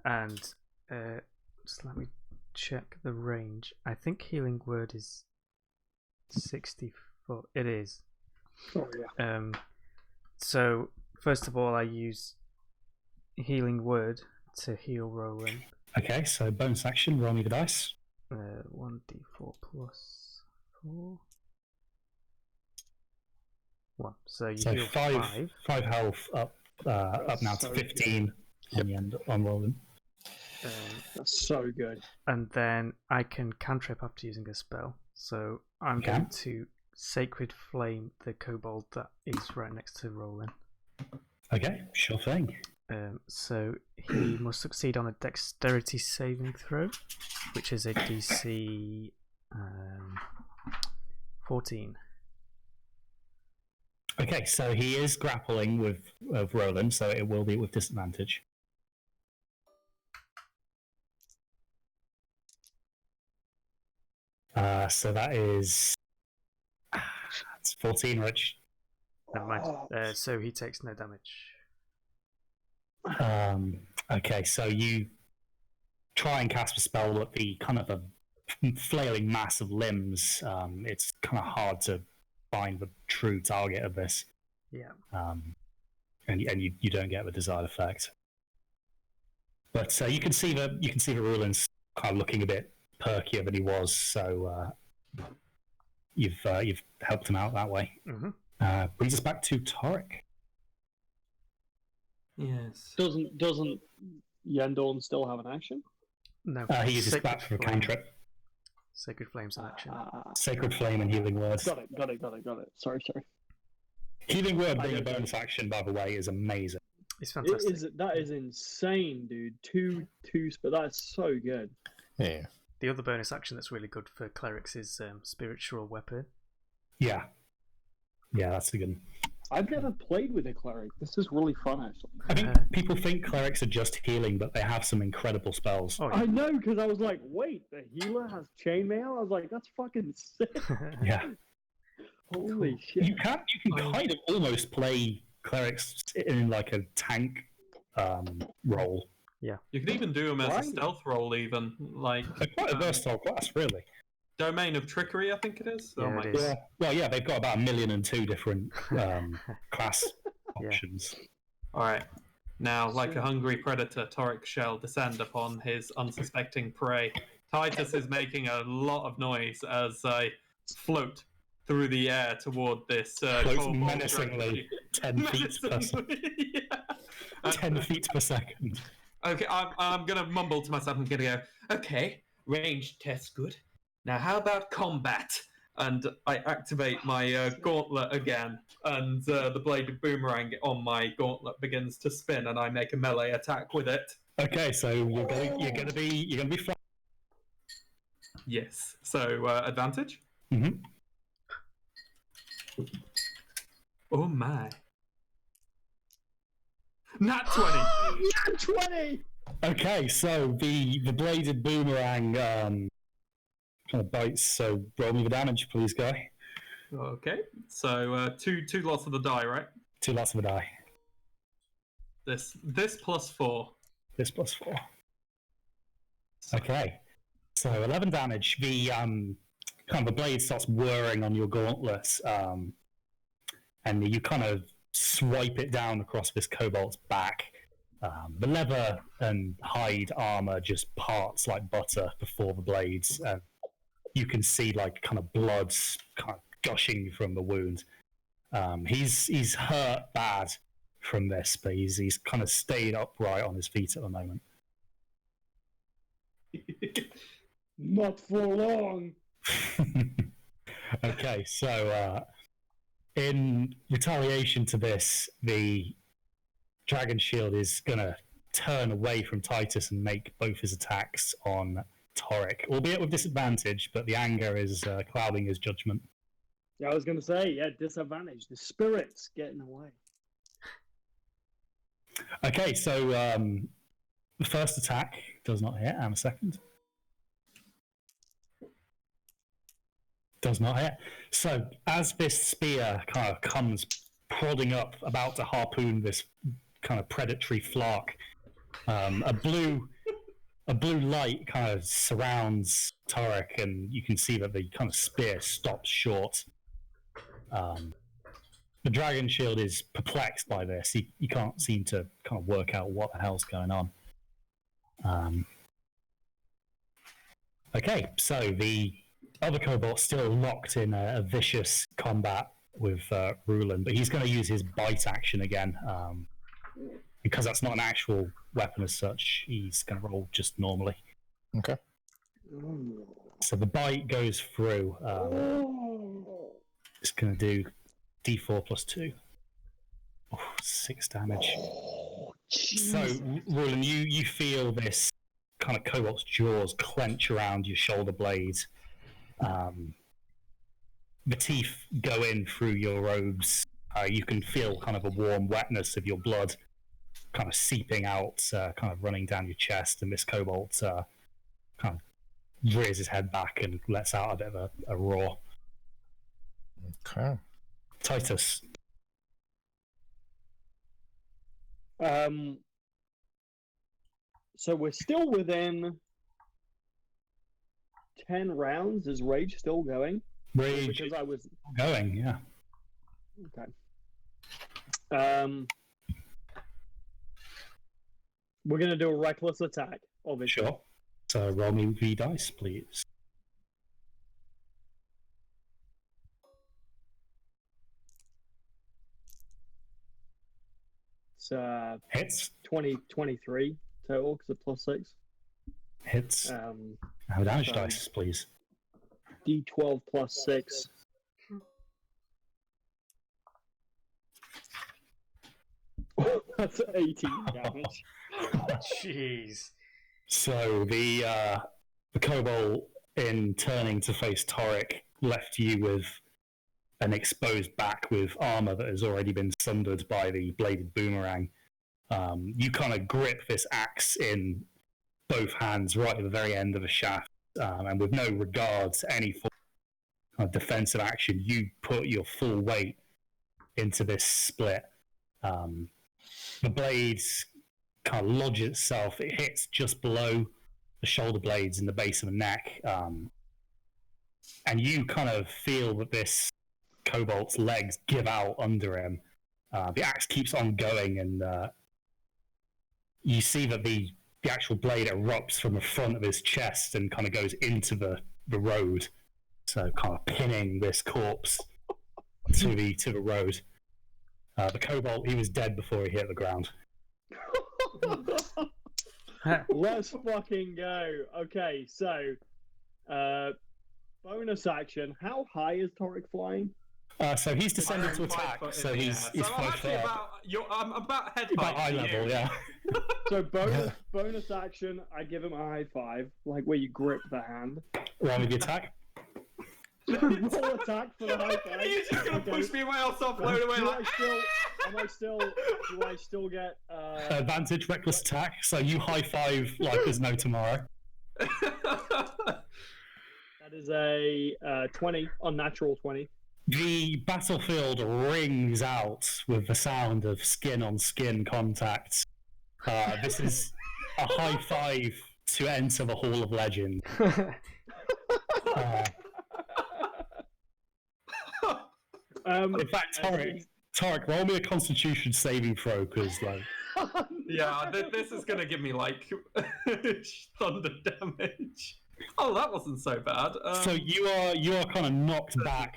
and just let me check the range. I think Healing Word is 60 foot. It is. Oh, yeah. So first of all, I use Healing Word to heal Roland. Okay, so bonus action. Roll me the dice. 1d4 plus 4. 1. So you So heal 5 health up now to So 15 on the end on Roland. That's so good. And then I can cantrip after using a spell. So I'm Okay. going to Sacred Flame the kobold that is right next to Roland. Okay, sure thing. So he must succeed on a Dexterity saving throw, which is a DC 14. Okay, so he is grappling with Roland, so it will be with disadvantage. So that is it's 14, Rich. Never mind. So he takes no damage. Okay, so you try and cast a spell at the kind of a flailing mass of limbs. It's kind of hard to find the true target of this. Yeah. And you don't get the desired effect. But you can see that Roland's kind of looking a bit perkier than he was. So you've helped him out that way. Mm-hmm. Brings us back to Torek. Yes. Doesn't Yendorn still have an action? No. He uses that for a cantrip. Sacred Flame's an action. Sacred Flame and Healing Word. Got it. Sorry. Healing Word being a bonus action, by the way, is amazing. It's fantastic. That is insane, dude. Two, but that's so good. Yeah. The other bonus action that's really good for clerics is Spiritual Weapon. Yeah, that's a good one. I've never played with a cleric. This is really fun, actually. I think people think clerics are just healing, but they have some incredible spells. Oh, I know, because I was like, wait, the healer has chainmail? I was like, that's fucking sick. Yeah. Holy shit. You can kind of almost play clerics in like a tank role. Yeah. You could even do them as a Right. stealth roll, even like They're quite a versatile class, really. Domain of Trickery, I think it is. Yeah, Oh my it is. Yeah. Well, yeah, they've got about 1,000,002 different class Yeah. options. All right. Now, like a hungry predator, Torek shall descend upon his unsuspecting prey. Titus is making a lot of noise as I float through the air toward this Floats kobold menacingly 10 feet per Menacingly, yeah. 10 feet per second. Okay, I'm gonna mumble to myself. I'm gonna go, okay, range test good. Now, how about combat? And I activate my gauntlet again, and the bladed boomerang on my gauntlet begins to spin, and I make a melee attack with it. Okay, so you're gonna be flying. Yes. So advantage. Mm-hmm. Oh my! Nat 20. Nat 20! Okay, so the bladed boomerang kind of bites. So roll me the damage, please, guy. Okay, so two lots of the die, right? 2 lots of a die. This plus 4. This plus 4. Okay, so 11 damage. The kind of the blade starts whirring on your gauntlets, and you kind of swipe it down across this kobold's back. The leather and hide armor just parts like butter before the blades, and you can see like kind of blood kind of gushing from the wound. He's hurt bad from this, but he's kind of stayed upright on his feet at the moment. Not for long. Okay, so in retaliation to this, the Dragon Shield is going to turn away from Titus and make both his attacks on Torek, albeit with disadvantage, but the anger is clouding his judgment. Yeah, I was going to say, disadvantage. The spirit's getting away. Okay, so the first attack does not hit, and a second. Does not hit. So as this spear kind of comes prodding up, about to harpoon this kind of predatory flark, a blue light kind of surrounds Torek, and you can see that the kind of spear stops short. The Dragon Shield is perplexed by this. He can't seem to kind of work out what the hell's going on. Okay, so the other kobold's still locked in a vicious combat with Rulin, but he's going to use his bite action again. Because that's not an actual weapon as such, he's going to roll just normally. Okay. So the bite goes through. It's going to do D4 plus 2. Oh, 6 damage. So, Roland, you feel this kind of kobold's jaws clench around your shoulder blades. The teeth go in through your robes. You can feel kind of a warm wetness of your blood kind of seeping out, kind of running down your chest, and this kobold kind of rears his head back and lets out a bit of a roar. Okay. Titus. So we're still within 10 rounds. Is Rage still going? Rage Because I was going, yeah. okay. We're gonna do a reckless attack, obviously. Sure. So roll me V dice, please. It's Hits. 23 total because of plus 6. Hits. Have a damage so- dice, please. D12 plus 6. That's 18 damage. Jeez. So the kobold, in turning to face Torek, left you with an exposed back with armor that has already been sundered by the bladed boomerang. You kind of grip this axe in both hands right at the very end of the shaft, and with no regard to any form of defensive action, you put your full weight into this split. The blades kind of lodge itself. It hits just below the shoulder blades in the base of the neck, and you kind of feel that this kobold's legs give out under him. The axe keeps on going, and you see that the actual blade erupts from the front of his chest and kind of goes into the road, so kind of pinning this corpse to the road. The kobold, he was dead before he hit the ground. Let's fucking go. Okay, so bonus action. How high is Torek flying? So he's descended to 5 attack, foot so in the he's air. So I'm 5 actually foot up. I'm about head About height eye to level, you. yeah. So bonus action. I give him a high five, like where you grip the hand. Roll me the attack. Roll attack for the high five. You're just gonna Okay. push me away, I'll start floating away Do like. do I still get Advantage, reckless attack. So you high five like there's no tomorrow. that is a 20, unnatural 20. The battlefield rings out with the sound of skin on skin contact. This is a high five to enter the Hall of Legend. In fact, Tarek, roll me a Constitution saving throw, because like. Yeah, this is gonna give me like thunder damage. Oh, that wasn't so bad. So you are kind of knocked back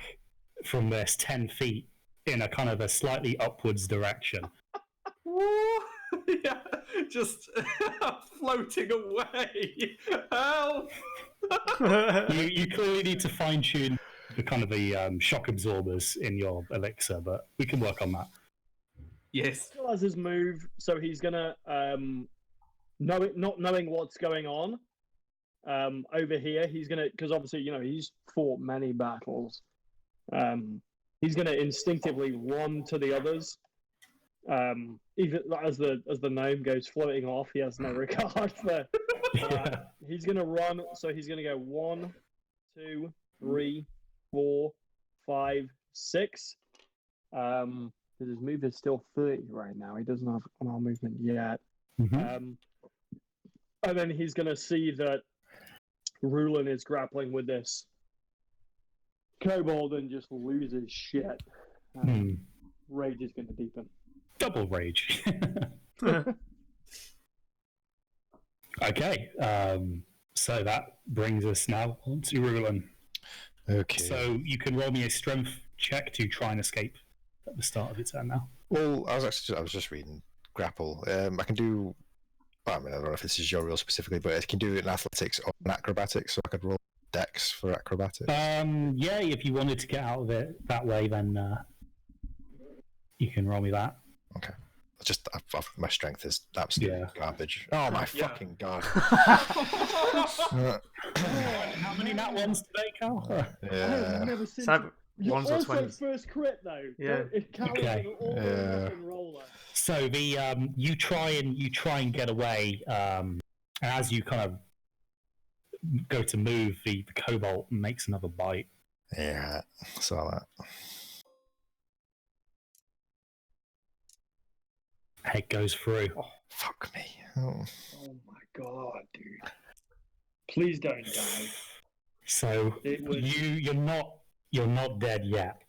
from this 10 feet in a kind of a slightly upwards direction. Yeah, just floating away. Help! You clearly need to fine tune the kind of the shock absorbers in your elixir, but we can work on that. Yes. Still has his move, so he's gonna not knowing what's going on over here. He's gonna, because obviously he's fought many battles. He's gonna instinctively run to the others. Even as the gnome goes floating off, he has no regard for. He's gonna run, so he's gonna go 1, 2, 3, 4, 5, 6. His move is still 30 right now. He doesn't have unarmed movement yet. Mm-hmm. And then he's going to see that Rulin is grappling with this kobold and just loses shit. Rage is going to deepen. Double rage. Okay, so that brings us now on to Rulin. Okay. So you can roll me a strength check to try and escape at the start of your turn now. Well, I was just reading grapple. I can do. Well, I mean, I don't know if this is your rule specifically, but I can do it in athletics or in acrobatics, so I could roll dex for acrobatics. Yeah, if you wanted to get out of it that way, then you can roll me that. Okay. Just my strength is absolutely garbage. Oh my fucking god! How many nat ones today, Cal? Yeah. I've never seen. You're Ones or also 20s. First crit though. Yeah. It counts Okay. as an all roller. So the you try and get away, and as you kind of go to move, the cobalt makes another bite. Yeah, saw that. Head goes through. Oh, fuck me. Oh. Oh my god, dude! Please don't die. So It was- you're not dead yet.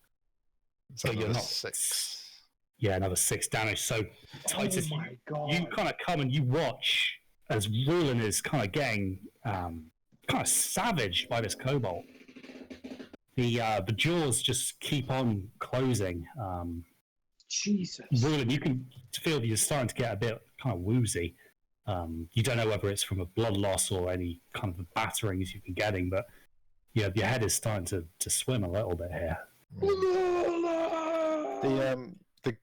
So But you're another not 6. Yeah, another 6 damage. So Titus, oh my god! you kind of come and you watch as Rulin is kind of getting kind of savaged by this cobalt. The jaws just keep on closing. Jesus. Rulin, you can feel that you're starting to get a bit kind of woozy. You don't know whether it's from a blood loss or any kind of batterings you've been getting, but your head is starting to swim a little bit here. The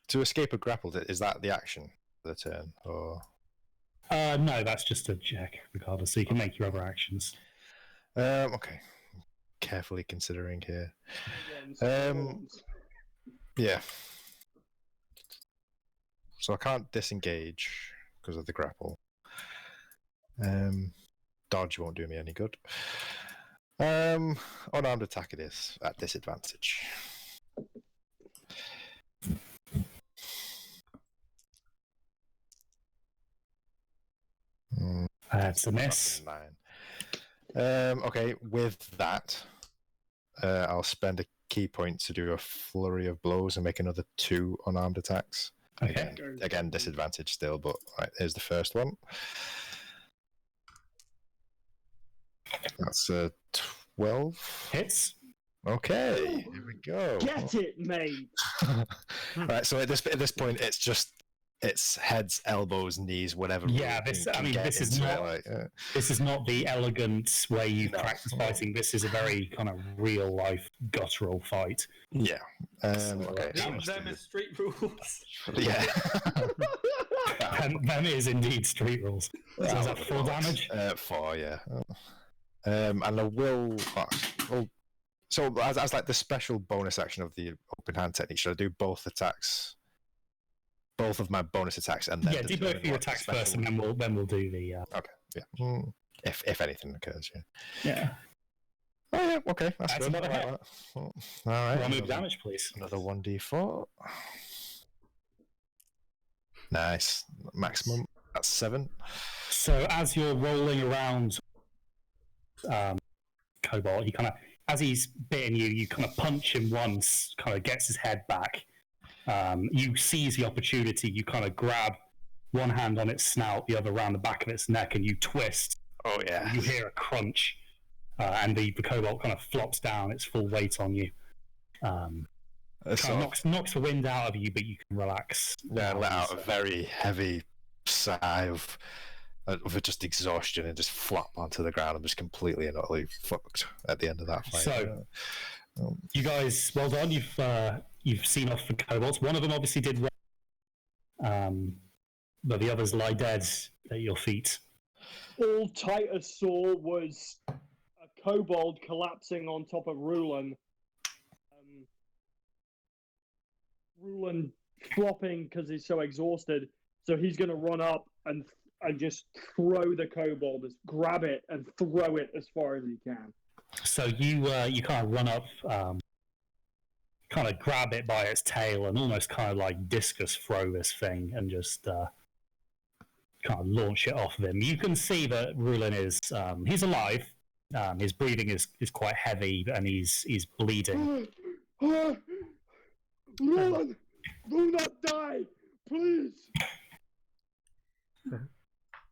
to escape a grapple, is that the action for the turn, or? No, that's just a check, regardless. So you can make your other actions. Okay. Carefully considering here. Yeah. So I can't disengage because of the grapple. Dodge won't do me any good. Unarmed attack it is at disadvantage. It's a miss. 9. Okay, with that, I'll spend a key point to do a flurry of blows and make another 2 unarmed attacks. Okay. Again, disadvantage still, but right, here's the first one. That's a 12. Hits. Okay, here we go. Get it, mate. Right, so at this point, it's heads, elbows, knees, whatever. Yeah, we this. can I mean, get this is into it, not. like, This is not the elegant way you No. practice fighting. This is a very kind of real life guttural fight. yeah. Okay. Them is street rules. Yeah. Them is indeed street rules. So is that 4 damage? 4, yeah. And I will So as like the special bonus action of the open hand technique, should I do both attacks? Both of my bonus attacks, and then do both of your attacks first, and then we'll do the. Okay. Yeah. If anything occurs, yeah. Yeah. Oh yeah. Okay. That's good. another I like hit. that. All right. Roll me damage, please. Another 1d4. Nice. Maximum. That's 7. So as you're rolling around, Cobalt, as he's bitting you, you kind of punch him once, kind of gets his head back. You seize the opportunity. You kind of grab one hand on its snout, the other around the back of its neck, and you twist. Oh yeah. You hear a crunch, and the Cobalt kind of flops down its full weight on you. Kind of knocks the wind out of you, but you can relax. Yeah, let out a very heavy sigh of just exhaustion and just flop onto the ground. I'm just completely and utterly fucked at the end of that fight. So, you guys, well done. You've seen off the Cobalts. One of them obviously did well, but the others lie dead at your feet. All Titus saw was a kobold collapsing on top of Rulon. Rulon flopping because he's so exhausted, so he's going to run up and just throw the kobold, just grab it and throw it as far as he can. So you kind of run up, kind of grab it by its tail and almost kind of like discus throw this thing and just kind of launch it off of him. You can see that Rulon is he's alive. His breathing is quite heavy and he's bleeding. Rulon, do not die, please.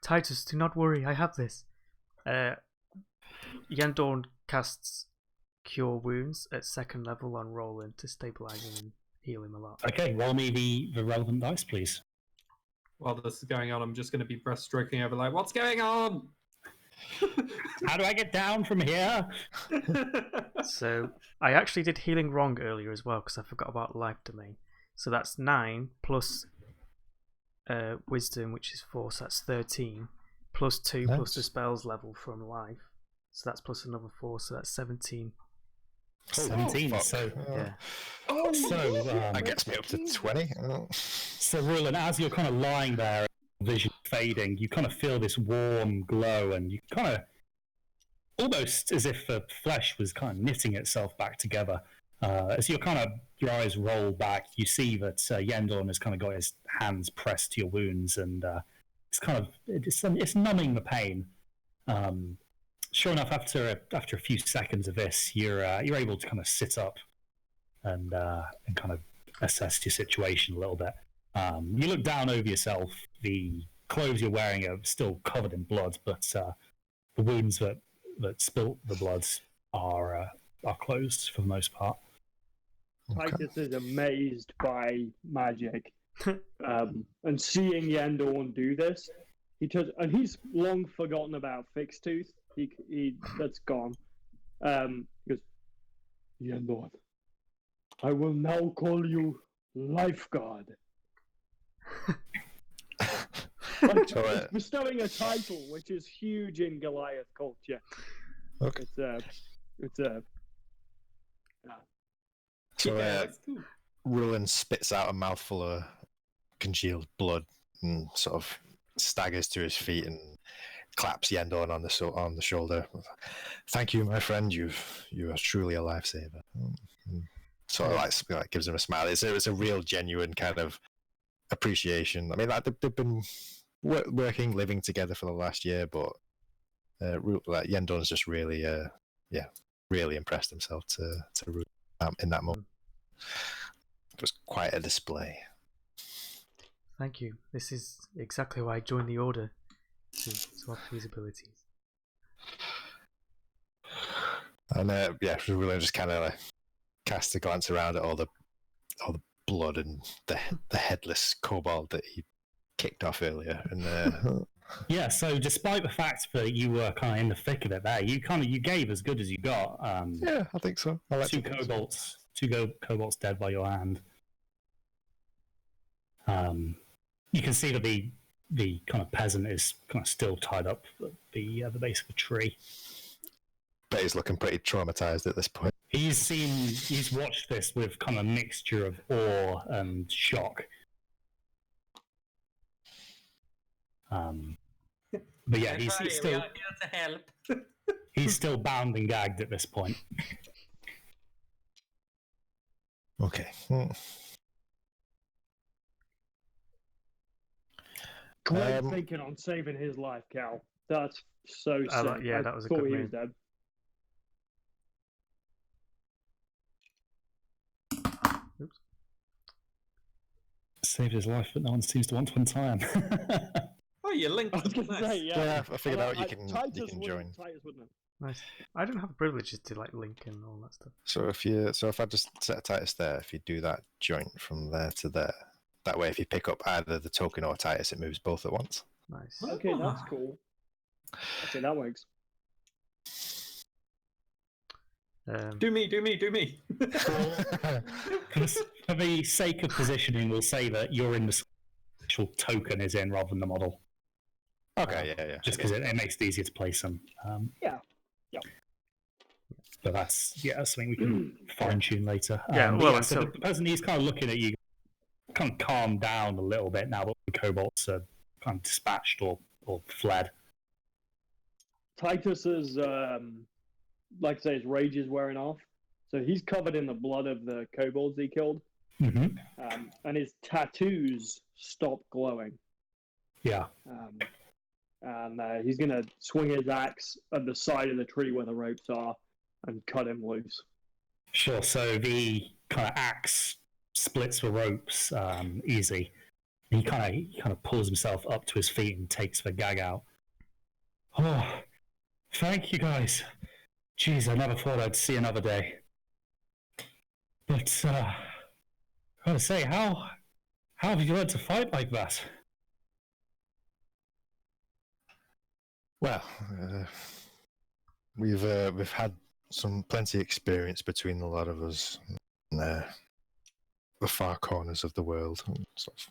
Titus, do not worry, I have this. Yendorn casts Cure Wounds at 2nd level on Roland to stabilize him and heal him a lot. Okay, roll me the relevant dice, please. While this is going on, I'm just going to be breaststroking over like, what's going on? How do I get down from here? So, I actually did healing wrong earlier as well because I forgot about life domain. So that's 9 plus wisdom, which is 4, so that's 13. Plus 2 Nice. plus the spells level from life. So that's plus another 4, so that's 17. 17. So Yeah. So that gets me up to 20. So Rulon, as you're kind of lying there, vision fading, you kind of feel this warm glow, and you kind of almost as if the flesh was kind of knitting itself back together. As your eyes roll back, you see that Yendorn has kind of got his hands pressed to your wounds, and it's numbing the pain. Sure enough, after a few seconds of this, you're able to kind of sit up and kind of assess your situation a little bit. You look down over yourself. The clothes you're wearing are still covered in blood, but the wounds that spilt the blood are closed for the most part. Titus is amazed by magic, and seeing Yendorn do this, he's long forgotten about Fixed Tooth. He that's gone. He goes, Yendorn, I will now call you Lifeguard. Bestowing a title, which is huge in Goliath culture. Okay. It's a. So that's cool. Rulon spits out a mouthful of congealed blood and sort of staggers to his feet and claps Yendorn on the shoulder. Thank you, my friend. You are truly a lifesaver. Sort of like gives him a smile. It's a real genuine kind of appreciation. I mean, like they've been working, living together for the last year, but like Yendorn's just really, really impressed himself to Rulon in that moment. It was quite a display. Thank you. This is exactly why I joined the Order, to offer these abilities. And Rulon just kind of cast a glance around at all the blood and the headless kobold that he kicked off earlier, and Yeah, so despite the fact that you were kind of in the thick of it there, you gave as good as you got. yeah, I think so. I like two kobolds dead by your hand. You can see that the kind of peasant is kind of still tied up at the base of a tree. Bet he's looking pretty traumatized at this point. He's watched this with kind of a mixture of awe and shock. But yeah, he's we still are here to help. he's still bound and gagged at this point. Okay. Great thinking on saving his life, Cal. That's so sick. Yeah, that was a thought good he move. was dead. Oops. Saved his life, but no one seems to want to untie him. Oh, you linked I was them. going to Nice. say, yeah. Yeah, I figured out you Titus can wouldn't- join. Titus wouldn't have. Nice. I don't have the privileges to like link and all that stuff. So if I just set a Titus there, if you do that joint from there to there, that way if you pick up either the token or Titus, it moves both at once. Nice. Okay, that's cool. Okay, that works. Do me. For the sake of positioning, we'll say that you're in the actual token is in rather than the model. Okay, yeah. Just because it makes it easier to place them. Yeah. But that's something we can fine tune later. Yeah, But well, so so- the person he's kind of looking at you, kind of calmed down a little bit now that the kobolds are kind of dispatched or fled. Titus is, like I say, his rage is wearing off. So he's covered in the blood of the kobolds he killed. Mm-hmm. And his tattoos stop glowing. Yeah. And he's going to swing his axe at the side of the tree where the ropes are and cut him loose. Sure. So the kind of axe splits the ropes easy. He kind of pulls himself up to his feet and takes the gag out. Oh, thank you guys. Jeez, I never thought I'd see another day. But I gotta say, how have you learned to fight like that? Well, we've had plenty of experience between a lot of us in the far corners of the world and stuff.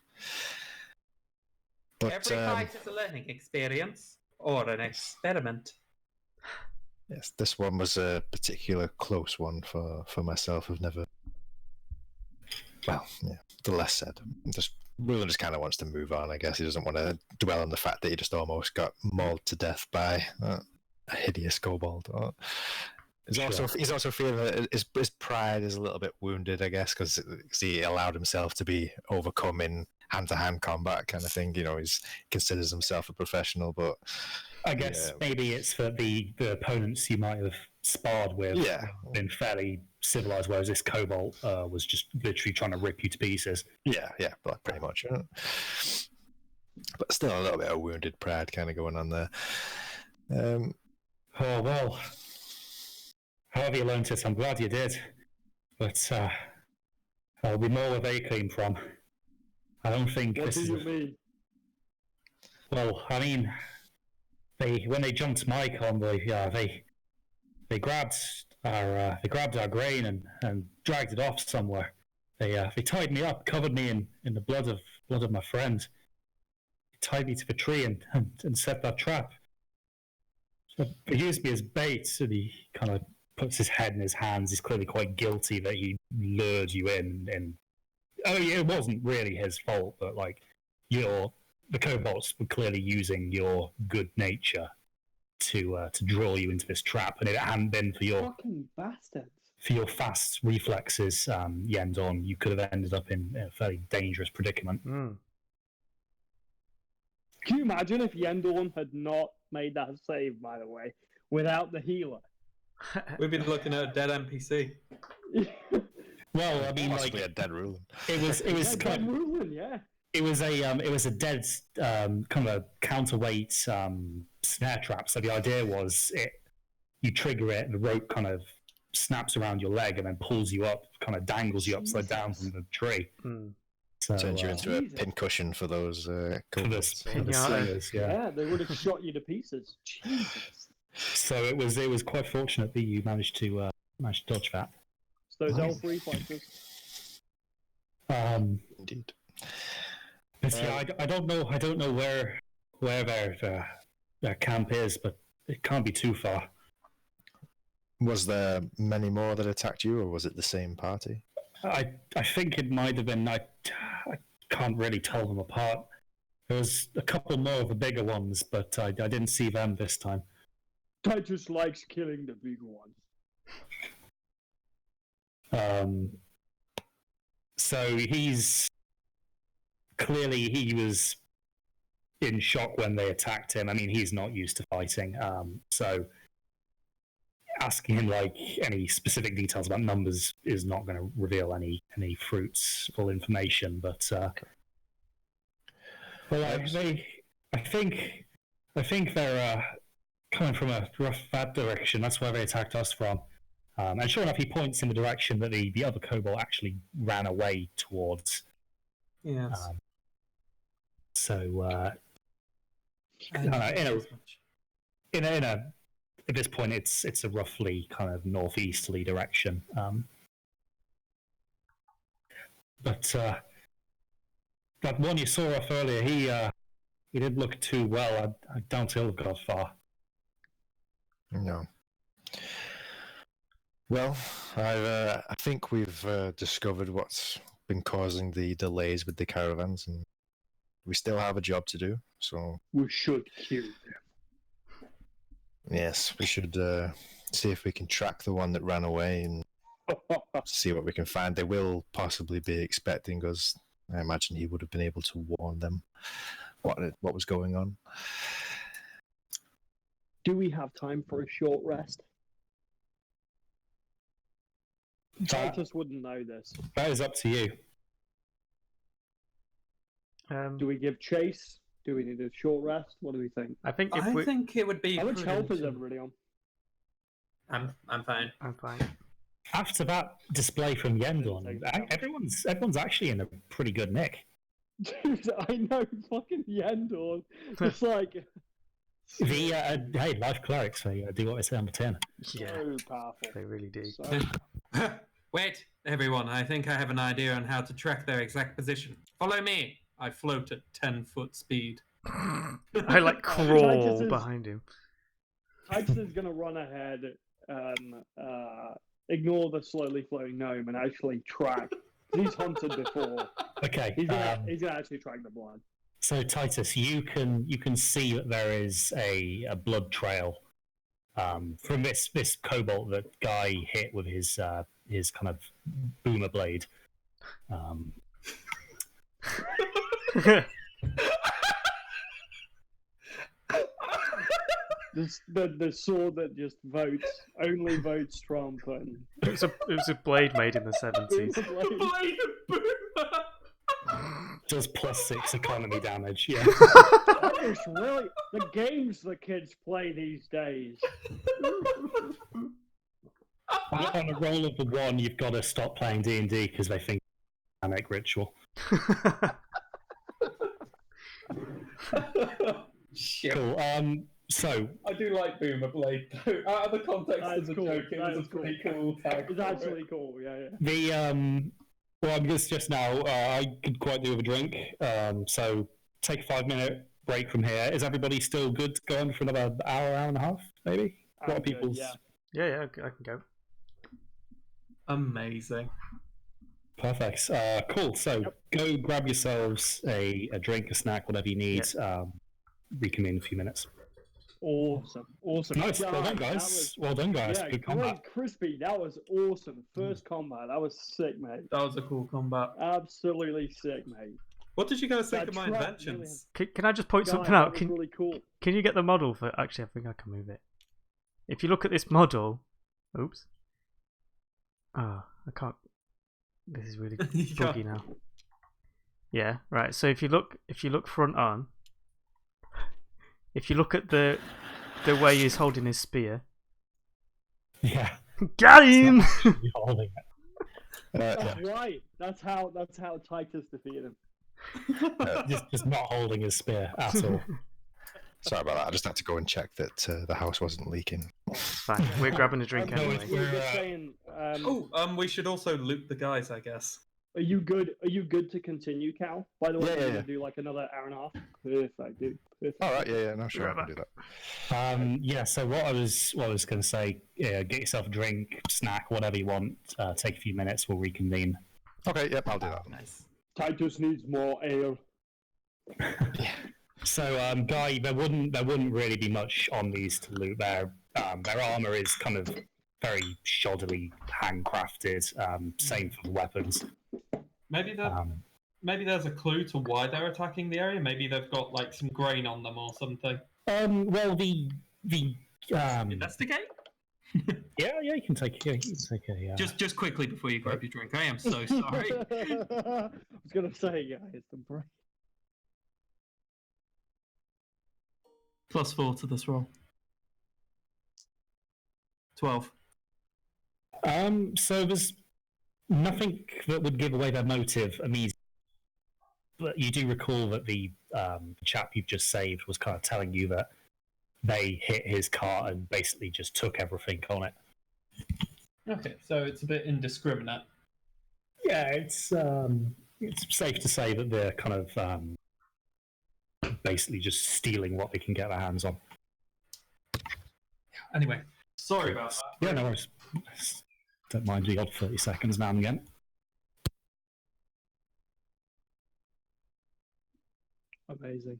But Every fight is a learning experience or an experiment. yes, this one was a particular close one for myself. I've never. Well, yeah, the less said. Roland just kind of wants to move on, I guess. He doesn't want to dwell on the fact that he just almost got mauled to death by a hideous kobold. He's also feeling that his pride is a little bit wounded, I guess, because he allowed himself to be overcome in hand-to-hand combat kind of thing. He considers himself a professional, but I guess maybe it's for the opponents you might have sparred with been fairly civilized, whereas this kobold was just literally trying to rip you to pieces. Yeah, pretty much. But still a little bit of wounded pride kind of going on there. Oh, well, however you learned it, I'm glad you did. But we know where they came from. I don't think What this do is... you mean? Well, I mean, when they jumped my convoy, they grabbed our grain and dragged it off somewhere. They tied me up, covered me in the blood of my friend. They tied me to the tree and set that trap. So they used me as bait, and he kind of puts his head in his hands. He's clearly quite guilty that he lured you in. And it wasn't really his fault, but the kobolds were clearly using your good nature to draw you into this trap, and if it hadn't been for your Fucking bastards. for your fast reflexes, Yendon, you could have ended up in a fairly dangerous predicament. Mm. Can you imagine if Yendorn had not made that save, by the way, without the healer? We've been looking at a dead NPC. Well, I mean, Possibly a dead Roland. it was kind of, Rulen, yeah. it was a dead kind of a counterweight snare trap. So the idea was you trigger it, the rope kind of snaps around your leg and then pulls you up, kind of dangles you upside down from the tree. Mm. So, Turns you into a Jesus. pincushion for those for the kobolds. slingers, yeah. Yeah, they would have shot you to pieces. Jesus. So it was quite fortunate that you managed to dodge that. It's those Nice. elf reflexes. Indeed. But yeah, I don't know where their camp is, but it can't be too far. Was there many more that attacked you, or was it the same party? I think it might have been. I can't really tell them apart. There was a couple more of the bigger ones, but I didn't see them this time. Titus likes killing the big ones. So he was in shock when they attacked him. I mean, he's not used to fighting, so asking him like any specific details about numbers is not going to reveal any fruitful information. But I think they're coming from a rough bad direction. That's where they attacked us from. And sure enough, he points in the direction that the other kobold actually ran away towards. Yes. At this point, it's a roughly kind of northeasterly direction. But that one you saw off earlier, he didn't look too well. I doubt he'll have got far. No. Well, I think we've discovered what's been causing the delays with the caravans, and we still have a job to do. So we should kill them. Yes, we should see if we can track the one that ran away and see what we can find. They will possibly be expecting us. I imagine he would have been able to warn them what was going on. Do we have time for a short rest? Titus wouldn't know this. That is up to you. Do we give chase? Do we need a short rest? What do we think? I think it would be. How much health is everybody on? I'm fine. I'm fine. After that display from Yendon, everyone's actually in a pretty good nick. Dude, I know, fucking Yendon. It's like hey, life clerics, they do what they say on the tin. Yeah, so powerful. they really do. So, Wait, everyone, I think I have an idea on how to track their exact position. Follow me. I float at 10-foot speed. I like crawl behind him. Titus is going to run ahead, ignore the slowly floating gnome, and actually track. He's hunted before. Okay. He's gonna actually track the blood. So Titus, you can see that there is a blood trail from this cobalt that Guy hit with his kind of boomer blade. The sword that just only votes Trump, and It was a blade made in the 70s. Blade of Boomer! Does +6 economy damage, yeah. That is really the games the kids play these days. On a roll of the 1, you've got to stop playing D&D because they think it's a manic ritual. Shit. Cool. So I do like Boomer Blade though. Out of the context That's of the cool. joke, it was a pretty cool tag. It's actually cool, yeah. the well, I'm just now. I could quite do with a drink. So take a 5-minute break from here. Is everybody still good to go on for another hour and a half, maybe? What are people's? Yeah. Yeah, I can go. Amazing. Perfect. Cool. So go grab yourselves a drink, a snack, whatever you need. Reconvene in a few minutes. Awesome. Nice. Well done, guys. Well done, guys. Yeah, Good combat. Crispy. That was awesome. First combat. That was sick, mate. That was a cool combat. Absolutely sick, mate. What did you guys think That of my track inventions? Can I just point Guy, something that out? was really cool. Can you get the model for? Actually, I think I can move it. If you look at this model, oops. Oh, I can't. This is really buggy now. Yeah, right. So if you look front on, if you look at the way he's holding his spear, Yeah. got him. You're holding it. That's right. That's how Titus defeated him. Just not holding his spear at all. Sorry about that. I just had to go and check that the house wasn't leaking. Fine, we're grabbing a drink No, anyway. We were just saying, We should also loot the guys, I guess. Are you good? Are you good to continue, Cal? By the way, Yeah, we're yeah, gonna yeah. do like another hour and a half. Perfect, dude. Perfect. All right, yeah, no, sure, I Right can do that. Yeah. So what I was going to say, get yourself a drink, snack, whatever you want. Take a few minutes. We'll reconvene. Okay, yep, I'll do that. Nice. Titus needs more ale. Yeah. So, Guy, there wouldn't really be much on these to loot. Their armor is kind of very shoddily handcrafted. Same for the weapons. Maybe there's a clue to why they're attacking the area. Maybe they've got like some grain on them or something. Well, the Investigate. yeah, you can take a Just quickly before you grab your drink. I am so sorry. I was gonna say, yeah, it's the break. +4 to this roll. 12. So there's nothing that would give away their motive immediately. But you do recall that the chap you've just saved was kind of telling you that they hit his car and basically just took everything on it. Okay, so it's a bit indiscriminate. Yeah, it's safe to say that they're kind of basically just stealing what they can get their hands on. Anyway, sorry about that. Yeah, no worries. Don't mind the odd 30 seconds now and again. Amazing.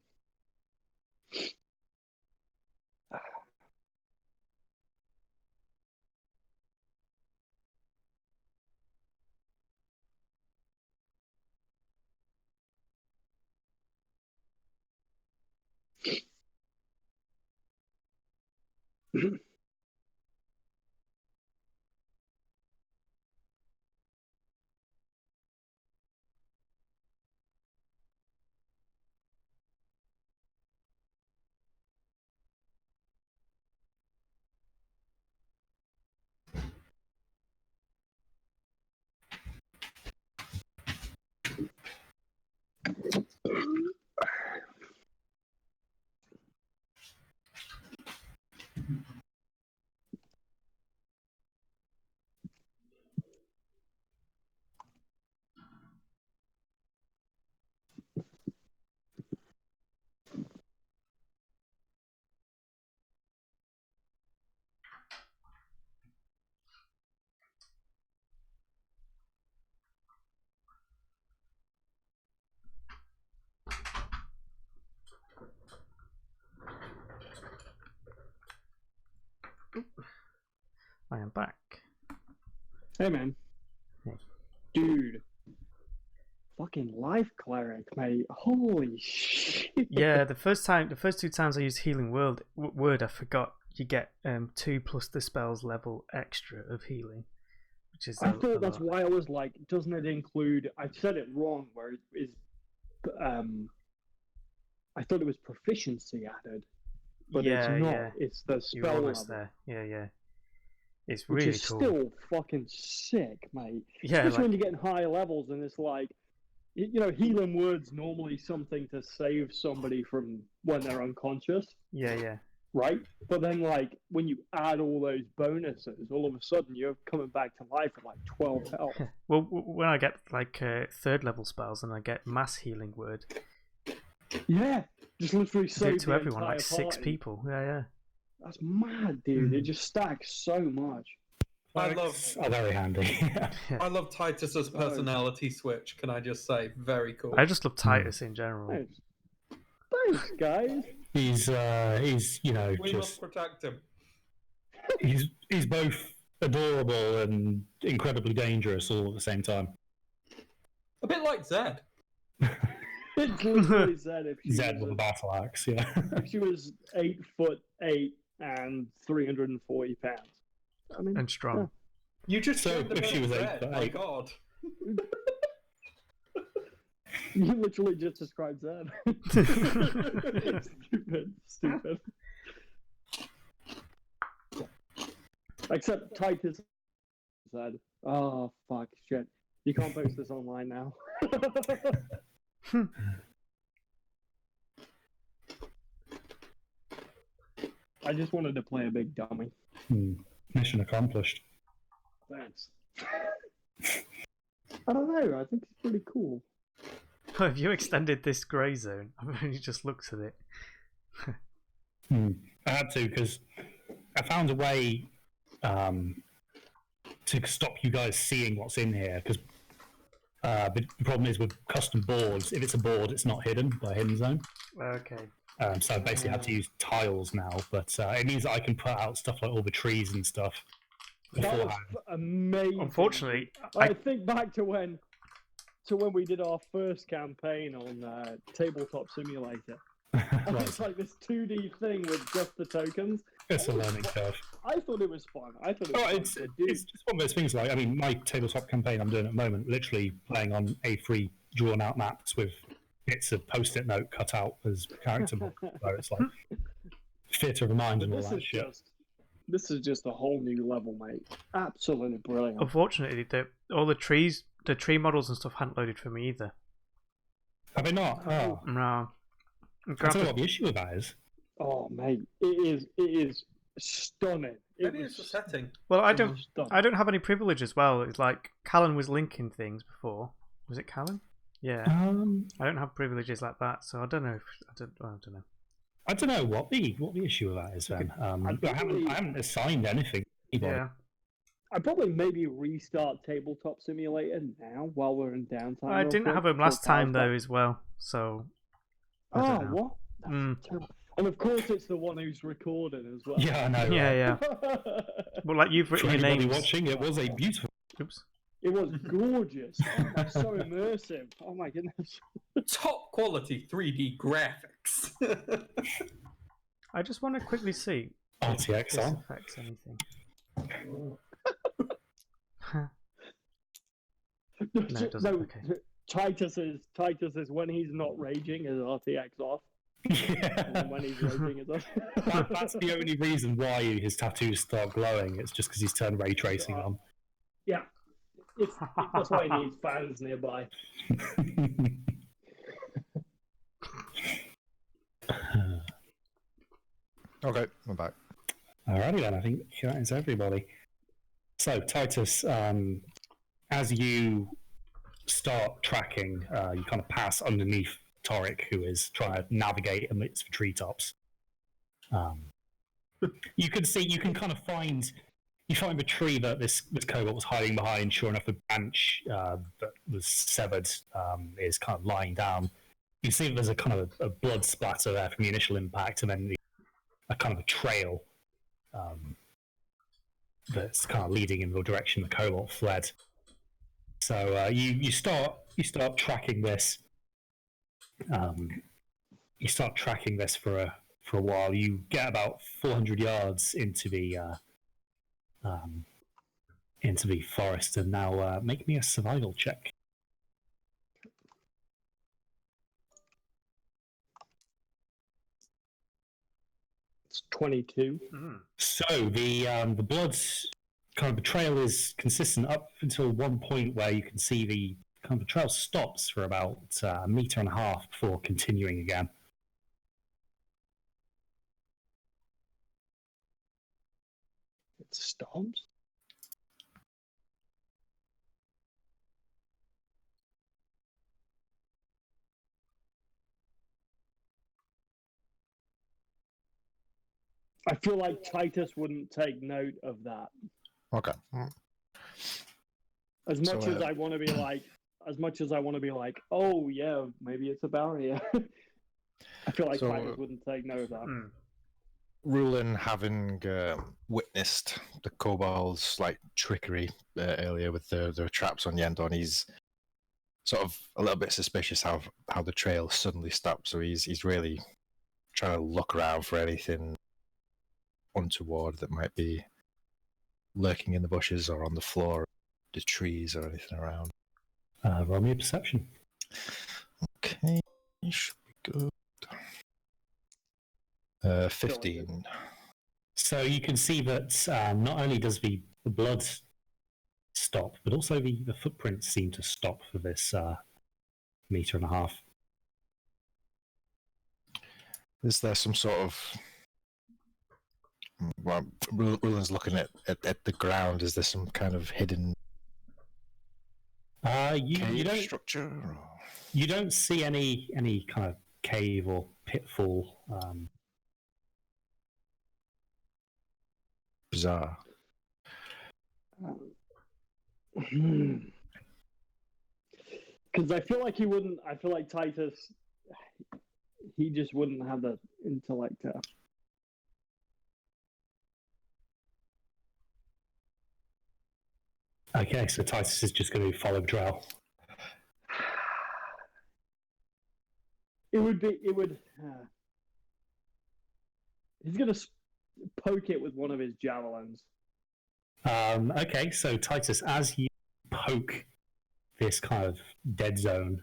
I am back. Hey, man. Hey. Dude. Fucking life cleric, mate. Holy shit. Yeah, the first two times I used healing word, I forgot you get 2 plus the spell's level extra of healing, which is. I thought that's why I was like, doesn't it include? I said it wrong. Where it is, I thought it was proficiency added, but it's not. Yeah. It's the You're spell almost level, there. Yeah. It's which really is cool. still fucking sick, mate. Yeah, Especially when you're getting higher levels, and it's like, you know, healing word's normally something to save somebody from when they're unconscious. Yeah. Right? But then, like, when you add all those bonuses, all of a sudden you're coming back to life at like 12 health. Well, when I get like 3rd level spells and I get mass healing word, Yeah, just literally do save it to the everyone, like entire 6 party. people. Yeah. That's mad, dude. It just stacks so much. I love very handy. I love Titus's personality switch. Can I just say, very cool. I just love Titus in general. Thanks, guys. He's you know, We just must protect him. he's both adorable and incredibly dangerous all at the same time. A bit like Zed. It's literally Zed if she Zed was with a battle axe, yeah. if she was 8'8" and 340 pounds. I mean, And strong. You just So, said the if she name was Zed. 8'8". My God. you literally just described Zed. Stupid. Except Titus Zed. Oh fuck, shit. You can't post this online now. I just wanted to play a big dummy. Mission accomplished. Thanks. I don't know. I think it's pretty cool. Have you extended this grey zone? I mean, he just looks at it. I had to because I found a way to stop you guys seeing what's in here. Because the problem is with custom boards, if it's a board, it's not hidden by hidden zone. Okay. So I basically had to use tiles now, but it means that I can put out stuff like all the trees and stuff That was beforehand. amazing. Unfortunately, I think back to when we did our first campaign on Tabletop Simulator. And Right. it's like this 2D thing with just the tokens. It's a learning curve. I thought it was fun. I thought it was Oh, fun it's to do. just one of those things. Like, I mean, my tabletop campaign I'm doing at the moment, literally playing on A3 drawn out maps with bits of post-it note cut out as character models. So it's like theatre of the mind and all that shit. This is just a whole new level, mate. Absolutely brilliant. unfortunately, all the trees, the tree models and stuff hadn't loaded for me either. Have they not? Oh, No. I don't know what the issue with that is. Oh, mate, it is stunning. Maybe it's the setting. Well, I it don't. was stunning. I don't have any privilege as well. It's like Callan was linking things before. Was it Callan? Yeah. I don't have privileges like that, so I don't know. I don't know. I don't know what the issue with that is then. I haven't assigned anything. to anybody. Yeah. I'd probably maybe restart Tabletop Simulator now while we're in downtime. I real didn't quick, have them before last time Carl's though back. as well. So. I Oh, don't know. what? That's Mm. terrible. And of course, it's the one who's recording as well. Yeah, I know. Yeah, right? yeah. Well, like you've For written your anybody names. watching, it was a beautiful. Oops. It was gorgeous. Oh, so immersive. Oh my goodness. Top quality 3D graphics. I just want to quickly see if RTX this on. affects anything. No, it doesn't. Okay. Titus is when he's not raging, his RTX off. Yeah. And when he's raging, it's off. That's the only reason why his tattoos start glowing. It's just because he's turned ray tracing on. Yeah. That's why he needs fans nearby. Okay, I'm back. Alrighty then, I think that is everybody. So Titus, as you start tracking, you kind of pass underneath Toric, who is trying to navigate amidst the treetops. You can kind of find the tree that this cobalt was hiding behind. Sure enough, the branch that was severed is kind of lying down. You see that there's a kind of a blood splatter there from the initial impact, and then a kind of a trail that's kind of leading in the direction the cobalt fled. So you start tracking this. You start tracking this for a while. You get about 400 yards into the forest, and now make me a survival check. It's 22. So the blood kind of the trail is consistent up until one point where you can see the kind of the trail stops for about a meter and a half before continuing again. It stops. I feel like Titus wouldn't take note of that. Okay. As much So, as I want to be like, oh yeah, maybe it's a barrier. I feel like So, Titus wouldn't take note of that. Rulin, having witnessed the kobolds' like trickery earlier with the traps on Yendon, he's sort of a little bit suspicious how the trail suddenly stopped. So he's really trying to look around for anything untoward that might be lurking in the bushes or on the floor, the trees or anything around. Roll me a perception. Okay, should be good. 15. So you can see that not only does the blood stop, but also the footprints seem to stop for this meter and a half. Is there some sort of... Well, Rulin's looking at the ground. Is there some kind of hidden You Cave don't structure? Or... you don't see any kind of cave or pitfall. Bizarre. Because I feel like he wouldn't. I feel like Titus, he just wouldn't have the intellect to. Okay, so Titus is just going to follow Drell. It would be. It would. He's gonna poke it with one of his javelins. Okay, so Titus, as you poke this kind of dead zone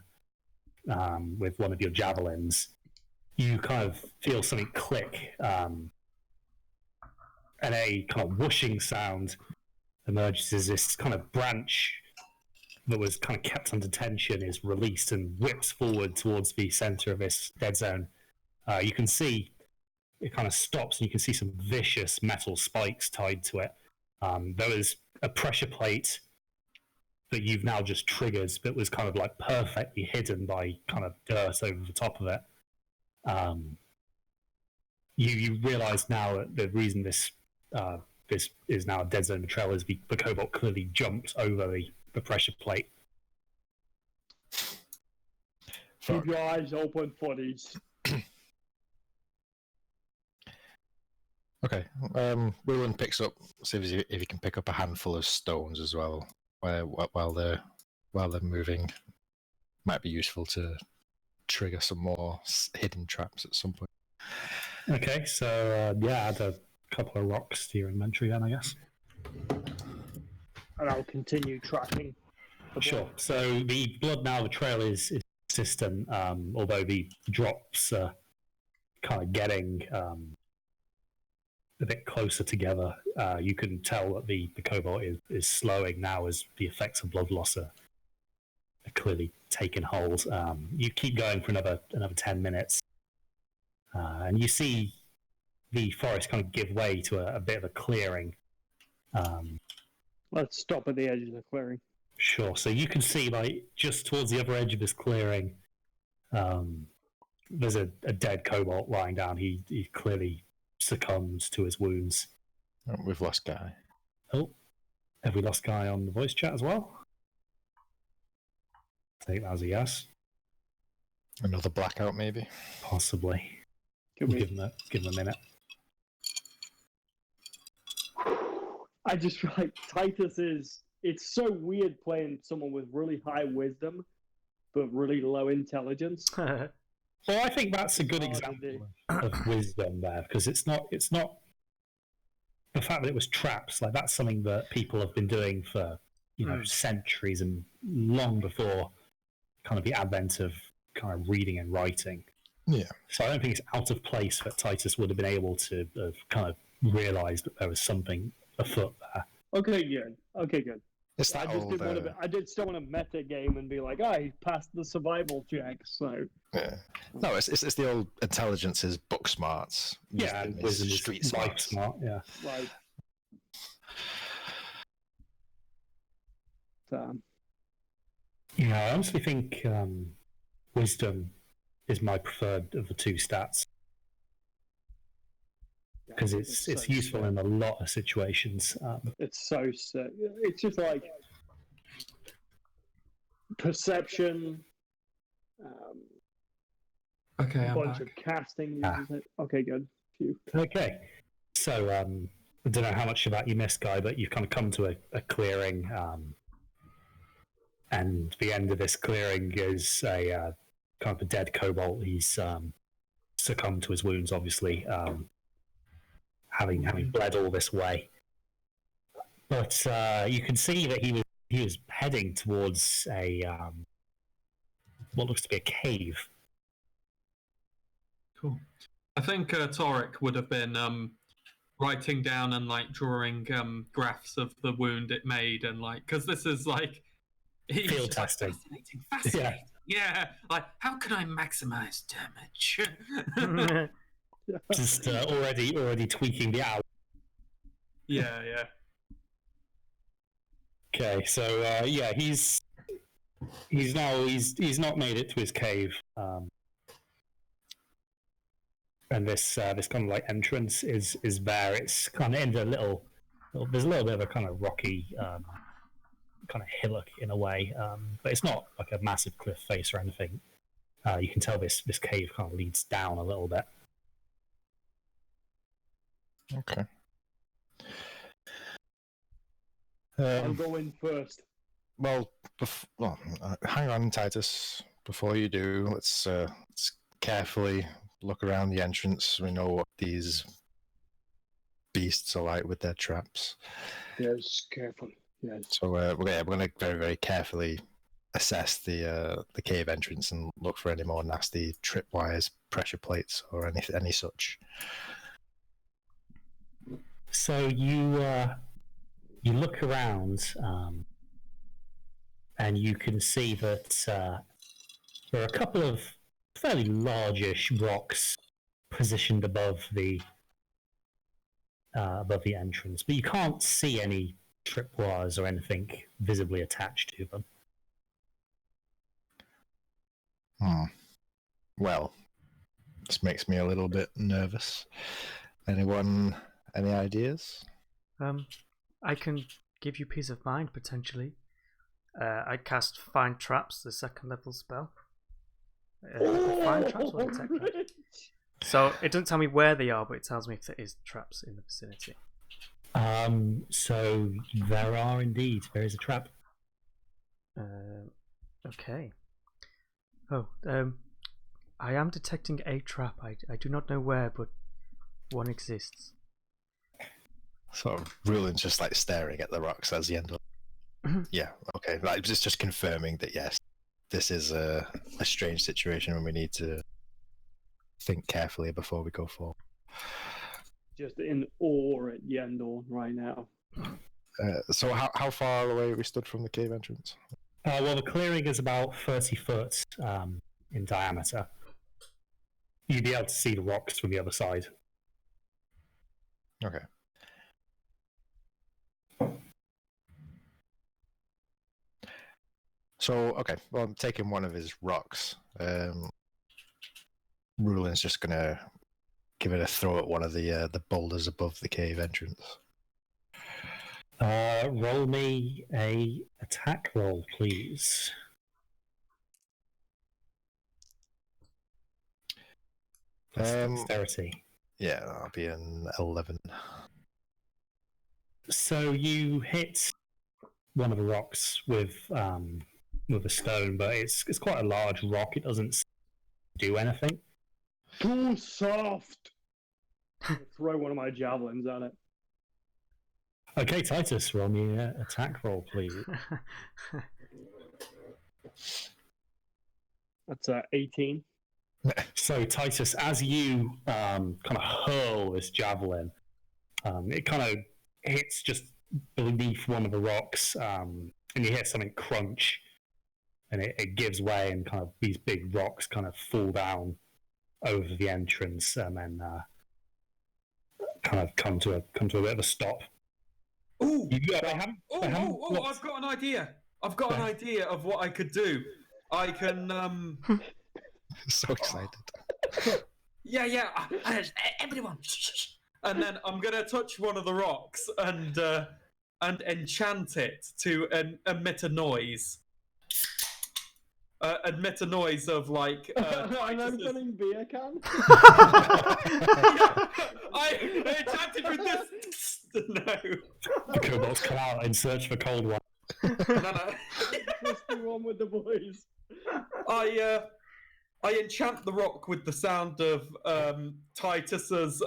with one of your javelins, you kind of feel something click, and a kind of whooshing sound emerges as this kind of branch that was kind of kept under tension is released and whips forward towards the center of this dead zone. You can see it kind of stops, and you can see some vicious metal spikes tied to it. There was a pressure plate that you've now just triggered that was kind of like perfectly hidden by kind of dirt over the top of it. You realise now that the reason this is now a dead zone betrayal is the Cobalt clearly jumped over the pressure plate. Keep your eyes open for these. Okay. Willen picks up, see if he can pick up a handful of stones as well, while they're moving. Might be useful to trigger some more hidden traps at some point. Okay, so add a couple of rocks to your inventory then, I guess. And I'll continue tracking. Sure. So the blood now, the trail is consistent, although the drops are kind of getting a bit closer together. You can tell that the cobalt is slowing now as the effects of blood loss are clearly taking hold. You keep going for another 10 minutes, and you see the forest kind of give way to a bit of a clearing. Let's stop at the edge of the clearing. Sure. So you can see, like, just towards the other edge of this clearing, there's a dead cobalt lying down. He clearly succumbed to his wounds. We've lost Guy. Oh, have we lost Guy on the voice chat as well? Take that as a yes. Another blackout, maybe? Possibly. Could we? Give him a minute. I just feel like Titus is. It's so weird playing someone with really high wisdom, but really low intelligence. Well, I think that's a good example of wisdom there, because it's not the fact that it was traps. Like, that's something that people have been doing for centuries and long before kind of the advent of kind of reading and writing. Yeah. So I don't think it's out of place that Titus would have been able to have kind of realised that there was something afoot there. Okay, good. It's that I just old, didn't want to. I just don't want to meta game and be like, he passed the survival check. So yeah. No, it's the old intelligence is book smarts. Yeah, and wisdom is street life smarts. smart. Yeah. right. I honestly think wisdom is my preferred of the two stats, because it's so useful in a lot of situations. It's so sick. It's just like perception. Okay, A I'm bunch back. of casting uses it. Okay, good. Phew. Okay, so I don't know how much of that you missed, Guy, but you've kind of come to a clearing, and the end of this clearing is a kind of a dead cobalt. He's succumbed to his wounds, obviously, having bled all this way. But you can see that he was heading towards a what looks to be a cave. Cool. I think Torek would have been writing down and like drawing graphs of the wound it made, and like, because this is like Field testing. Fascinating. Yeah. Like, how can I maximize damage? Just already tweaking the hour. Yeah. Okay, so he's He's not made it to his cave, and this kind of like entrance is there. It's kind of in a little. There's a little bit of a kind of rocky kind of hillock in a way, but it's not like a massive cliff face or anything. You can tell this cave kind of leads down a little bit. Okay. I'll go in first. Well, hang on, Titus. Before you do, let's carefully look around the entrance. We know what these beasts are like with their traps. Yes, careful. Yes. So we're going to very, very carefully assess the cave entrance and look for any more nasty tripwires, pressure plates, or any such. So you look around, and you can see that there are a couple of fairly largish rocks positioned above the entrance, but you can't see any tripwires or anything visibly attached to them. Well, this makes me a little bit nervous. Anyone, any ideas? I can give you peace of mind, potentially. I cast Find Traps, the second level spell. Find Traps or Detect Traps? So it doesn't tell me where they are, but it tells me if there is traps in the vicinity. So there are indeed. There is a trap. Okay. Oh, I am detecting a trap. I do not know where, but one exists. Sort of Rulin's just like staring at the rocks as the end of. Yeah, okay. Like just confirming that yes, this is a strange situation and we need to think carefully before we go forward. Just in awe at Yendor right now. So how far away we stood from the cave entrance? Well, the clearing is about 30 foot in diameter. You'd be able to see the rocks from the other side. Okay. So, okay, well, I'm taking one of his rocks. Rulin's just going to give it a throw at one of the boulders above the cave entrance. Roll me a attack roll, please. Plus dexterity. Yeah, that'll be an 11. So you hit one of the rocks with a stone, but it's quite a large rock. It doesn't do anything. Too soft. Throw one of my javelins at it. Okay, Titus, roll me an attack roll, please. That's 18. So, Titus, as you kind of hurl this javelin, it kind of hits just beneath one of the rocks, and you hear something crunch, and it gives way, and kind of these big rocks kind of fall down over the entrance, and then kind of come to a bit of a stop. Ooh! I've got an idea. I've got an idea of what I could do. I can So excited. Yeah. Everyone. and then I'm gonna touch one of the rocks and enchant it to emit a noise. Emit a noise of like. And I'm getting beer can. I enchanted with this. No. The kobolds come out in search for cold one. No. Just the one with the boys. I enchant the rock with the sound of Titus's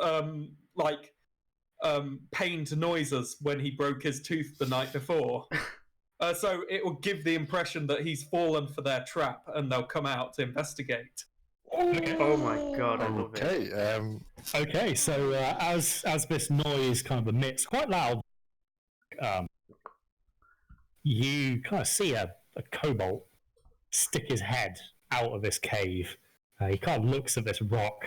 pained noises when he broke his tooth the night before. So it will give the impression that he's fallen for their trap, and they'll come out to investigate. Okay. Oh my god, I love it. Okay. Okay, so as this noise kind of emits quite loud, you kind of see a kobold stick his head out of this cave. He kind of looks at this rock,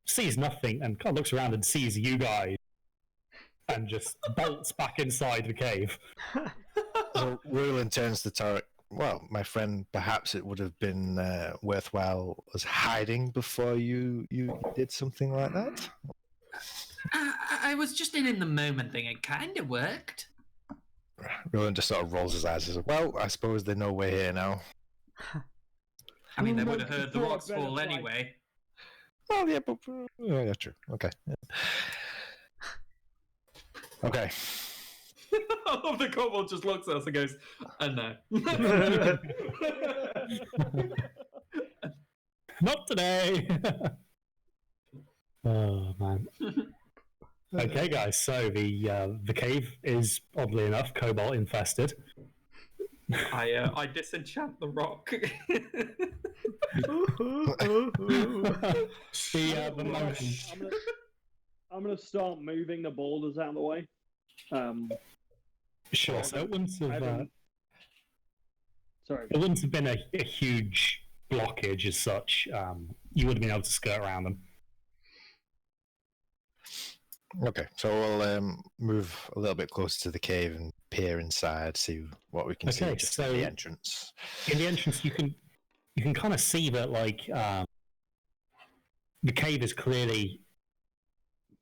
sees nothing, and kind of looks around and sees you guys, and just bolts back inside the cave. So Roland turns to Tarek. Well, my friend, perhaps it would have been worthwhile us hiding before you did something like that. I was just in the moment thing. It kind of worked. Roland just sort of rolls his eyes and says, well, I suppose they know we're here now. I mean, They they would have heard the rocks fall anyway. Well, yeah, but yeah, true. Okay. Okay. I love the kobold just looks at us and goes, no. Not today. Oh man. Okay, guys. So the cave is oddly enough cobalt infested. I disenchant the rock. The motion. I'm gonna start moving the boulders out of the way. Sure. So it wouldn't have. Sorry. It wouldn't have been a huge blockage as such. You would have been able to skirt around them. Okay, so we'll move a little bit closer to the cave and peer inside, see what we can see Okay, just so- at the entrance. In the entrance, you can kind of see that the cave is clearly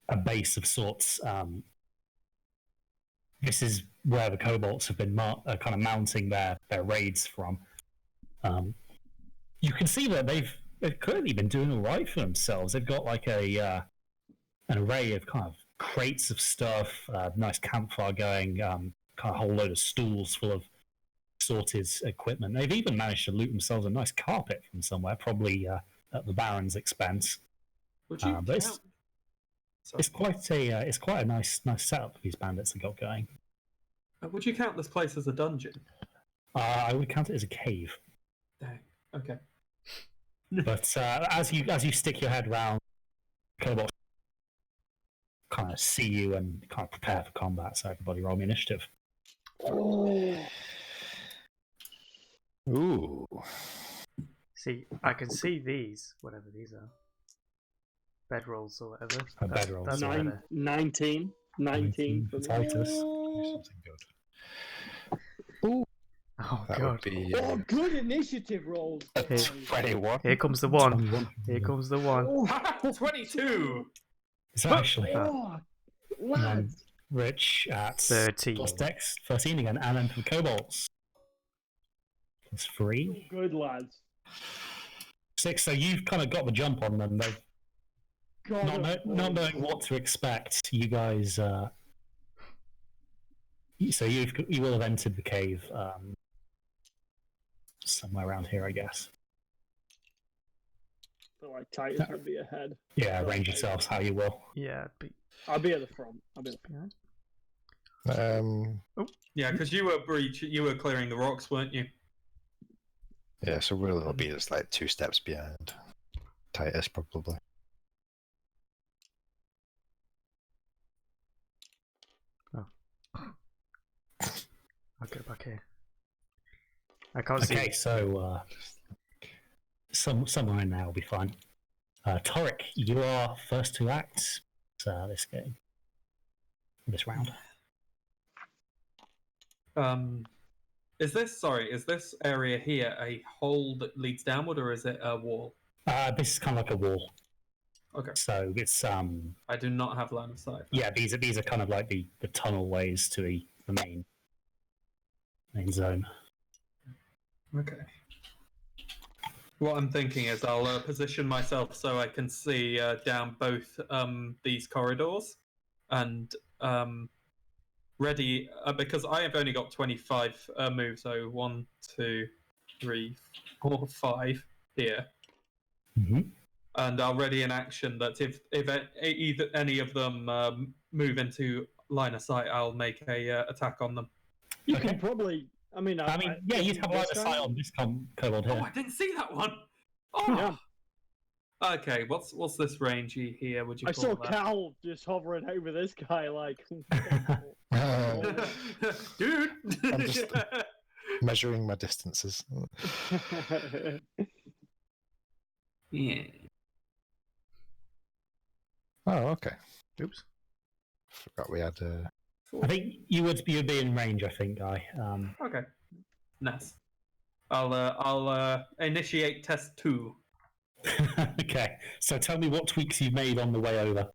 a base of sorts. This is where the kobolds have been kind of mounting their raids from. You can see that they've clearly been doing all right for themselves. They've got like an array of kind of crates of stuff, nice campfire going, kind of a whole load of stools full of sorted equipment. They've even managed to loot themselves a nice carpet from somewhere, probably at the Baron's expense. Would you But count? it's quite a nice setup these bandits have got going. Would you count this place as a dungeon? I would count it as a cave. Dang. Okay. But as you stick your head round, kobolds kind of see you and kind of prepare for combat. So everybody roll me initiative. Ooh. See, I can see these, whatever these are. Bedrolls or whatever. Bedrolls. That's better. 19 for me. Titus. Something good. Ooh. Oh That god. would be Oh, good initiative rolls. a guys. 21. Here comes the one. 21. Here comes the one. Oh, 22! It's actually oh, lads. Rich at 13. plus Dex 13 again, and then for the kobolds plus 3. Good lads. 6. So you've kind of got the jump on them. They've God, not knowing what to expect. You guys. So you will have entered the cave somewhere around here, I guess. I feel like Titus would be ahead. Yeah, arrange yourselves how you will. Yeah, I'll be at the front. behind. Yeah, because you were clearing the rocks, weren't you? Yeah, so we'll be just like 2 steps behind Titus, probably. I'll go back here. I can't see. Okay, so somewhere in there will be fine. Torek, you are first to act this game, this round. Is this area here a hole that leads downward, or is it a wall? This is kind of like a wall. Okay. So it's I do not have line of sight. yeah, these are kind of like the tunnel ways to the main zone. Okay. What I'm thinking is I'll position myself so I can see down both these corridors and ready because I have only got 25 moves. So 1, 2, 3, 4, 5 here. Mm-hmm. And I'll ready an action that if either any of them move into line of sight, I'll make a attack on them. You Okay. can probably. I mean, Yeah, you'd have line of sight on this kobold Oh, here. I didn't see that one. Oh. Yeah. Okay, what's this rangey here? Would you I call saw that? Cal just hovering over this guy, like. Dude. I'm just measuring my distances. Yeah. Oh, okay. Oops. Forgot we had I think you'd be in range. I think, Guy. Okay. Nice. I'll initiate test 2. Okay, so tell me what tweaks you've made on the way over.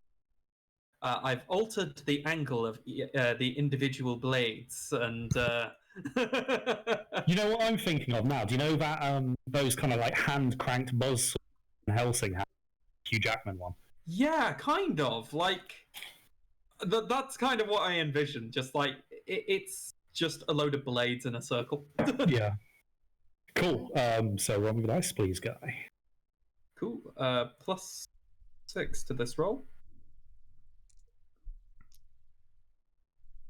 I've altered the angle of the individual blades, and You know what I'm thinking of now? Do you know that those kind of like hand cranked buzz Helsing had, Hugh Jackman one? yeah, kind of like that's kind of what I envisioned. Just like it's just a load of blades in a circle. Yeah. Cool. So roll me the dice, please, Guy. Cool. Plus 6 to this roll.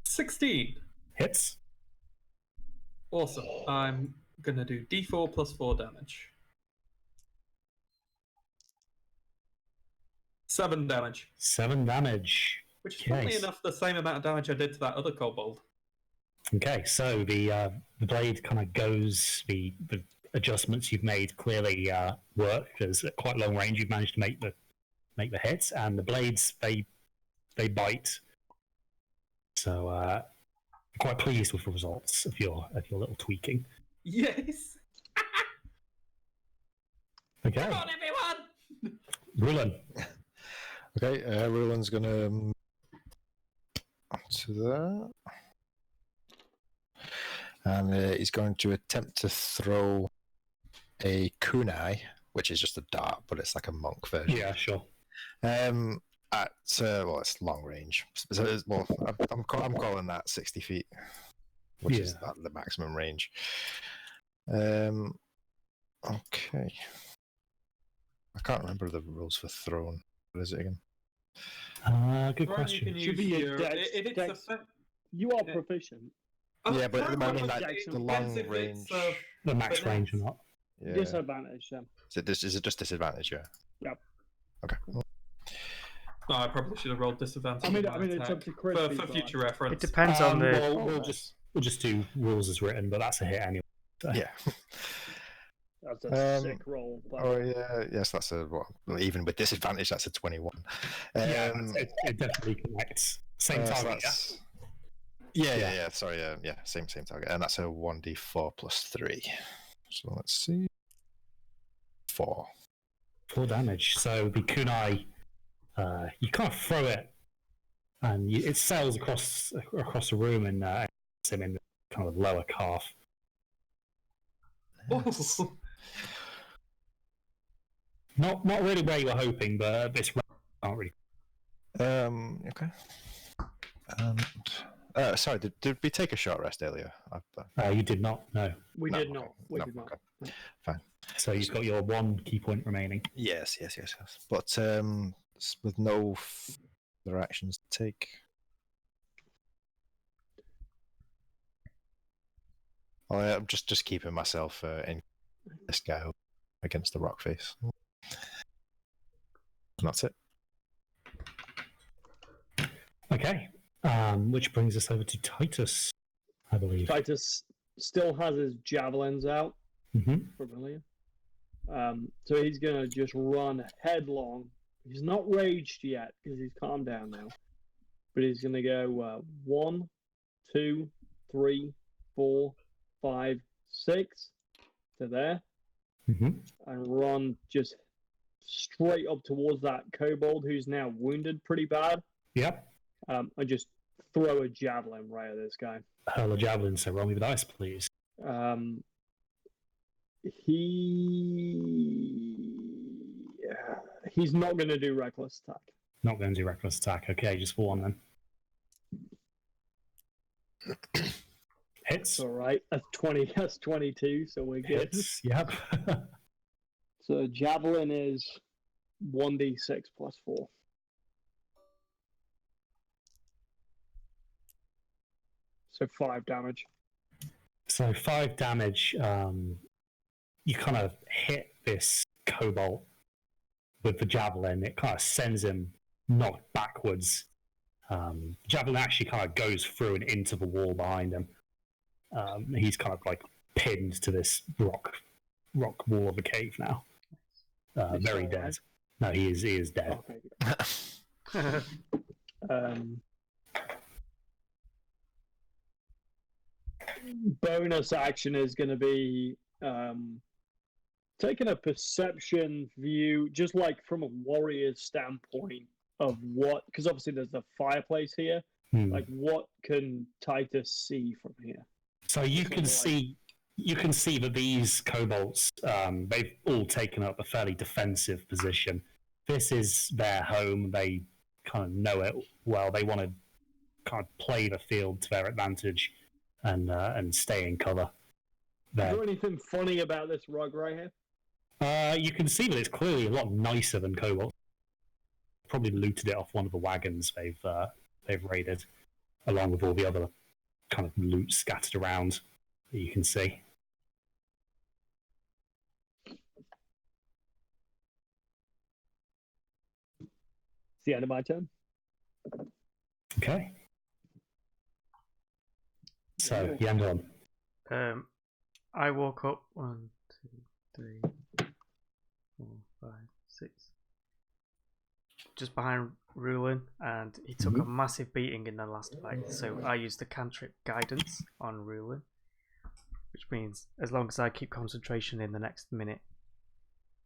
16. Hits. Awesome. I'm gonna do D4 plus 4 damage. 7 damage. 7 damage. Which is funnily Nice. enough the same amount of damage I did to that other kobold. Okay, so the blade kind of goes. The adjustments you've made clearly work because at quite long range you've managed to make the hits, and the blades they bite. So quite pleased with the results of your little tweaking. Yes. Okay, Come on, everyone! Rulen. Okay, Roland's gonna onto that, and he's going to attempt to throw a kunai, which is just a dart, but it's like a monk version. Yeah, sure. At well, it's long range. So well, I'm calling that 60 feet, which is the maximum range. Okay. I can't remember the rules for thrown. What is it again? Good Or question. You can Should use be a your, dex- if it's dex- a You are proficient. Yeah, but I mean, like, Jackson, the depends long if range. it's, The max but range or that's- not? Yeah. Disadvantage, yeah. Is it just disadvantage? Yeah. Yep. Okay. No, I probably should have rolled disadvantage. I mean, on my it's up attack. to Chris. for future reference. It depends on the. Well, we'll just do rules as written, but that's a hit anyway. So. Yeah. That's a sick roll. But... Oh yeah. Yes, that's a well, even with disadvantage, that's a 21. Yeah, it definitely connects. Same so target. that's- Yeah. Sorry. Yeah. Same target, and that's a 1d4 plus 3. So let's see. 4. 4 damage. So the kunai, you kind of throw it, and it sails across the room and hits him in the kind of lower calf. Yes. Not really where you were hoping, but this can't really. Okay. And sorry, did we take a short rest earlier? You did not. No. We No, did okay. not. We No, did not. okay. Fine. So you've got your 1 key point remaining. Yes. But with no other actions to take. I'm just keeping myself in this guy against the rock face. And that's it. Okay. Which brings us over to Titus, I believe. Titus still has his javelins out. Mm-hmm. Familiar. So he's gonna just run headlong. He's not raged yet because he's calmed down now. But he's gonna go 1, 2, 3, 4, 5, 6 to there, Mm-hmm. and run just straight up towards that kobold who's now wounded pretty bad. Yep. And just throw a javelin right at this guy. Hurl a javelin, so roll me the dice, please. He's not going to do reckless attack. Not going to do reckless attack. Okay, just for 1 then. Hits. All right, that's 20. That's 22. So we're good. Hits. Yep. So javelin is 1d6 plus 4. So 5 damage. So 5 damage. You kind of hit this cobalt with the javelin. It kind of sends him knocked backwards. Javelin actually kind of goes through and into the wall behind him. He's kind of like pinned to this rock wall of the cave now. Very dead. Right? No, he is dead. Okay. bonus action is going to be taking a perception view, just like from a warrior's standpoint of what, because obviously there's the fireplace here. Like, what can Titus see from here? So you can see that these kobolds, they've all taken up a fairly defensive position. This is their home. They kind of know it well. They want to kind of play the field to their advantage and stay in cover. Is there anything funny about this rug right here? You can see that it's clearly a lot nicer than kobolds. Probably looted it off one of the wagons they've raided, along with all the other kind of loot scattered around that you can see. It's the end of my turn. Okay. So, Yangon. I walk up 1, 2, 3, 4, 5, 6. Just behind Rulin, and he took a massive beating in the last fight, so I used the cantrip guidance on Rulin, which means as long as I keep concentration in the next minute,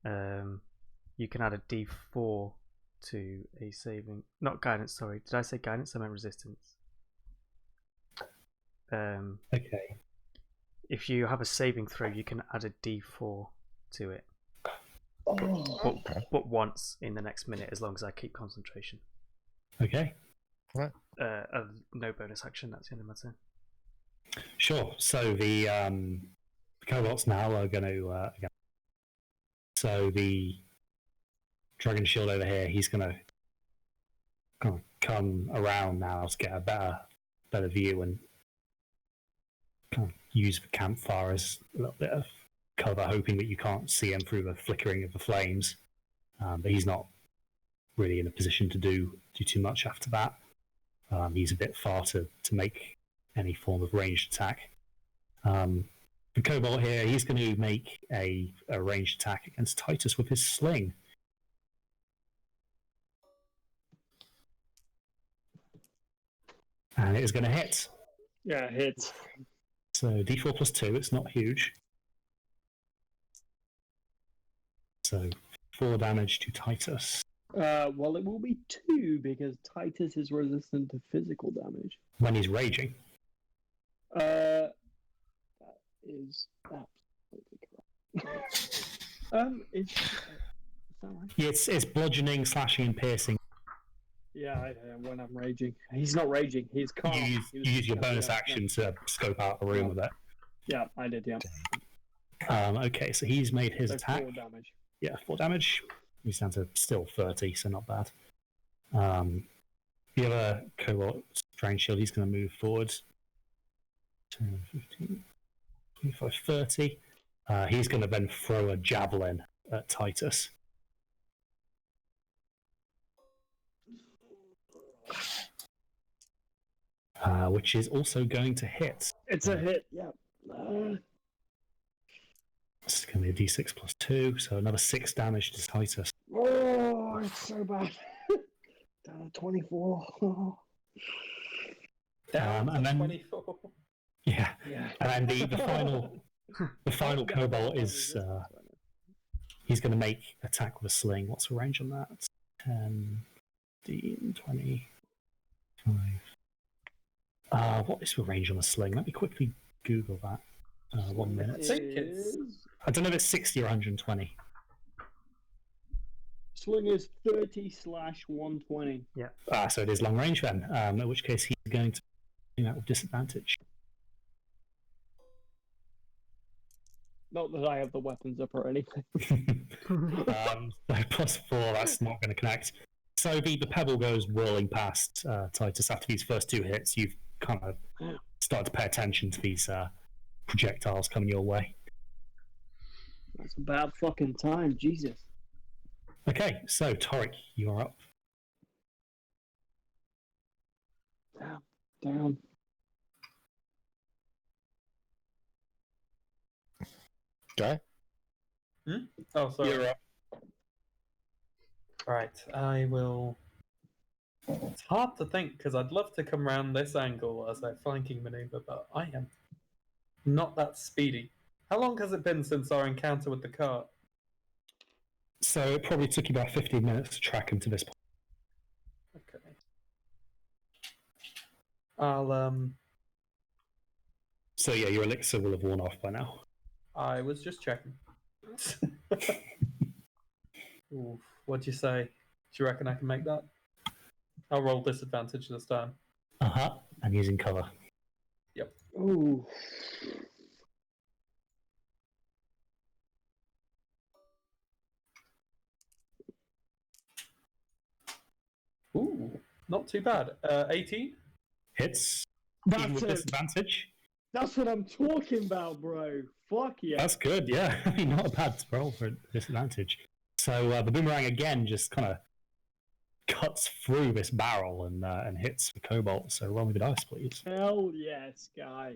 you can add a d4 to a saving. Not guidance, sorry. Did I say guidance? I meant resistance. Okay. If you have a saving throw, you can add a d4 to it. But once in the next minute, as long as I keep concentration. Okay. Right. No bonus action. That's the end of my turn. Sure. So the kobolds now are going to. So the dragon shield over here, he's going to kind of come around now to get a better view and kind of use the campfire as a little bit of cover, hoping that you can't see him through the flickering of the flames. But he's not really in a position to do too much after that. He's a bit far to make any form of ranged attack. The kobold here, he's going to make a ranged attack against Titus with his sling. And it is going to hit. Yeah, it hits. So d4 plus 2, it's not huge. So 4 damage to Titus. Well, it will be 2 because Titus is resistant to physical damage. When he's raging. That is absolutely correct. Is that right? Yeah, it's bludgeoning, slashing, and piercing. Yeah, when I'm raging. He's not raging, he's calm. You use your bonus action to scope out the room with it. Yeah, I did, yeah. Okay, so he's made his So attack. 4 damage. Yeah, 4 damage. He's down to still 30, so not bad. The other cohort, Dragon Shield, he's going to move forward. 10, 15, 25, 30. He's going to then throw a javelin at Titus. Which is also going to hit. It's a hit, yeah. It's going to be a d6 plus 2, so another 6 damage to Titus. Oh, it's so bad. Down to 24. Down and to then 24. Yeah. Yeah. And then the final cobalt is he's going to make attack with a sling. What's the range on that? 10, 15, 20, 5. What is the range on a sling? Let me quickly Google that. 1 minute. I think it's I don't know if it's 60 or 120. Sling is 30/120. Yeah. So it is long range then. In which case he's going to do that with disadvantage. Not that I have the weapons up or anything. So plus 4, that's not going to connect. So the pebble goes whirling past Titus. After these first 2 hits, you've kind of started to pay attention to these projectiles coming your way. That's a bad fucking time, Jesus. Okay, so Toric, you're up. Down. Okay. Oh, sorry. You're up. Right, I will. It's hard to think because I'd love to come around this angle as a flanking maneuver, but I am not that speedy. How long has it been since our encounter with the cart? So it probably took you about 15 minutes to track him to this point. Okay. I'll So yeah, your elixir will have worn off by now. I was just checking. Oof, what'd you say? Do you reckon I can make that? I'll roll disadvantage this time. And using cover. Ooh. Ooh, not too bad. 18? Hits. That's Even with it. disadvantage. That's what I'm talking about, bro. Fuck yeah. That's good, yeah. I mean, not a bad roll for disadvantage. So the boomerang again just kind of cuts through this barrel and hits the cobalt. So roll me the dice, please. Hell yes, guy.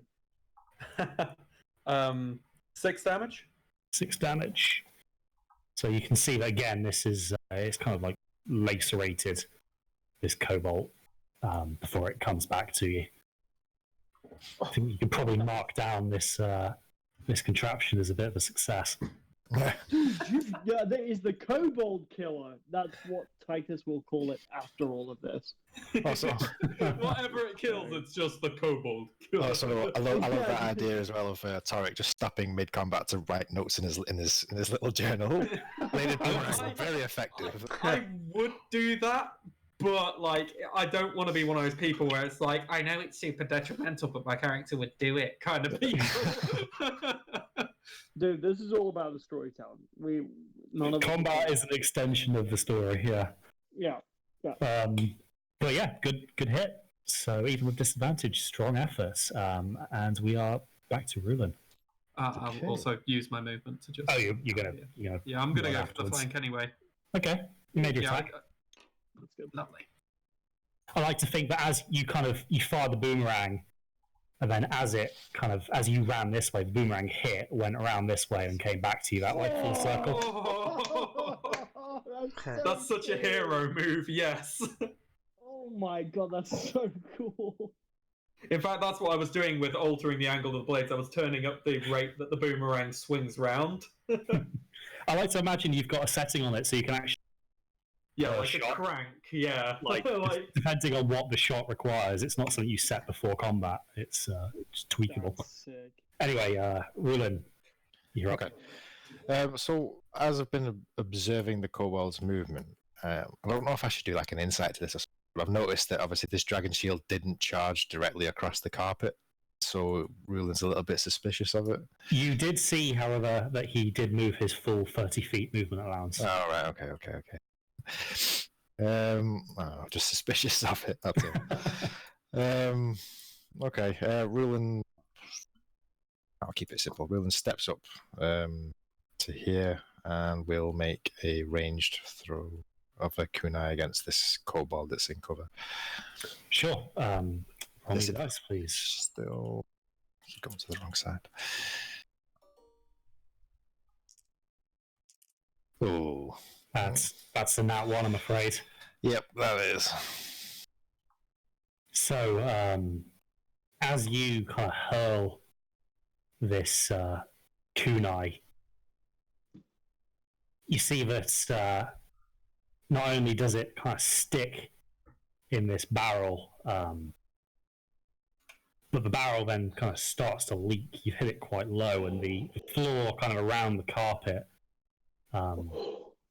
6 damage? 6 damage. So you can see that again. This is it's kind of like lacerated this cobalt before it comes back to you. I think you could probably mark down this this contraption as a bit of a success. Dude, yeah, that is the kobold killer. That's what Titus will call it after all of this. Also, Whatever it kills, it's just the kobold. also, I love that idea as well of Tarek just stopping mid combat to write notes in his little journal. Bladed boomerangs are very effective. I would do that, but like, I don't want to be one of those people where it's like, I know it's super detrimental, but my character would do it kind of people. Dude, this is all about the storytelling. None of Combat is an extension of the story, yeah. Yeah. But yeah, good hit. So even with disadvantage, strong efforts. And we are back to Rulin. I'll also use my movement to just. Oh, you're gonna. Yeah, I'm gonna roll go for the afterwards. flank anyway. Okay, you made your attack. That's good. Lovely. I like to think that as you fire the boomerang, and then as you ran this way, the boomerang went around this way and came back to you that like full circle. That's such a hero move, yes. Oh my god, that's so cool. In fact, that's what I was doing with altering the angle of the blades. I was turning up the rate that the boomerang swings round. I like to imagine you've got a setting on it so you can actually. Yeah, like shot. a crank, yeah. Like, depending on what the shot requires, it's not something you set before combat. It's tweakable. That's sick. Anyway, Rulin, you're up. Okay. So as I've been observing the kobold's movement, I don't know if I should do like an insight to this, but I've noticed that obviously this dragon shield didn't charge directly across the carpet, so Rulin's a little bit suspicious of it. You did see, however, that he did move his full 30 feet movement allowance. Oh, right, okay. Just suspicious of it, that's all. Okay, Rulin, I'll keep it simple. Rulin steps up to here and will make a ranged throw of a kunai against this kobold that's in cover. Sure. Roll me the dice, please. Still, he's going to the wrong side. Oh, That's a nat one, I'm afraid. Yep, that is. So, as you kind of hurl this kunai, you see that not only does it kind of stick in this barrel, but the barrel then kind of starts to leak. You've hit it quite low, and the floor kind of around the carpet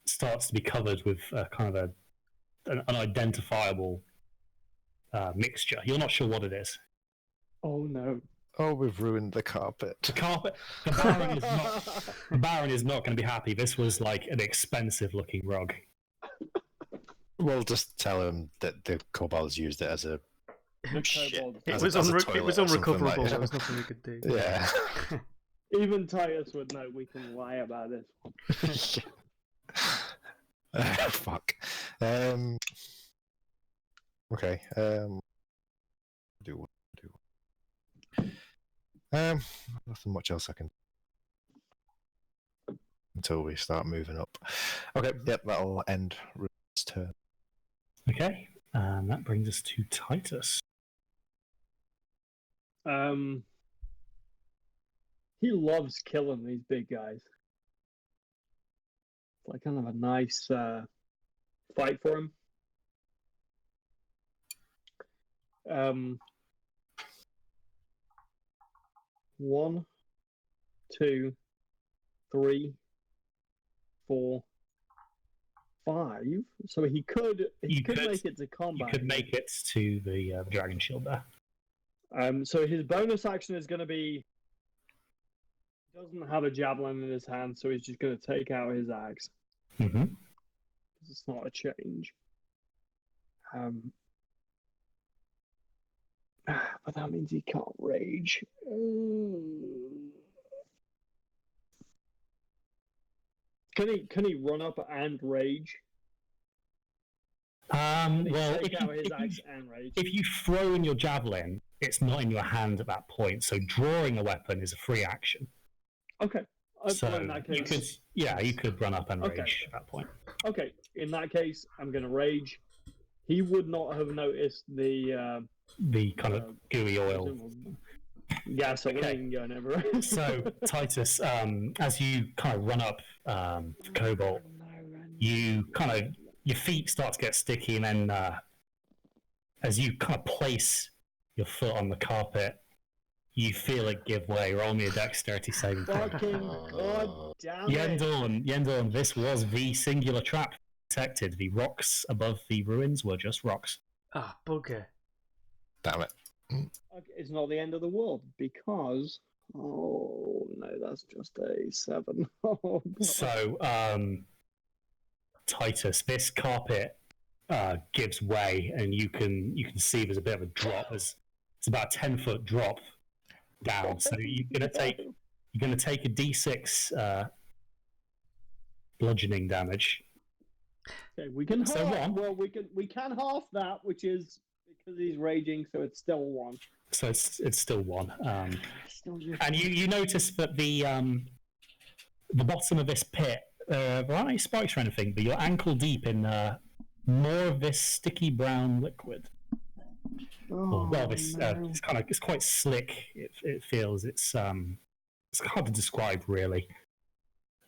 starts to be covered with kind of an unidentifiable mixture. You're not sure what it is. Oh no. Oh, we've ruined the carpet. The Baron is not going to be happy. This was like an expensive looking rug. We'll just tell him that the kobolds used it as a Kobold. It As was, a toilet it was or something unrecoverable. like that. There was nothing we could do. Yeah. Even Titus would know we can lie about this. Fuck. Okay. Nothing much else I can until we start moving up. Okay. Yep. That'll end Ruth's turn. Okay, and that brings us to Titus. He loves killing these big guys. It's like kind of a nice fight for him. One, two, three, 4, 5. So he could make it to combat. You could make it to the dragon shield there. So his bonus action is going to be. He doesn't have a javelin in his hand, so he's just going to take out his axe. Mm-hmm. It's not a change. But that means he can't rage. Can he run up and rage? Well, if you throw in your javelin, it's not in your hand at that point. So drawing a weapon is a free action. Okay. So in that case, you could run up and rage at that point. Okay. In that case, I'm going to rage. He would not have noticed the kind of gooey oil. Gasoline going everywhere. So Titus, as you kind of run up Cobalt, you kind of your feet start to get sticky, and then as you kind of place your foot on the carpet, you feel it give way. Roll me a dexterity saving throw. Fucking god damn it! Yendorn, this was the singular trap detected. The rocks above the ruins were just rocks. Ah, bugger. Damn it. Okay, it's not the end of the world because no, that's just a 7. Oh, God. So, Titus, this carpet gives way, and you can see there's a bit of a drop. It's about a 10-foot drop down. So you're gonna take a d6 bludgeoning damage. Okay, we can half that, which is because he's raging, so it's still 1. So it's still 1. And you notice that the bottom of this pit, there aren't any spikes or anything, but you're ankle deep in more of this sticky brown liquid. It's quite slick. It feels it's hard to describe really,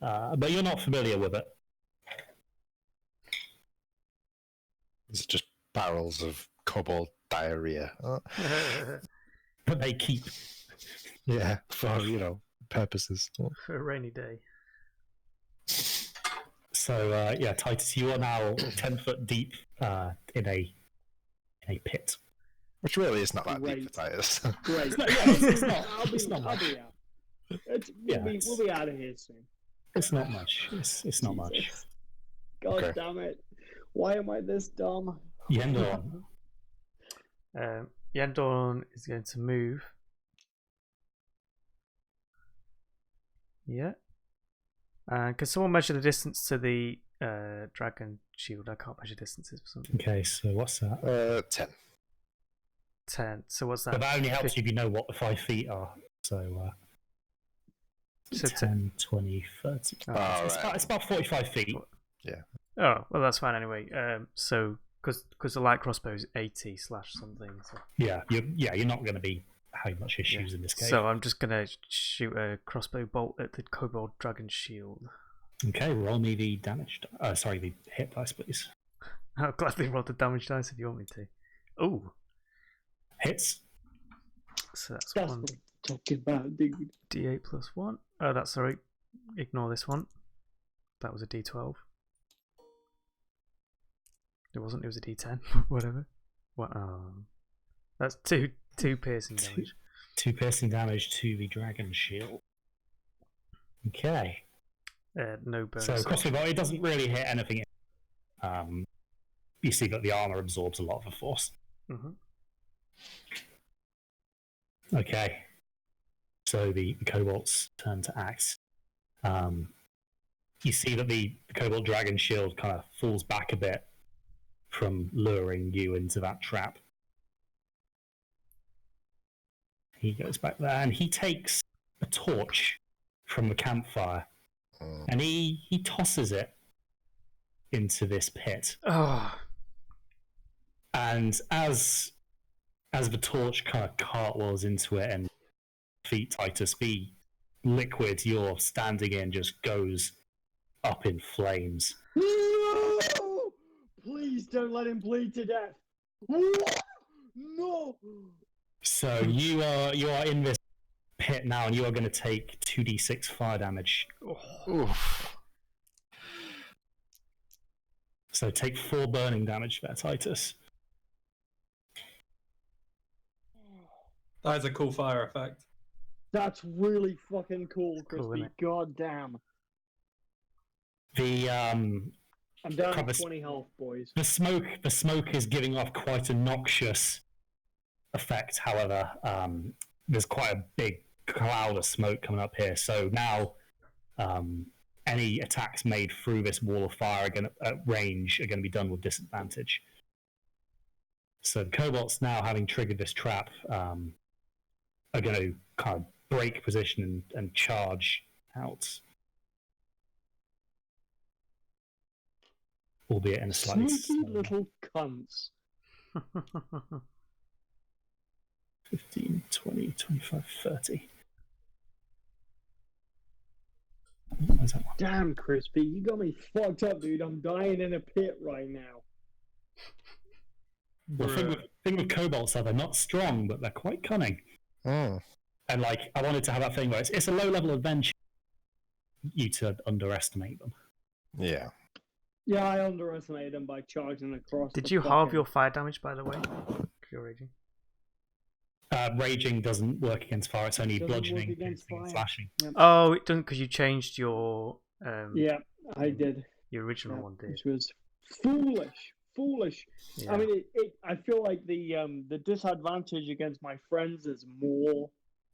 but you're not familiar with it. It's just barrels of kobold diarrhea. That they keep. Yeah, for purposes. For a rainy day. So Titus, you are now 10 foot deep in a pit. Which really is not that deep for Titus. Great. It's not much. We'll be out of here soon. It's not much. It's not much. God damn it. Why am I this dumb? Yendorn. Yendorn is going to move. Yeah. Can someone measure the distance to the dragon shield? I can't measure distances for something. Okay, so what's that? 10. 10. So what's that? But that only helps if you know what the 5 feet are. So 10, 20, 30. It's about 45 feet. Yeah. Oh, well, that's fine anyway. So, because the light crossbow is 80 / something. So. Yeah, you're not going to be having much issues in this case. So I'm just going to shoot a crossbow bolt at the kobold dragon shield. Okay, roll me the damage. The hit dice, please. I'll gladly roll the damage dice if you want me to. Ooh. Hits. So that's what 1. I'm talking about, dude. D8 + 1. Oh, that's sorry. Ignore this one. That was a D12. It wasn't. It was a D10. Whatever. What? That's two piercing damage. Two piercing damage to the dragon shield. Okay. No bonus. So crossbow, it doesn't really hit anything. You see that the armor absorbs a lot of the force. Mm-hmm. Okay. So the kobolds turn to axe. You see that the kobold dragon shield kind of falls back a bit from luring you into that trap. He goes back there and he takes a torch from the campfire and he tosses it into this pit. Oh. And as the torch kind of cartwheels into it and feet Titus, the liquid you're standing in just goes up in flames. No! Please don't let him bleed to death. No! So you are in this pit now, and you are going to take 2d6 fire damage. Oof. So take 4 burning damage there, Titus. That is a cool fire effect. That's really fucking cool, Cool, Crispy. isn't it? God damn. The I'm down to Covers- 20 health, boys. the smoke is giving off quite a noxious effect. However, there's quite a big cloud of smoke coming up here. So now, any attacks made through this wall of fire at range are going to be done with disadvantage. So the kobolds, now having triggered this trap, are going to kind of break position and charge out, albeit in a slightly Sneaky slower. little cunts. 15, 20, 25, 30. Where's that one? Damn, Crispy, you got me fucked up, dude. I'm dying in a pit right now. Well, the thing with kobolds are they're not strong, but they're quite cunning. Mm. And like, I wanted to have that thing where it's a low level adventure. You to underestimate them. Yeah. Yeah, I underestimated him by charging across. Did the you halve fucking- your fire damage, by the way? You're raging. Raging doesn't work against fire; it's only Doesn't work bludgeoning, against piercing, and fire. slashing. Oh, it doesn't because you changed your Yeah, I did. your original Yeah, one did. which was foolish. Foolish. Yeah. I mean, I feel like the disadvantage against my friends is more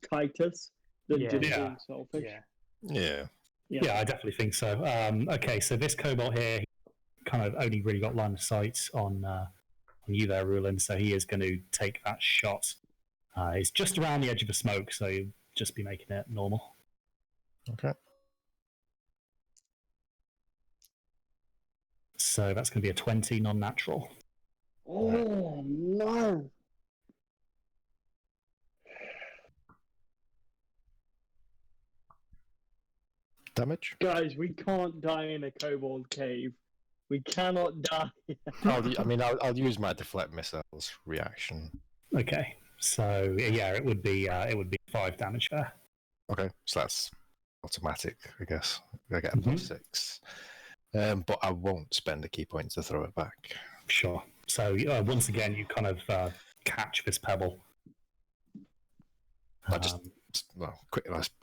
Titus than Yeah. just Yeah. being selfish. Yeah. Yeah. Yeah, I definitely think so. Okay, so this kobold here kind of only really got line of sight on you there, Rulin, so he is going to take that shot. He's just around the edge of the smoke, so you'll just be making it normal. Okay. So that's going to be a 20 non-natural. Oh no! Damage? Guys, we can't die in a kobold cave. We cannot die. I'll use my deflect missiles reaction. Okay, so yeah, it would be 5 damage there. Okay, so that's automatic, I guess. I get a +6. But I won't spend a key point to throw it back. Sure. So once again, you kind of catch this pebble. I just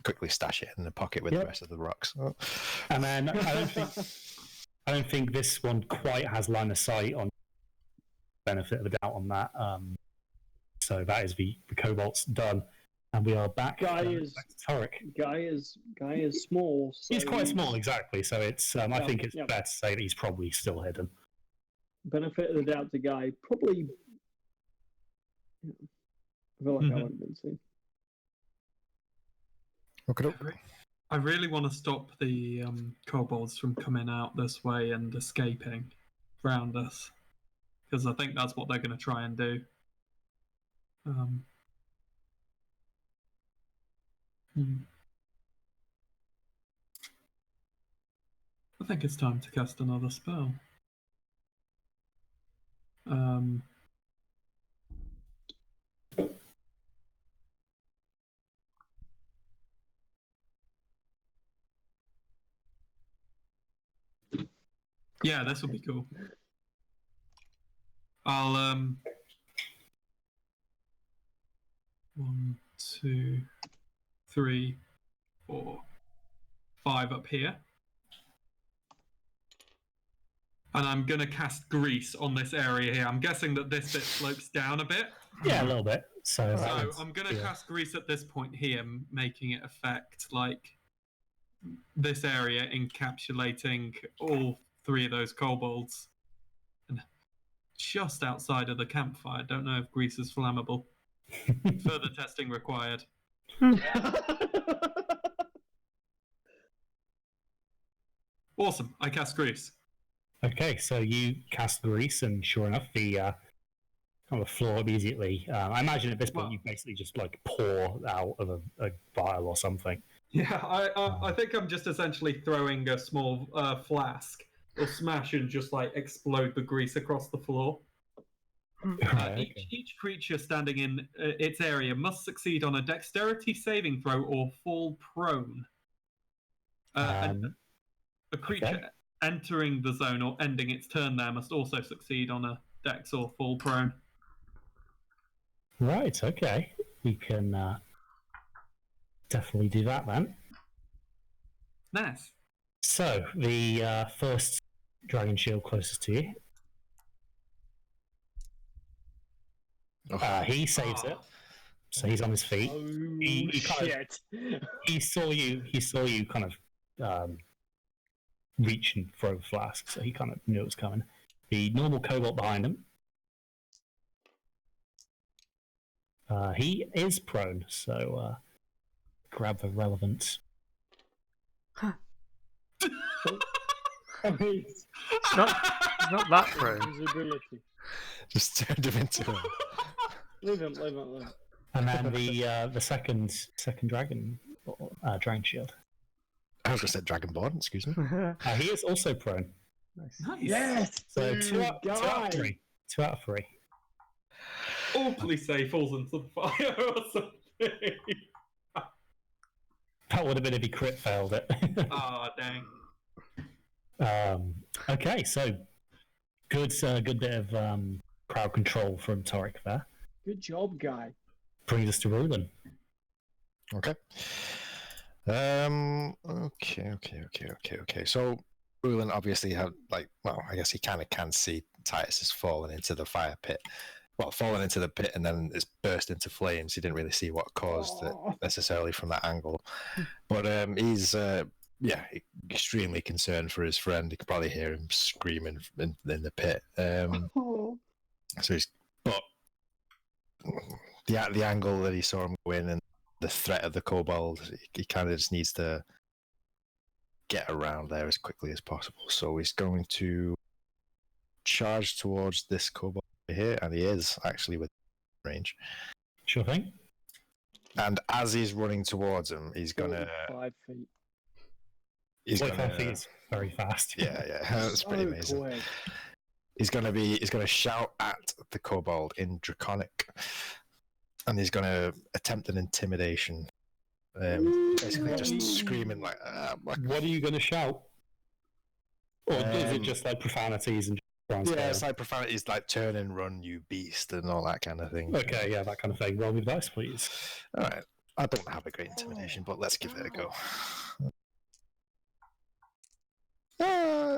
quickly stash it in the pocket with Yep. the rest of the rocks. Oh. And then I don't think this one quite has line of sight on benefit of the doubt on that. So that is the kobolds done, and we are back. Guy back is- to Turek. Guy is small. So He's quite small, exactly. So it's I think it's yeah. fair to say that he's probably still hidden. Benefit of the doubt to Guy. Probably. I feel like I Mhm. would have been seen. Okay. I really want to stop the kobolds from coming out this way and escaping around us, because I think that's what they're going to try and do. I think it's time to cast another spell. Yeah, this will be cool. I'll 1, 2, 3, 4, 5 up here. And I'm going to cast grease on this area here. I'm guessing that this bit slopes down a bit. Yeah, a little bit. So So I'm going to cast grease at this point here, making it affect like this area, encapsulating all 3 of those kobolds. And just outside of the campfire. Don't know if grease is flammable. Further testing required. Awesome. I cast grease. Okay, so you cast the grease, and sure enough, the kind of floor immediately. I imagine at this point Well- you basically just like pour out of a vial or something. Yeah, I think I'm just essentially throwing a small flask. It'll smash and just like explode the grease across the floor. Right, Each creature standing in its area must succeed on a dexterity saving throw or fall prone. And a creature entering the zone or ending its turn there must also succeed on a dex or fall prone. Right, okay. We can definitely do that then. Nice. So, the first dragon shield closest to you. He saves it, so he's on his feet. Oh, He shit. He saw you kind of reach and throw the flask, so he kind of knew it was coming. The normal kobold behind him. He is prone, so grab the relevant. I mean, It's not that prone. invisibility. Just turned him into a... Leave him. And then the second dragon shield. I was going to say Dragonborn, excuse me. He is also prone. Nice. Yes! So dude, two out of three. 2 out of 3. Hopefully say falls into the fire or something. That would have been if he crit failed it. Ah, dang. Okay, so good bit of crowd control from Torek there. Good job, guy. Brings us to Rulin. Okay. Okay. So Rulin obviously had I guess he kind of can see Titus has fallen into the fire pit. Well, fallen into the pit and then it's burst into flames. He didn't really see what caused it necessarily from that angle, but he's extremely concerned for his friend. You could probably hear him screaming in the pit. So but the angle that he saw him go in and the threat of the kobold, he kind of just needs to get around there as quickly as possible. So he's going to charge towards this kobold here, and he is actually within range. Sure thing. And as he's running towards him, he's gonna 5 feet. he's 45 gonna feet is very fast. yeah, that's pretty So amazing. quick. He's gonna shout at the kobold in Draconic, and he's gonna attempt an intimidation. Basically, just screaming like. What are you going to shout? Or is it just like profanities and? Yeah, it's like profanities like "turn and run, you beast" and all that kind of thing. Okay, yeah, that kind of thing. Roll me the dice, please. All right. I don't have a great intimidation, but let's give it a go.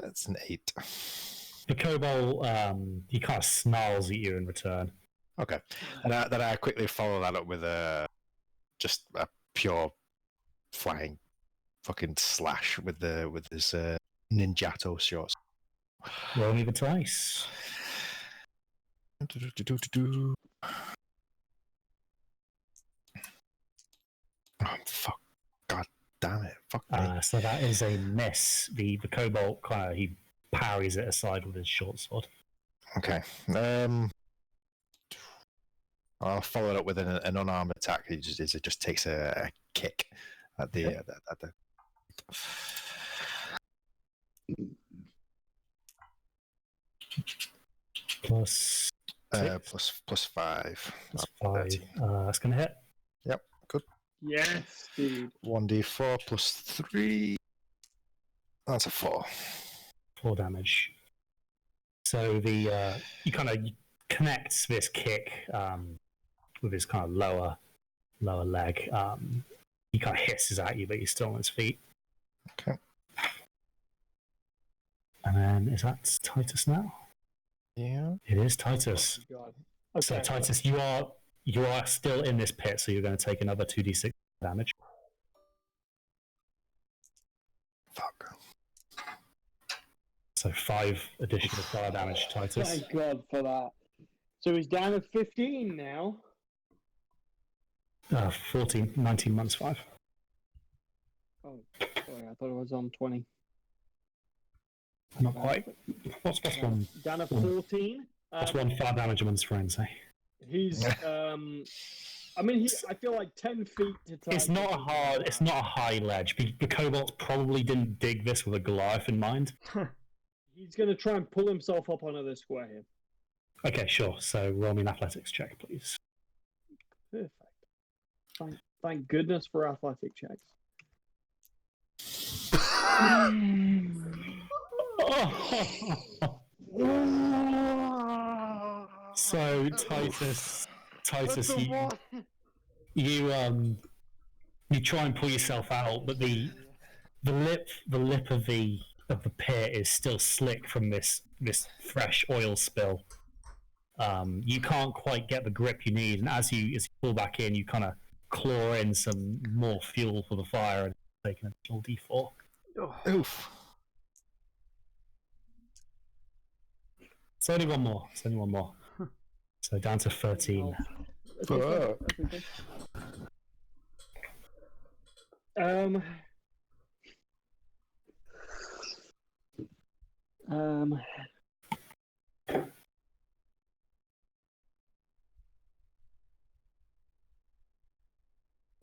It's an 8. The kobold, he kind of snarls at you in return. Okay, and then I quickly follow that up with just a pure flying fucking slash with his ninjato shorts. Roll me the dice. Oh, fuck. God damn it. Fuck me. So that is a miss. The kobold kind of he parries it aside with his short sword. Okay. I'll follow it up with an unarmed attack. It just takes a kick at the at the. Plus plus 5. Plus 5. That's going to hit. Yep, good. Yes, dude. 1d4 plus 3. That's a 4. 4 damage. So the he kind of connects this kick with his kind of lower leg. He kind of hisses at you, but he's still on his feet. Okay. And then is that Titus now? Yeah. It is Titus. Oh, God. Okay. So Titus, you are still in this pit, so you're going to take another 2d6 damage. Fuck. So 5 additional fire damage to Titus. Thank God for that. So he's down at 15 now. 14, 19 months 5. Oh, sorry, I thought it was on 20. Not quite. What's one? Down at 14. What's 1 fire damage amongst friends, eh? He's I mean, I feel like 10 feet to Titus. It's not a hard. It's not a high ledge. The kobolds probably didn't dig this with a Goliath in mind. He's going to try and pull himself up onto this square here. Okay, sure. So roll me an athletics check, please. Perfect. Thank goodness for athletic checks. So Titus, you try and pull yourself out, but the lip of the pit is still slick from this fresh oil spill. You can't quite get the grip you need, and as you pull back in, you kind of claw in some more fuel for the fire and take an additional D4. Oof. It's only one more. So down to 13. That's okay.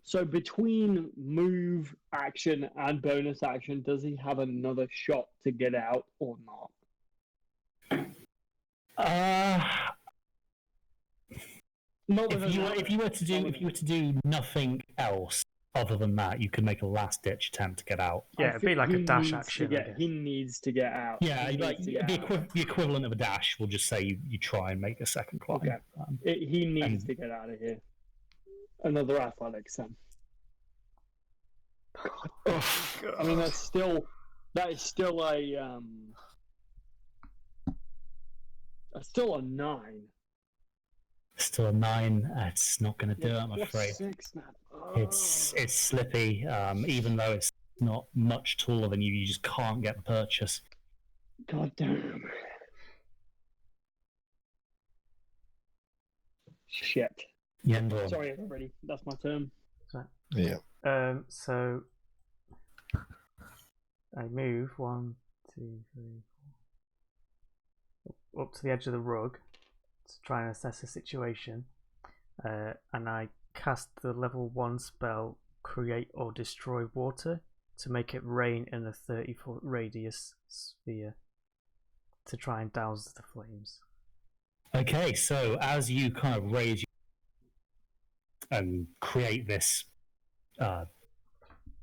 So between move action and bonus action, does he have another shot to get out or not? If you were to do nothing else other than that, you could make a last ditch attempt to get out. Yeah, it'd be like a dash action. He needs to get out. Yeah, like the equivalent of a dash. We'll just say you try and make a second climb. Okay. He needs to get out of here. Another athletics then. God. I mean, that is still a 9. Still a 9. It's not going to do it, I'm afraid. 6 now. Oh. It's slippy. Even though it's not much taller than you, you just can't get the purchase. God damn. Shit. Yendor. Sorry, everybody. That's my turn. Yeah. So I move 1, 2, 3, 4 up to the edge of the rug to try and assess the situation, and I cast the level 1 spell Create or Destroy Water to make it rain in a 30-foot radius sphere to try and douse the flames. Okay, so as you kind of raise and create this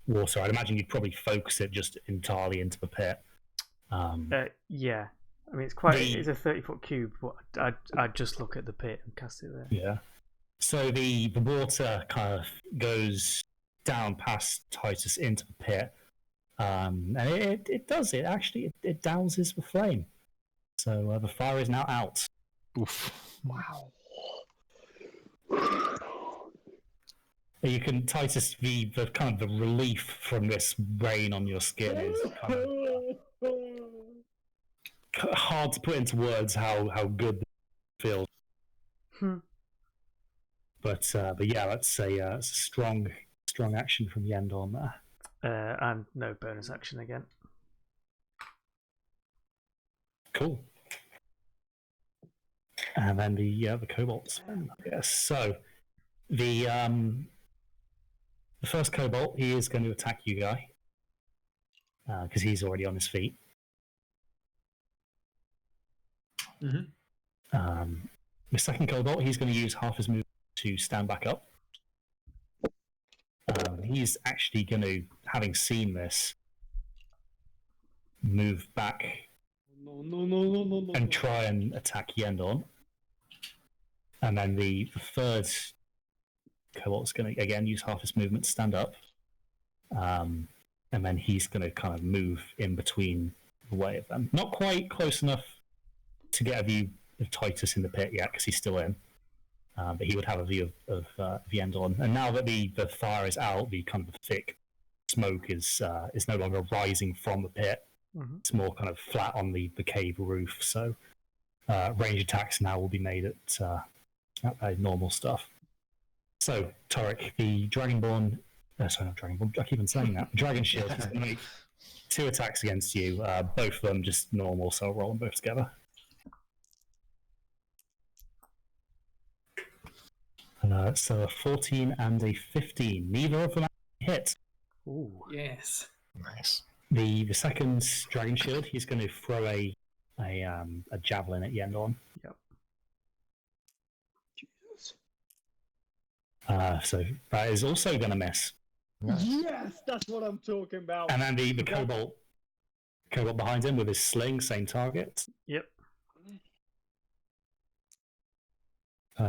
water, I'd imagine you'd probably focus it just entirely into the pit. Yeah. I mean, it's a 30-foot cube, but I'd just look at the pit and cast it there. Yeah. So the water kind of goes down past Titus into the pit, and it does. It actually it douses the flame. So the fire is now out. Oof. Wow. You can, Titus, the kind of the relief from this rain on your skin is kind of hard to put into words how good it feels. But yeah, that's a strong action from Yendor there. And no bonus action again. Cool. And then the kobolds, I guess. So the first kobold, he is going to attack you, guy, because he's already on his feet. Mm-hmm. The second kobold, he's going to use half his move to stand back up. He's actually going to, having seen this, move back and try and attack Yendon. And then the third kobold's going to, again, use half his movement to stand up. And then he's going to kind of move in between the way of them. Not quite close enough to get a view of Titus in the pit yet, because he's still in. But he would have a view of Yendon. And now that the fire is out, the kind of thick smoke is no longer rising from the pit. Mm-hmm. It's more kind of flat on the cave roof. So range attacks now will be made at normal stuff. So, Torek, the Dragonborn... sorry, not Dragonborn. I keep on saying that. Dragon Shield is going to make 2 attacks against you. Both of them just normal, so I'll roll them both together. So a 14 and a 15. Neither of them hit. Ooh. Yes. Nice. The second dragon shield, he's going to throw a javelin at Yendorn. Yep. Jesus. So that is also going to miss. Nice. Yes, that's what I'm talking about. And then the Cobalt behind him with his sling, same target. Yep.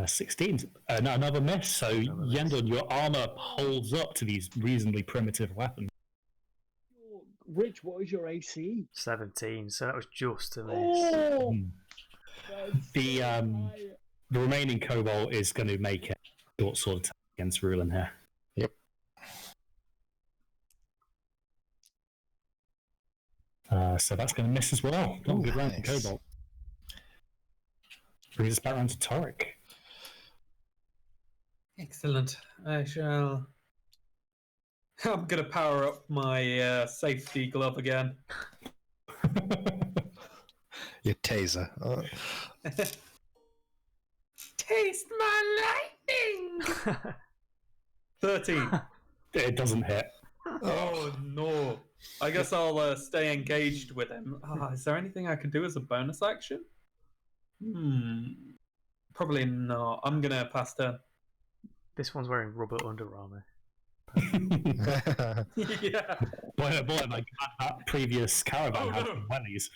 16. No, another miss. So, Another miss. Yendon, your armor holds up to these reasonably primitive weapons. Rich, what is your AC? 17, so that was just a miss. Oh, Hmm. that's The so high. the remaining Cobalt is going to make a short sword attack against Rulin here. Yep. So that's going to miss as well. Not a good round for Nice. Cobalt. Brings us back round to Torek. Excellent. I'm gonna power up my safety glove again. Your taser. Oh, Taste my lightning! 13. It doesn't hit. Oh no. I guess I'll stay engaged with him. Is there anything I could do as a bonus action? Probably not. I'm gonna pass turn. This one's wearing rubber Under Armour. Yeah. Boy, like that previous caravan Oh, had no. some wellies.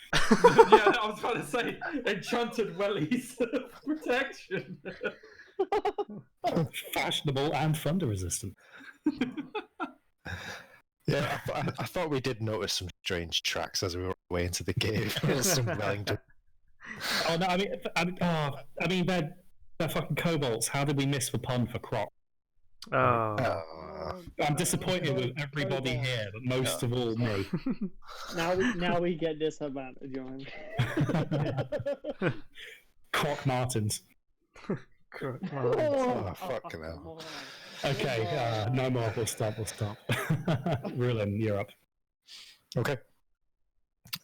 Yeah, I was about to say enchanted wellies protection. Fashionable and thunder resistant. yeah, I thought we did notice some strange tracks as we were way into the cave. Some Wellington. Oh no, I mean they're fucking kobolds. How did we miss the pun for Croc? Oh. I'm disappointed with everybody here, but most of all me. Now we get disadvantage on him. Croc Martins. Oh, fucking hell. Okay, no more. We'll stop. Rulin, you're up. Okay.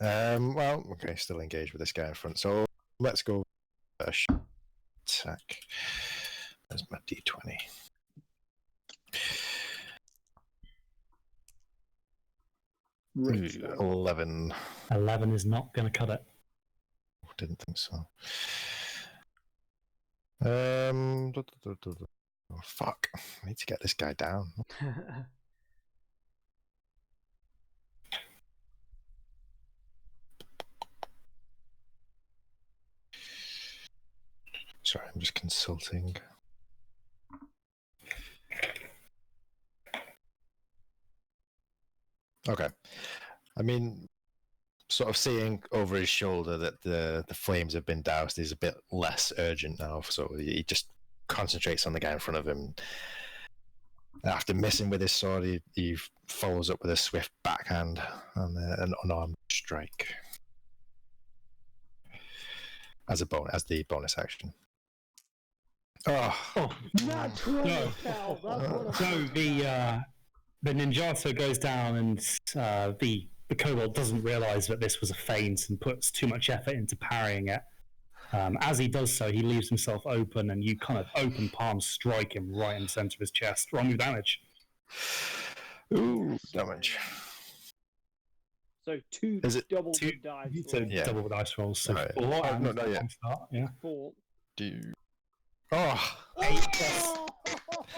Well, okay, still engaged with this guy in front. So let's go attack. There's my D20. Rich, 11. 11 is not going to cut it. Didn't think so. Oh, fuck. I need to get this guy down. Sorry, I'm just consulting. Okay. I mean, sort of seeing over his shoulder that the flames have been doused is a bit less urgent now, so he just concentrates on the guy in front of him. After missing with his sword, he follows up with a swift backhand and an unarmed strike as the bonus action. Oh, natural no. cow. That's what So the Ninjato goes down, and the kobold doesn't realise that this was a feint and puts too much effort into parrying it. As he does so, he leaves himself open, and you kind of open palm strike him right in the centre of his chest. Roll me damage. ooh, damage. So two Is it double two- the dice. So rolls. Yeah. double the dice rolls. So Alright. 4 Oh, and no, not yet. start, yeah. 4. Oh,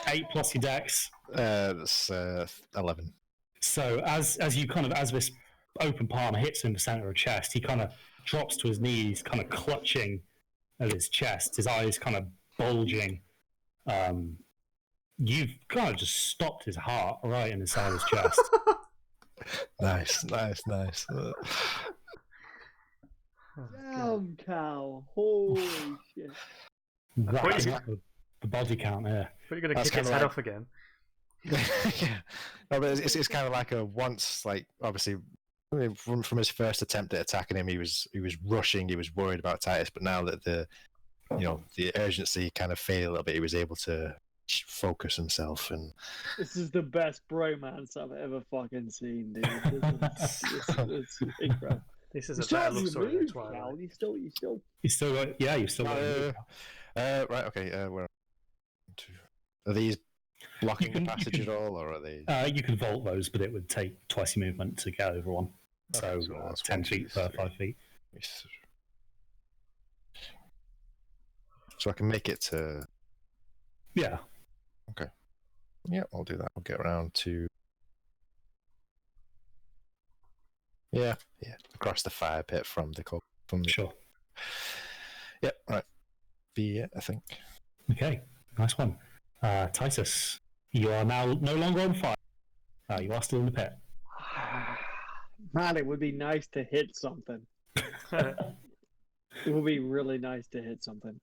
8 plus your dex. that's 11. So as this open palm hits him in the center of the chest, he kind of drops to his knees, kind of clutching at his chest, his eyes kind of bulging. You've kind of just stopped his heart right in the side of his chest. Nice. Damn cow. Holy shit. Racking up the body count here. But you're going to That's kick its kinda head like- off again. Yeah. No, but it's kind of like a once, like, obviously from his first attempt at attacking him, he was rushing, he was worried about Titus, but now that the urgency kind of faded a little bit, he was able to focus himself. And This is the best bromance I've ever fucking seen, dude. This is incredible. This is You a still better have love your story than move, Twilight. Cal. You still. You've still got right, okay, Are these blocking can- the you passage can- at all, or are they? You can vault those, but it would take twice your movement to get over one. Okay, So that's 10 1, 2, feet per 3. 5 feet. So I can make it to. Yeah. Yeah, I'll do that. I'll get around to. Yeah, across the fire pit from the Sure. Yep, right. Be it, I think. Okay. Nice one. Titus, you are now no longer on fire. You are still in the pit. Man, it would be nice to hit something. It would be really nice to hit something.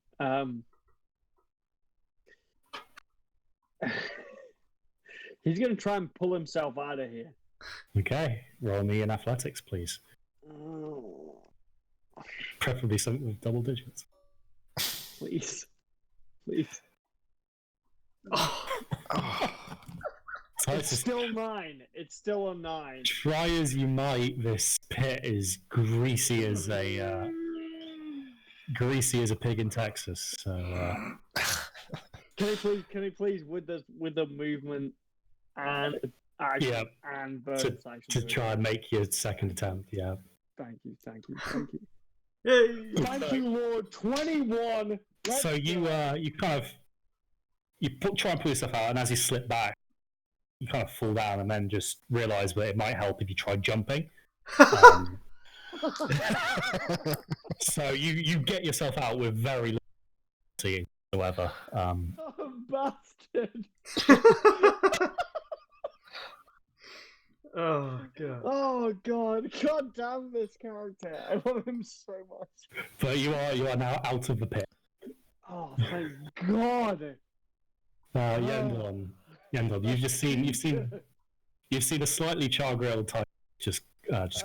He's going to try and pull himself out of here. Okay. Roll me in athletics, please. Preferably something with double digits. Please. Please. It's Titus, still 9. It's still a 9. try as you might, this pit is greasy as a pig in Texas. So Can he please with the movement and action Yeah, and bonus action to do it? try and make your second attempt, yeah. Thank you. Yay! Thank you, Lord. 21. So you kind of try and pull yourself out, and as you slip back, you kind of fall down, and then just realise that it might help if you try jumping. So you get yourself out with very little seeing whatsoever. Oh, bastard. Oh god. Oh god. God damn this character. I love him so much. But you are now out of the pit. Oh, thank God. Yendon, you've seen a slightly char-grilled type just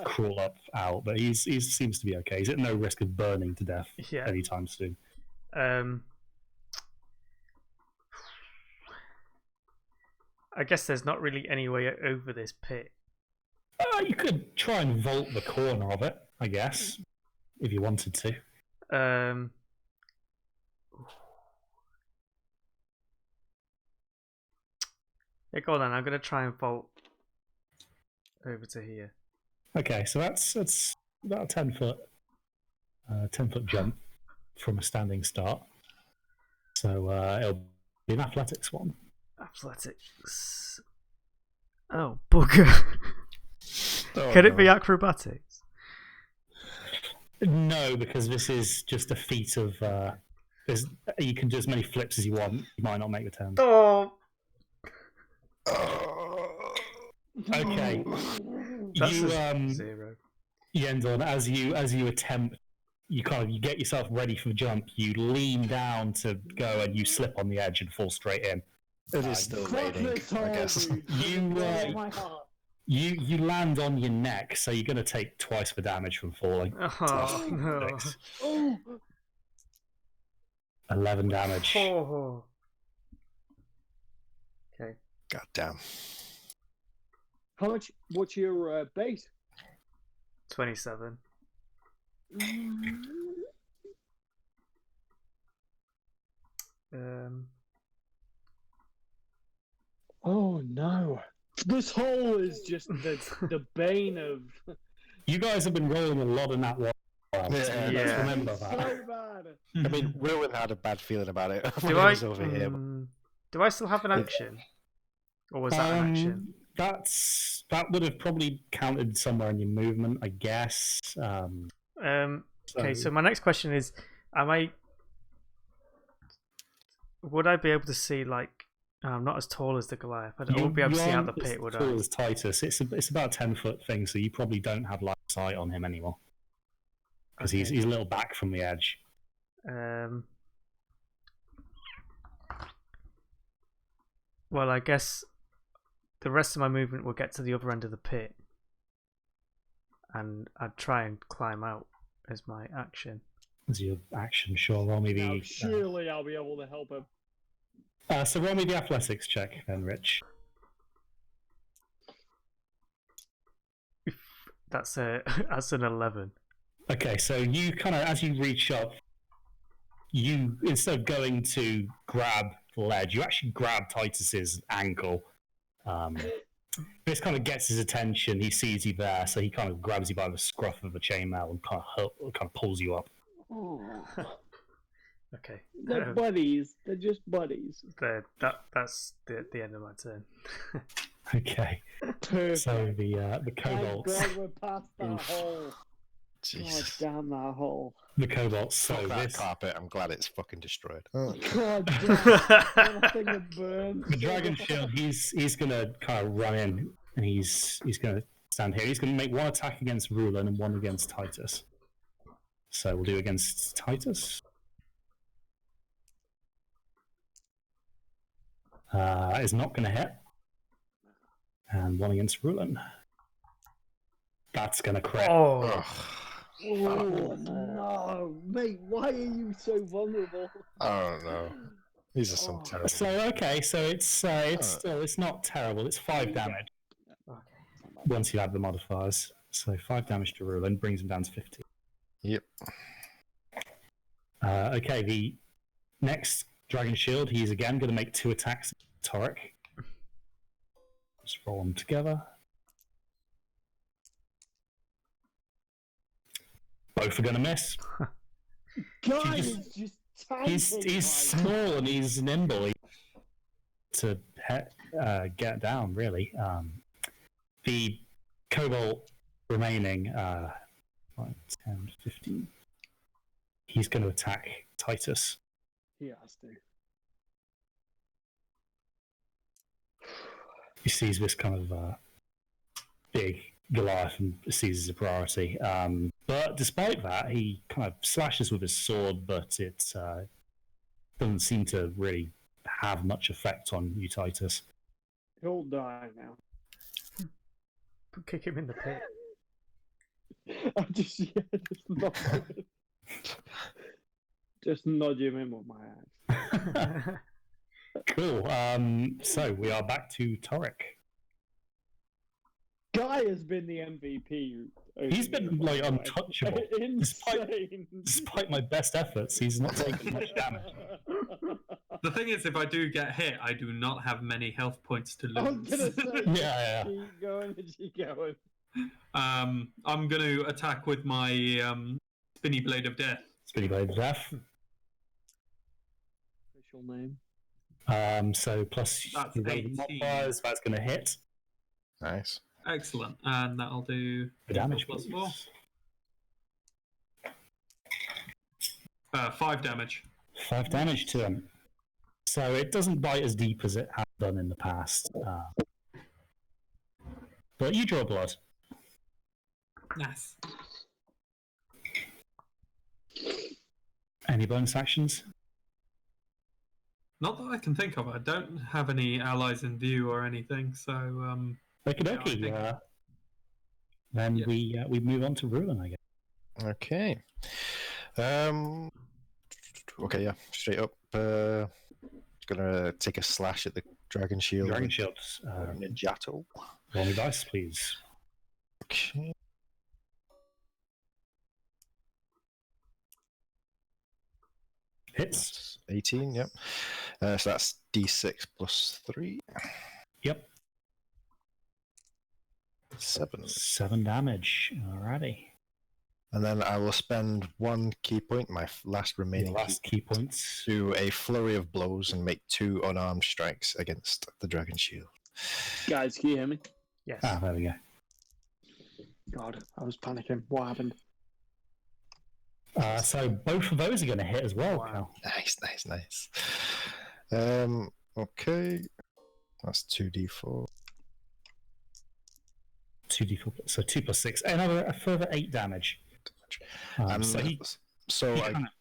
crawl up out, but he seems to be okay. He's at no risk of burning to death anytime soon. I guess there's not really any way over this pit. You could try and vault the corner of it, I guess, if you wanted to. Yeah, go on then. I'm going to try and vault over to here. Okay, so that's about a 10-foot jump from a standing start. So it'll be an athletics one. Athletics. Oh, bugger. Can it be acrobatics? No, because this is just a feat of. You can do as many flips as you want. You might not make the 10. Oh. Okay. That's You a 0. Yendon, as you attempt, you get yourself ready for the jump. You lean down to go, and you slip on the edge and fall straight in. It is still raining, I guess. You land on your neck, so you're going to take twice the damage from falling. Oh, no. 11 damage. Oh. Okay. God damn. How much? What's your base? 27. Oh no! This hole is just the bane of. You guys have been rolling a lot in that one. Yeah. Let's remember that. So bad. I mean, Rowan had a bad feeling about it when Do he I was over here. do I still have an action? Or was that an action? That would have probably counted somewhere in your movement, I guess. Okay, so my next question is, would I be able to see, like, I'm not as tall as the Goliath. I won't be able to see out the pit, would I? Tall as Titus. It's about a 10-foot thing, so you probably don't have line of sight on him anymore. Because he's a little back from the edge. Well, I guess the rest of my movement will get to the other end of the pit. And I'd try and climb out as my action. As your action, sure. Roll me Now, the. surely I'll be able to help him. So roll me the athletics check then, Rich. That's an 11. Okay, so you kind of, as you reach up, you, instead of going to grab the ledge. You actually grab Titus's ankle. This kind of gets his attention. He sees you there, so he kind of grabs you by the scruff of the chainmail and kind of pulls you up. Oh, Okay. they're buddies. They're just buddies. That's the end of my turn. Okay. Perfect. So the Thank kobolds. God we're past that hole. God Jesus. damn that hole. The kobolds. So Fuck that this. carpet. I'm glad it's fucking destroyed. Oh. God damn. That thing that burns. The dragon shield. He's gonna kind of run in, and he's gonna stand here. He's gonna make one attack against Rulon and one against Titus. So we'll do against Titus. Is not gonna hit, and one against Rulon. That's gonna crit. Oh, Oh no, mate! Why are you so vulnerable? I don't know. These are some Oh. terrible. So okay, so it's not terrible. It's 5 damage once you add the modifiers. So 5 damage to Rulon brings him down to 50. Yep. Okay, the next dragon shield. He's again going to make 2 attacks. Torek. Let's roll them together. Both are going to miss. God, just- it's just tanking. He's like- small and he's nimble to get down, really. The kobold remaining 5, 10, 15. He's going to attack Titus. He has to. He sees this kind of big Goliath and sees it as a priority. But despite that, he kind of slashes with his sword, but it doesn't seem to really have much effect on you, Titus. He'll die now. kick him in the pit. I just nudge him. Just nudge him in with my axe. Cool. So we are back to Torek. Guy has been the MVP. He's been like untouchable. Insane. Despite my best efforts, he's not taking much damage. The thing is, if I do get hit, I do not have many health points to I was lose. gonna say, Yeah. keep going and keep going. I'm going to attack with my spinny blade of death. Spinny Blade of Death. Official name. So plus That's you roll the 18. modifiers, that's going to hit. Nice. Excellent, and that'll do The damage plus please. 4. 5 damage. 5 damage to him. So it doesn't bite as deep as it has done in the past. But you draw blood. Nice. Any bonus actions? Not that I can think of. I don't have any allies in view or anything, so Okie Yeah, I dokie. think- Then Yeah. we move on to Rulon, I guess. Okay. Okay, yeah, straight up. Gonna take a slash at the dragon shield. Dragon Shields. Ninjato. Roll me dice, please. Okay. Hits. 18, yep. So that's d6 plus 3. Yep. 7. 7 damage. Alrighty. And then I will spend 1 key point, my last Your remaining last key points. do a flurry of blows and make 2 unarmed strikes against the dragon shield. Guys, can you hear me? Yes. Ah, there we go. God, I was panicking. What happened? So both of those are going to hit as well. Wow. Nice. Okay. That's 2d4. 2d4, so 2 plus 6. A further 8 damage. And So he kinda-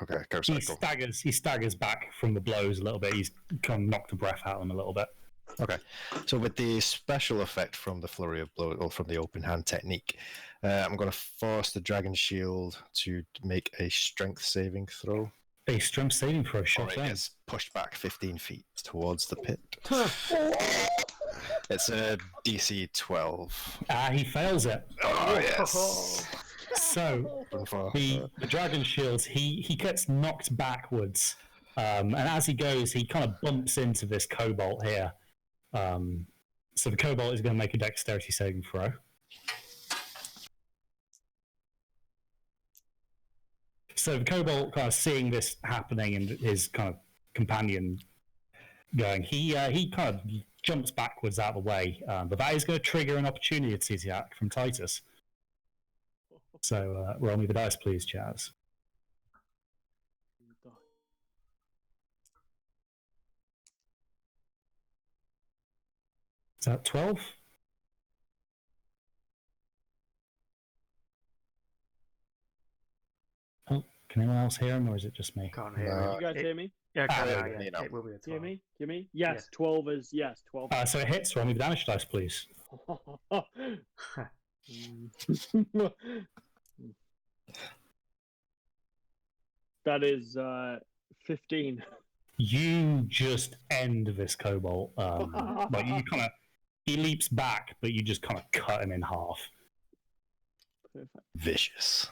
okay, go. Sorry, go. He staggers back from the blows a little bit. He's kind of knocked the breath out of him a little bit. Okay, so with the special effect from the flurry of blow, or from the open hand technique, I'm going to force the dragon shield to make a strength saving throw. A strength saving throw Or shot it in. gets pushed back 15 feet towards the pit. It's a DC 12. He fails it. Oh yes. So Open for- the dragon shield, he gets knocked backwards And as he goes, he kind of bumps into this cobalt here. So the cobalt is going to make a dexterity saving throw. So the cobalt, kind of seeing this happening and his kind of companion going, he kind of jumps backwards out of the way, but that is going to trigger an opportunity attack from Titus. So roll me the dice, please, Chaz. Is that 12? Oh, can anyone else hear him, or is it just me? Can't hear No. him. You guys hear me? Yeah, Ah, can't there hear we you. go. It will be a 12. Hear me? Hear me? Yes, Yes. 12 is yes, 12. So it hits. Roll me the damage dice, please. That is 15. You just end this cobalt. Like you kind of, he leaps back, but you just kind of cut him in half. Vicious.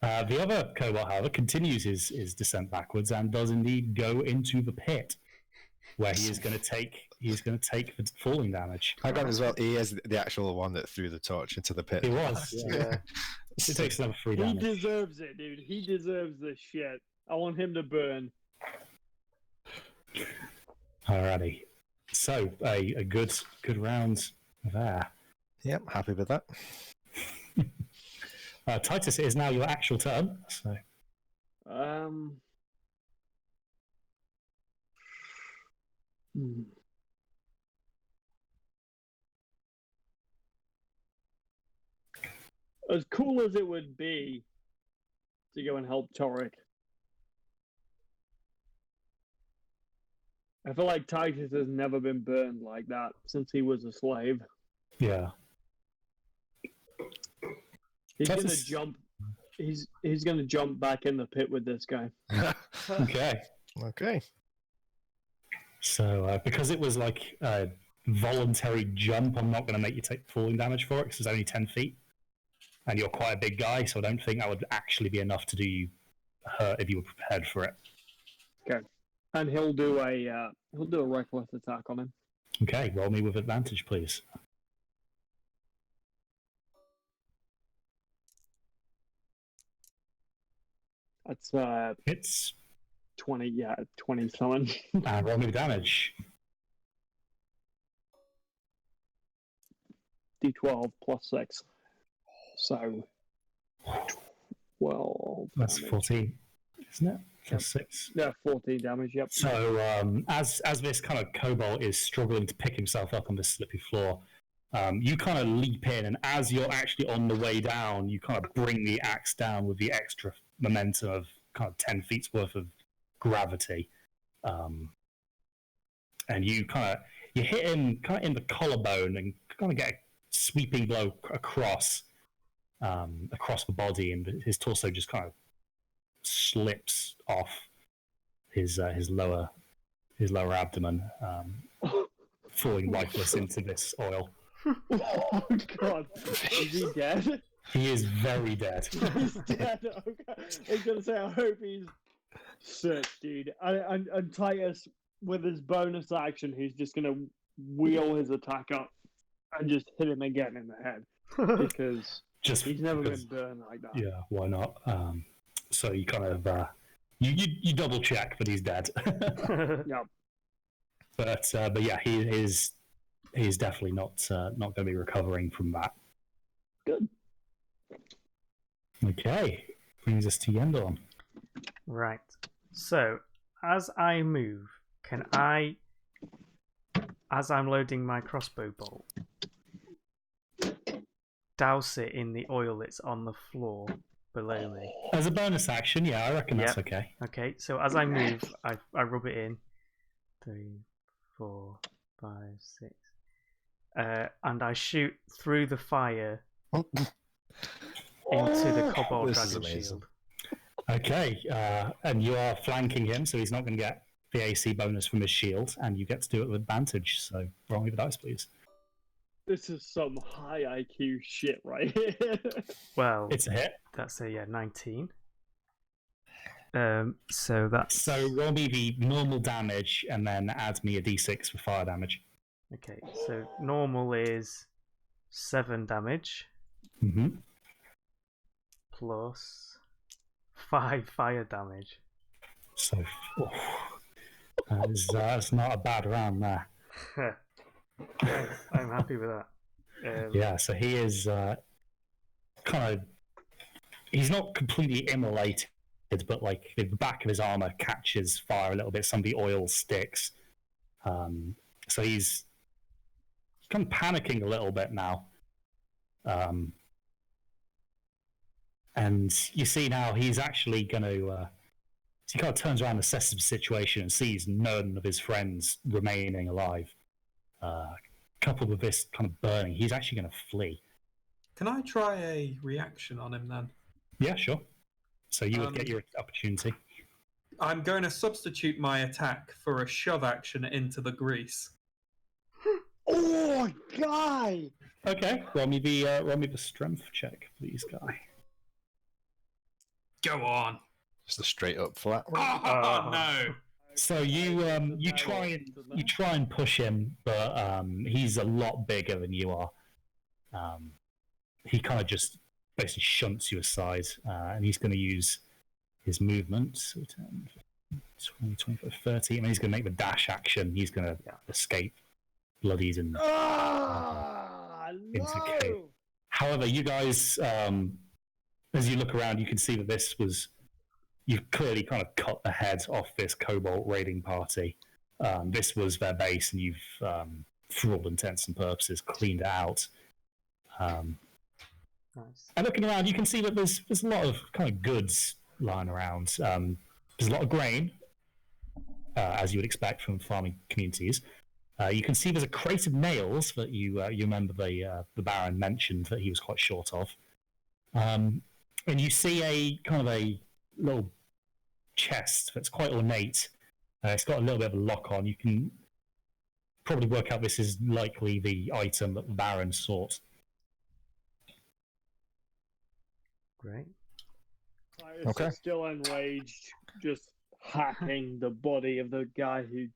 The other cobalt, however, continues his descent backwards and does indeed go into the pit, where he is going to take the falling damage. I got as well. He is the actual one that threw the torch into the pit. He was. Yeah. It takes another 3 He damage. deserves it, dude. He deserves this shit. I want him to burn. Alrighty. So a good round there. Yep, happy with that. Titus, it is now your actual turn. So Hmm. As cool as it would be to go and help Torek, I feel like Titus has never been burned like that since he was a slave. yeah. He's gonna Titus- jump. He's gonna jump back in the pit with this guy. Okay. Okay. So because it was like a voluntary jump, I'm not going to make you take falling damage for it because it's only 10 feet, and you're quite a big guy, so I don't think that would actually be enough to do you hurt if you were prepared for it. Okay, and he'll do a reckless attack on him. Okay, roll me with advantage, please. That's Hits 20. Yeah, 20 something. and roll me the damage. D12 plus 6. So 12. That's damage. 14, isn't it? Plus 6. Yeah, 14 damage. Yep. So as this kind of kobold is struggling to pick himself up on this slippy floor, you kind of leap in, and as you're actually on the way down, you kind of bring the axe down with the extra momentum of kind of 10 feet's worth of gravity, and you hit him kind of in the collarbone and kind of get a sweeping blow across the body, and his torso just kind of slips off his lower abdomen, falling lifeless into this oil. Oh god, is he dead? He is very dead. He's dead. Okay. I was gonna say, I hope he's sick, dude. And Titus, with his bonus action, he's just gonna wheel his attack up and just hit him again in the head because Just he's never because- been burned like that. Yeah, why not? So you kind of you double check, but he's dead. Yeah. But yeah, he's definitely not going to be recovering from that. Good. Okay, brings us to Yendorn. Right. So, as I move, can I, as I'm loading my crossbow bolt, douse it in the oil that's on the floor below me? As a bonus action, yeah, I reckon that's Yep. okay. Okay, so as I move, I rub it in. 3, 4, 5, 6. And I shoot through the fire into the Kobold This is Dragon amazing. Shield. Okay, and you are flanking him, so he's not going to get the AC bonus from his shield, and you get to do it with advantage. So roll me the dice, please. This is some high IQ shit right here. Well, It's a hit. that's a 19. So that's So roll me the normal damage and then add me a d6 for fire damage. okay. So normal is 7 damage Mm-hmm. plus 5 fire damage. So that's not a bad round there. I'm happy with that. Yeah, so he is kind of. He's not completely immolated, but like the back of his armor catches fire a little bit. Some of the oil sticks. So he's kind of panicking a little bit now. And you see now he's actually going to. He kind of turns around, assesses the situation, and sees none of his friends remaining alive. Coupled with this kind of burning, he's actually going to flee. Can I try a reaction on him then? Yeah, sure. So you would get your opportunity. I'm going to substitute my attack for a shove action into the grease. Oh, guy! Okay, roll me the strength check, please, guy. Go on. Just a straight up flat. Oh, no. So you try and push him, but he's a lot bigger than you are. He kind of just basically shunts you aside, and he's going to use his movement. So 10, 20, 25, 30. I mean, he's going to make the dash action. He's going to escape bloodied and into cave. However, you guys, as you look around, you can see that you've clearly kind of cut the head off this Cobalt raiding party. This was their base, and you've, for all intents and purposes, cleaned it out. Nice. And looking around, you can see that there's a lot of kind of goods lying around. There's a lot of grain, as you would expect from farming communities. You can see there's a crate of nails that you remember the Baron mentioned that he was quite short of. And you see a kind of a little chest that's quite ornate. It's got a little bit of a lock on. You can probably work out this is likely the item that the Baron sought. Great. Okay. Still enraged, just hacking the body of the guy who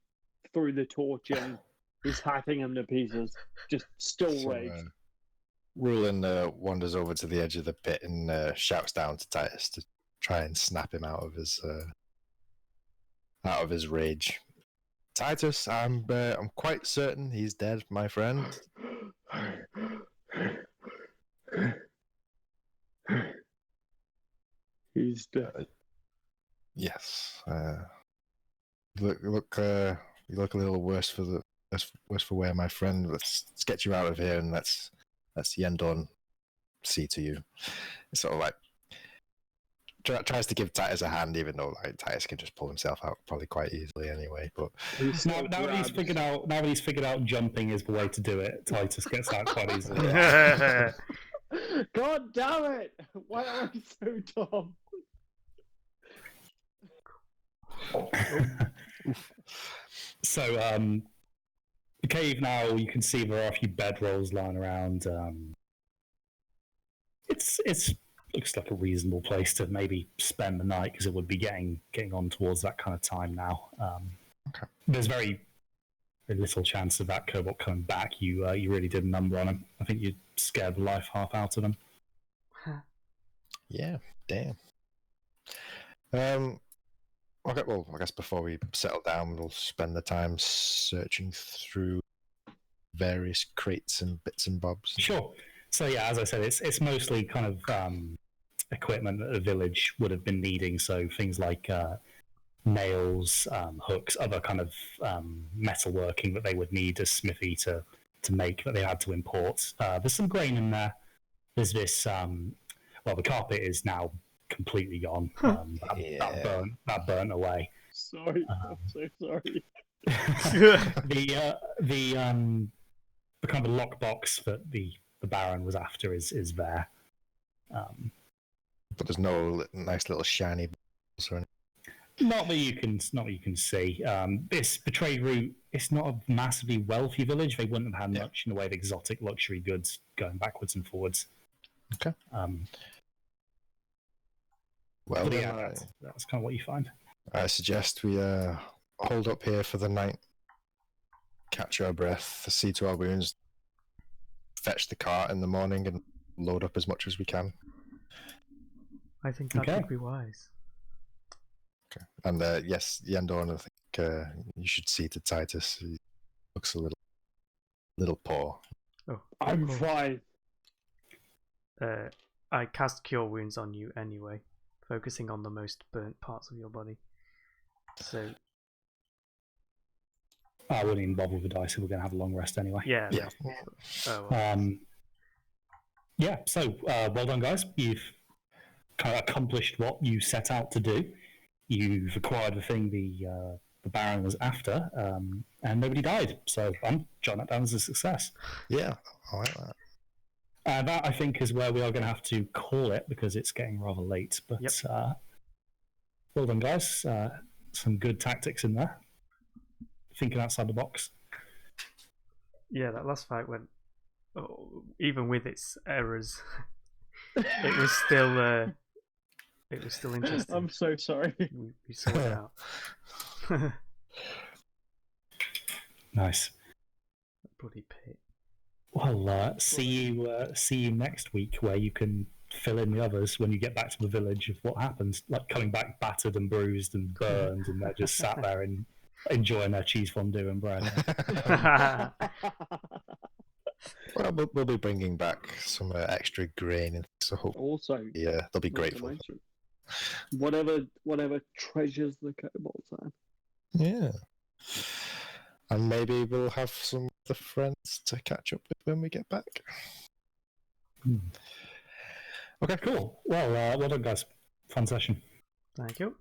threw the torch in. He's hacking him to pieces. Just still raged. Rulin wanders over to the edge of the pit and shouts down to Titus to try and snap him out of his rage. Titus, I'm quite certain he's dead, my friend. He's dead. Yes. You look a little worse for wear, my friend. Let's get you out of here, and that's the end on. See to you. It's sort of like tries to give Titus a hand, even though like Titus can just pull himself out probably quite easily anyway. But now that he's figured out jumping is the way to do it, Titus gets out quite easily. God damn it! Why am I so dumb? So, the cave now, you can see there are a few bedrolls lying around. It's looks like a reasonable place to maybe spend the night because it would be getting on towards that kind of time now. Okay. There's very little chance of that Cobalt coming back. You really did a number on him. I think you scared the life half out of him. yeah, damn. Okay, well, I guess before we settle down, we'll spend the time searching through various crates and bits and bobs. Sure. So yeah, as I said, it's mostly kind of equipment that the village would have been needing. So things like nails, hooks, other kind of metalworking that they would need a smithy to make that they had to import. There's some grain in there. There's this. Well, the carpet is now completely gone. That burnt away. Sorry, I'm so sorry. The kind of lockbox that the Baron was after is there. But there's no nice little shiny balls or anything. Not that you can see. This betrayed route. It's not a massively wealthy village. They wouldn't have had much in the way of exotic luxury goods going backwards and forwards. Okay. Well, But then yeah, that's kind of what you find. I suggest we hold up here for the night, catch our breath, see to our wounds, fetch the cart in the morning, and load up as much as we can. I think that Okay. would be wise. Okay. And yes, Yandorn, I think you should see to Titus. He looks a little poor. Oh, I'm cool. fine. I cast Cure Wounds on you anyway, focusing on the most burnt parts of your body. So I wouldn't even bother with the dice if we're going to have a long rest anyway. yeah. Yeah. Oh, well. Yeah, so well done, guys. You've kind of accomplished what you set out to do. You've acquired the thing the Baron was after, and nobody died. So I'm jotting that down as a success. Yeah, I like that. That, I think, is where we are going to have to call it because it's getting rather late. But Yep. well done, guys. Some good tactics in there. Thinking outside the box. Yeah, that last fight went. Oh, even with its errors, it was still interesting. I'm so sorry. We sorted it out. Nice. Bloody pit. Well, see you next week, where you can fill in the others when you get back to the village of what happens. Like coming back battered and bruised and burned, and they're just sat there and enjoying their cheese fondue and bread. Well, we'll be bringing back some extra grain, and so Also, yeah, they'll be not to grateful. mention, whatever treasures the kobolds have. Yeah. And maybe we'll have some other friends to catch up with when we get back. Okay, cool. Well done, guys. Fun session. Thank you.